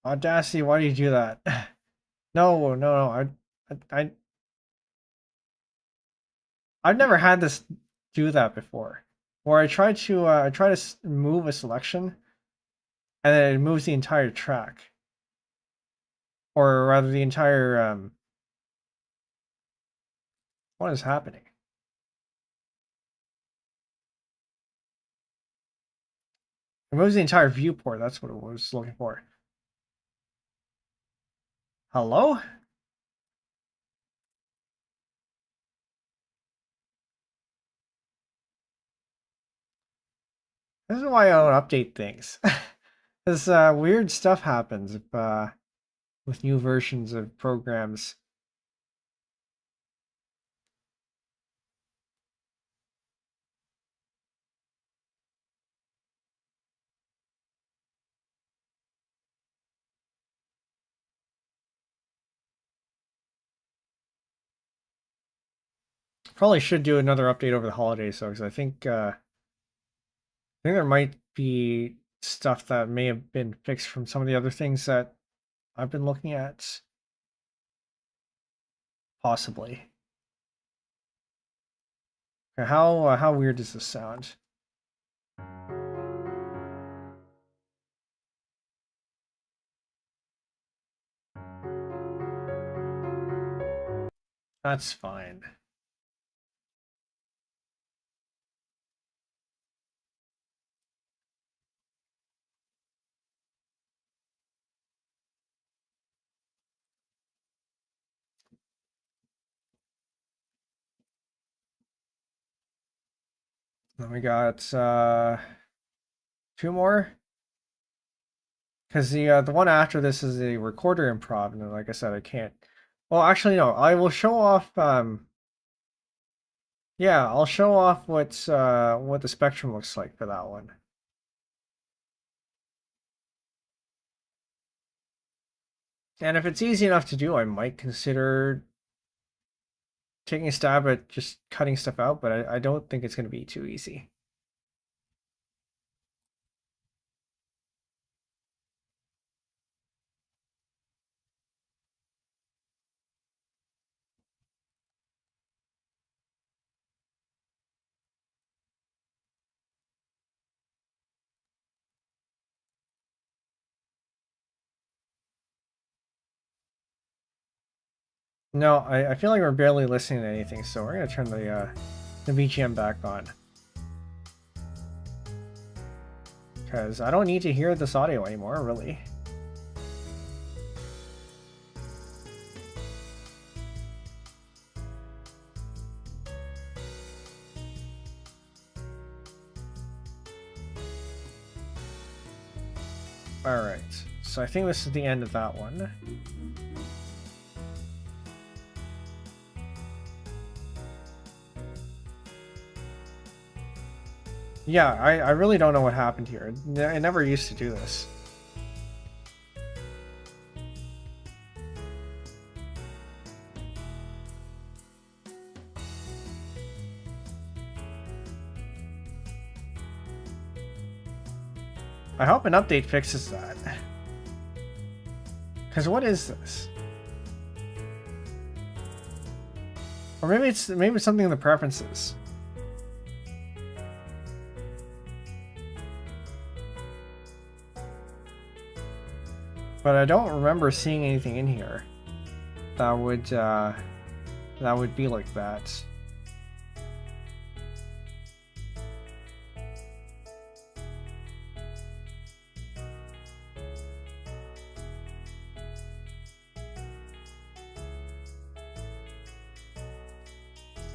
Audacity, why do you do that? No, no, no. I've never had this do that before. Where I try to move a selection, and then it moves the entire track, or rather the entire What is happening? It moves the entire viewport. That's what it was looking for. Hello? This is why I don't update things. This weird stuff happens with new versions of programs. Probably should do another update over the holidays, though, because I think there might be stuff that may have been fixed from some of the other things that I've been looking at. Possibly. Okay, how weird does this sound? That's fine. Then we got 2 more. Because the one after this is a recorder improv, and like I said, I can't. Well, actually, no. I will show off. Yeah, I'll show off what the spectrum looks like for that one. And if it's easy enough to do, I might consider taking a stab at just cutting stuff out, but I don't think it's going to be too easy. No, I feel like we're barely listening to anything, so we're going to turn the BGM back on. Because I don't need to hear this audio anymore, really. Alright, so I think this is the end of that one. Yeah, I really don't know what happened here. I never used to do this. I hope an update fixes that. Because what is this? Or maybe it's something in the preferences. But I don't remember seeing anything in here that would be like that.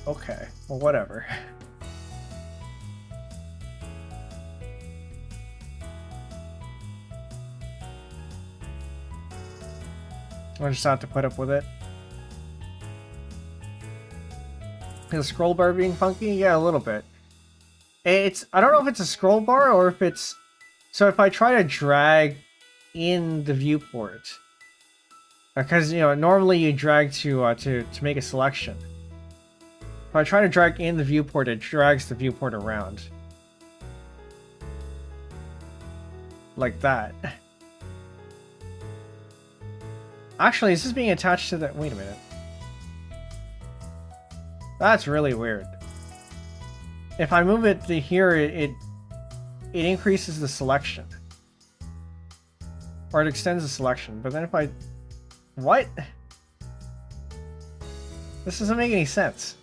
Okay, well, whatever. I just have to put up with it. The scroll bar being funky? Yeah, a little bit. I don't know if it's a scroll bar or if it's... So if I try to drag in the viewport, because, you know, normally you drag to make a selection. If I try to drag in the viewport, it drags the viewport around. Like that. Actually, is this being attached to the... Wait a minute. That's really weird. If I move it to here, it increases the selection. Or it extends the selection. But then if I... What? This doesn't make any sense.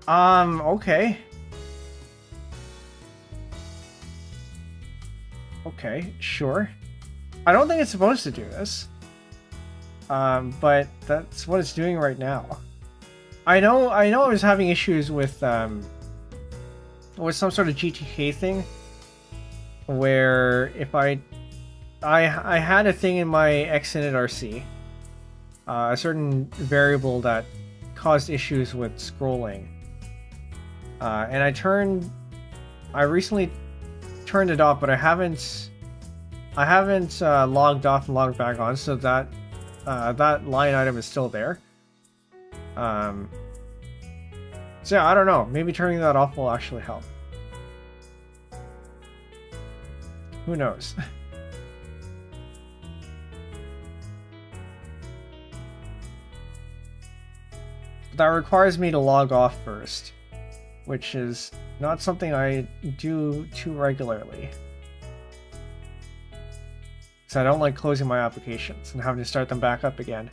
Okay. Okay, sure. I don't think it's supposed to do this. but that's what it's doing right now. I know I was having issues with some sort of GTK thing, where if I had a thing in my Xinit RC, a certain variable that caused issues with scrolling, and I recently turned it off, but I haven't logged off and logged back on, so that that line item is still there. So yeah, I don't know. Maybe turning that off will actually help. Who knows? That requires me to log off first, which is not something I do too regularly. So I don't like closing my applications and having to start them back up again.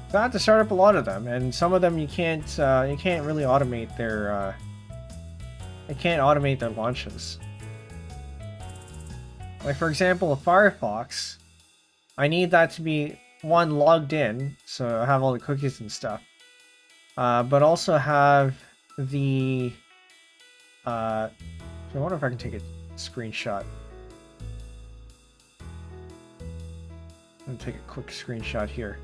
So I had to start up a lot of them, and some of them you can't really automate their launches. Like for example, Firefox, I need that to be logged in, so I have all the cookies and stuff, but also have the I wonder if I can take a screenshot. I'm gonna take a quick screenshot here.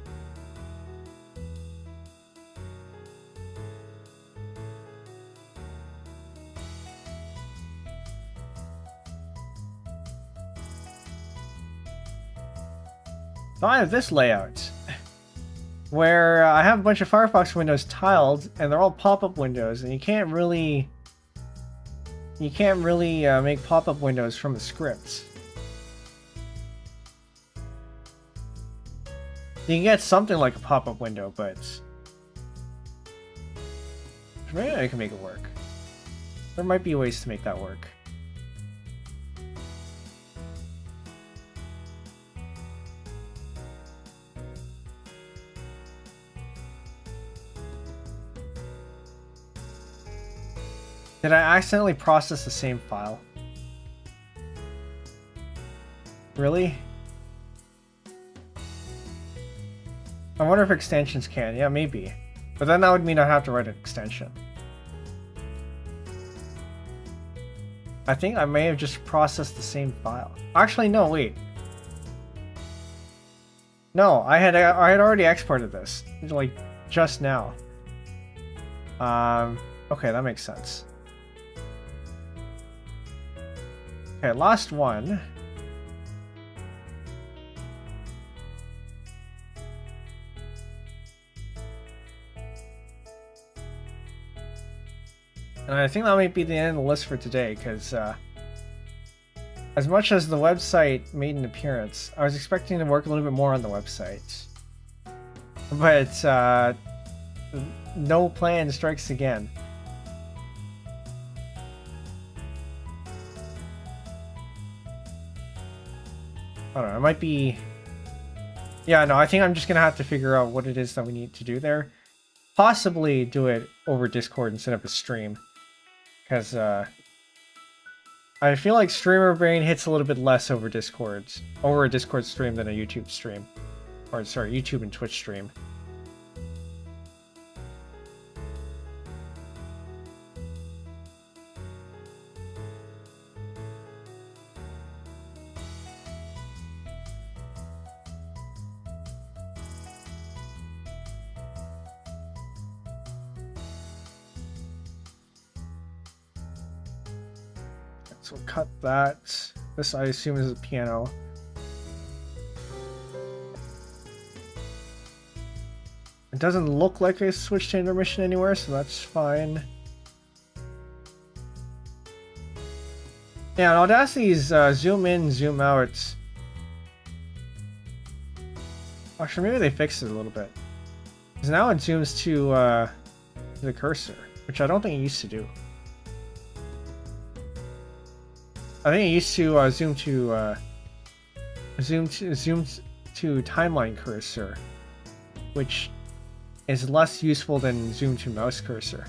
So I have this layout where I have a bunch of Firefox windows tiled, and they're all pop-up windows, and you can't really make pop-up windows from the scripts. You can get something like a pop-up window, but maybe I can make it work. There might be ways to make that work. Did I accidentally process the same file? Really? I wonder if extensions can. Yeah, maybe. But then that would mean I'd have to write an extension. I think I may have just processed the same file. Actually, no, wait. No, I had already exported this, like, just now. Okay, that makes sense. Okay, last one. And I think that might be the end of the list for today, because as much as the website made an appearance, I was expecting to work a little bit more on the website. But no plan strikes again. I don't know, it might be... Yeah, no, I think I'm just going to have to figure out what it is that we need to do there. Possibly do it over Discord instead of a stream. Because I feel like streamer brain hits a little bit less over a Discord stream than a YouTube stream. Or sorry, YouTube and Twitch stream. So we'll cut that. This, I assume, is a piano. It doesn't look like I switched to intermission anywhere, so that's fine. Yeah, and Audacity's zoom in, zoom out. Actually, maybe they fixed it a little bit. Because now it zooms to the cursor, which I don't think it used to do. I think it used to zoom to timeline cursor, which is less useful than zoom to mouse cursor.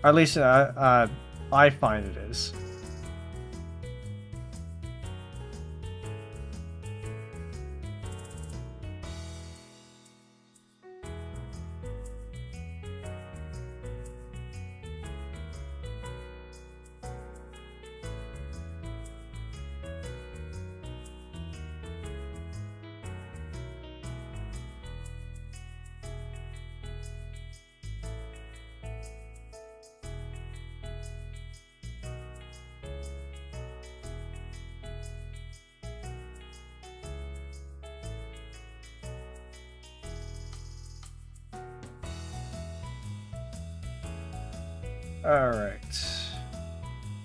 At least I find it is. All right.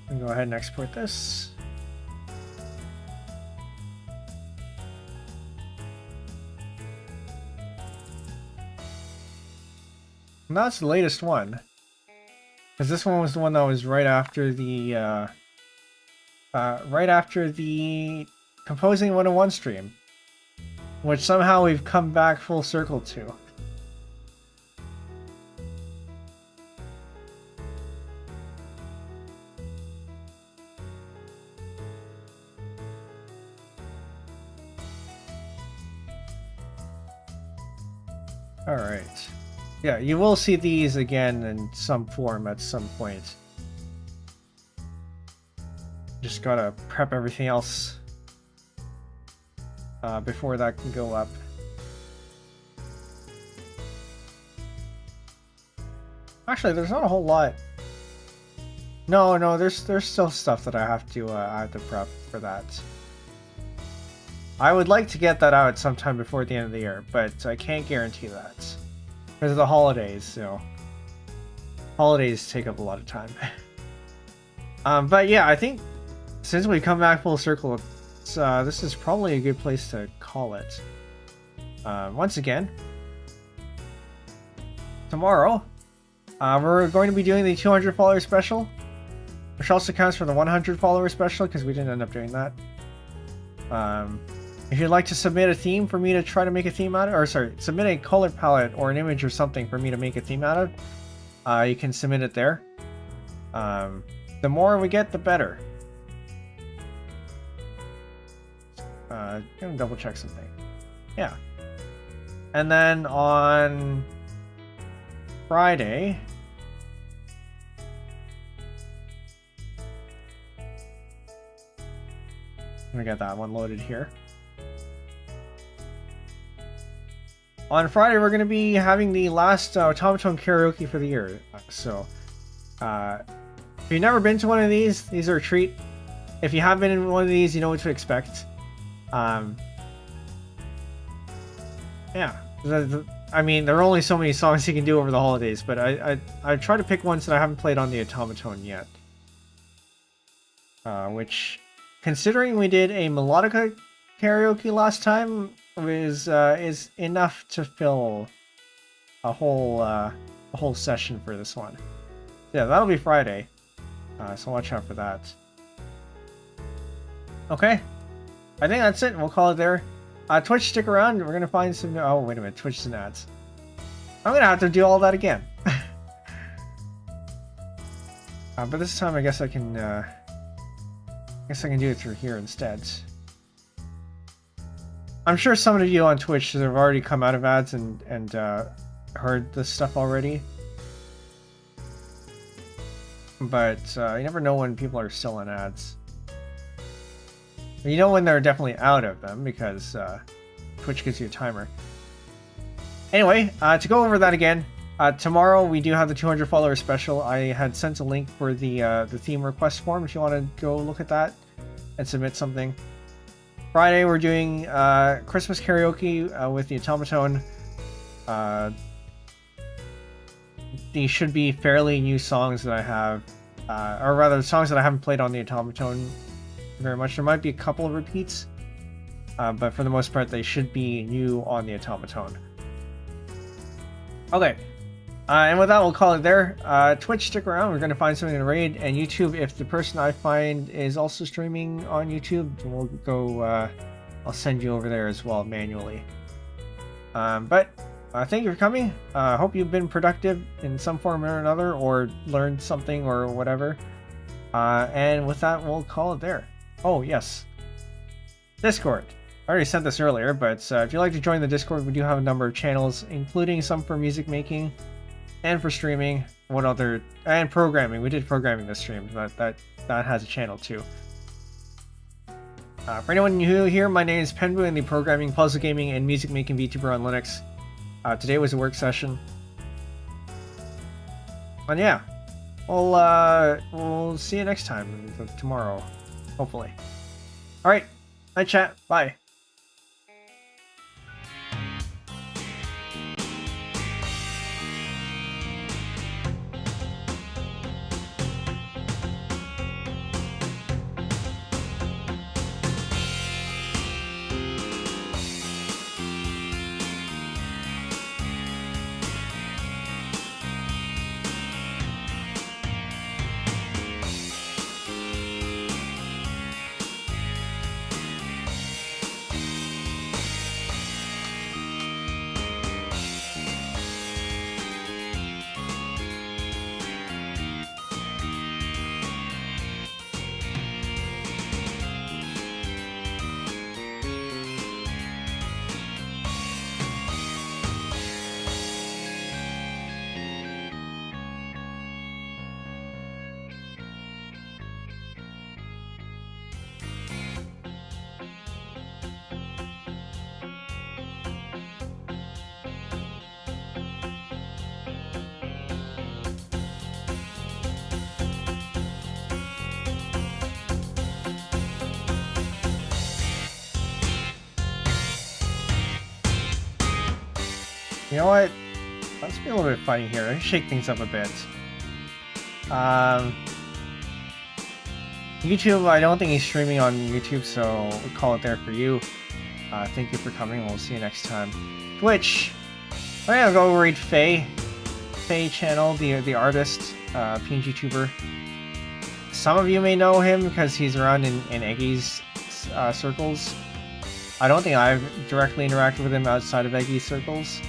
I'm gonna go ahead and export this. And that's the latest one. Because this one was the one that was right after the Composing 101 stream. Which somehow we've come back full circle to. Alright. Yeah, you will see these again in some form at some point. Just gotta prep everything else before that can go up. Actually, there's not a whole lot. No, there's still stuff that I have to prep for that. I would like to get that out sometime before the end of the year, but I can't guarantee that. Because of the holidays, so... Holidays take up a lot of time. But yeah, I think since we come back full circle, this is probably a good place to call it. Once again, tomorrow, we're going to be doing the 200 follower special, which also counts for the 100 follower special, because we didn't end up doing that. If you'd like to submit a theme for me to try to make a theme out of, or sorry, submit a color palette or an image or something for me to make a theme out of, you can submit it there. The more we get, the better. Gonna double check something. Yeah. And then on Friday, let me get that one loaded here. On Friday, we're going to be having the last automaton karaoke for the year. So, if you've never been to one of these are a treat. If you have been in one of these, you know what to expect. Yeah. I mean, there are only so many songs you can do over the holidays, but I try to pick ones that I haven't played on the automaton yet. Which, considering we did a melodica karaoke last time, is enough to fill a whole session for this one. Yeah, that'll be Friday, so watch out for that. Okay, I think that's it. We'll call it there. Twitch, stick around. We're gonna find some. Oh, wait a minute. Twitch and ads. I'm gonna have to do all that again. But this time, I guess I can. I guess I can do it through here instead. I'm sure some of you on Twitch have already come out of ads and heard this stuff already. But you never know when people are still in ads. You know when they're definitely out of them, because Twitch gives you a timer. Anyway, to go over that again, tomorrow we do have the 200 follower special. I had sent a link for the theme request form if you want to go look at that and submit something. Friday we're doing Christmas karaoke with the automaton. These should be fairly new songs that I have, or rather songs that I haven't played on the automaton very much. There might be a couple of repeats, but for the most part they should be new on the automaton. Okay, and with that we'll call it there. Twitch, stick around. We're going to find something to raid, and YouTube, if the person I find is also streaming on YouTube, we'll go, I'll send you over there as well manually. But thank you for coming. Hope you've been productive in some form or another, or learned something or whatever. And with that, we'll call it there. Oh, yes. Discord. I already said this earlier, but if you'd like to join the Discord, we do have a number of channels, including some for music making and for streaming. What other... and programming. We did programming this stream, but that has a channel too. For anyone new here, my name is Penbu, and the programming, puzzle gaming, and music making VTuber on Linux. Today was a work session. And yeah, we'll see you next time, tomorrow, hopefully. Alright, night chat, bye. You know what? Let's be a little bit funny here. Let's shake things up a bit. YouTube, I don't think he's streaming on YouTube, so we'll call it there for you. Thank you for coming. We'll see you next time. Twitch. I'm gonna go read Faye. Faye channel, the artist, PNG tuber. Some of you may know him because he's around in Eggy's circles. I don't think I've directly interacted with him outside of Eggy's circles.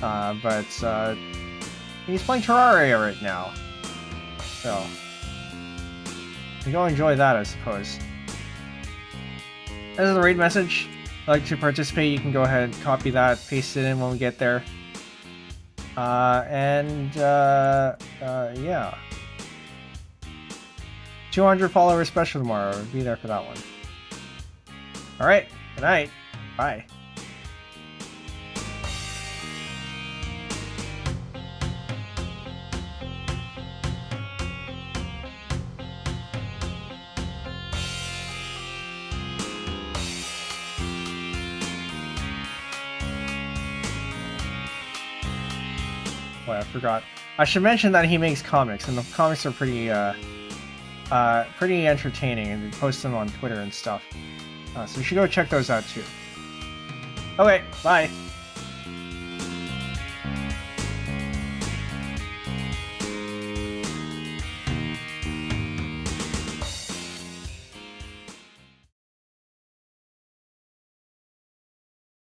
But he's playing Terraria right now. So, you go enjoy that, I suppose. This is a raid message. If you'd like to participate, you can go ahead and copy that, paste it in when we get there. Yeah. 200 follower special tomorrow. Be there for that one. Alright, good night. Bye. Boy, I forgot. I should mention that he makes comics, and the comics are pretty entertaining, and he posts them on Twitter and stuff. So you should go check those out too. Okay, bye.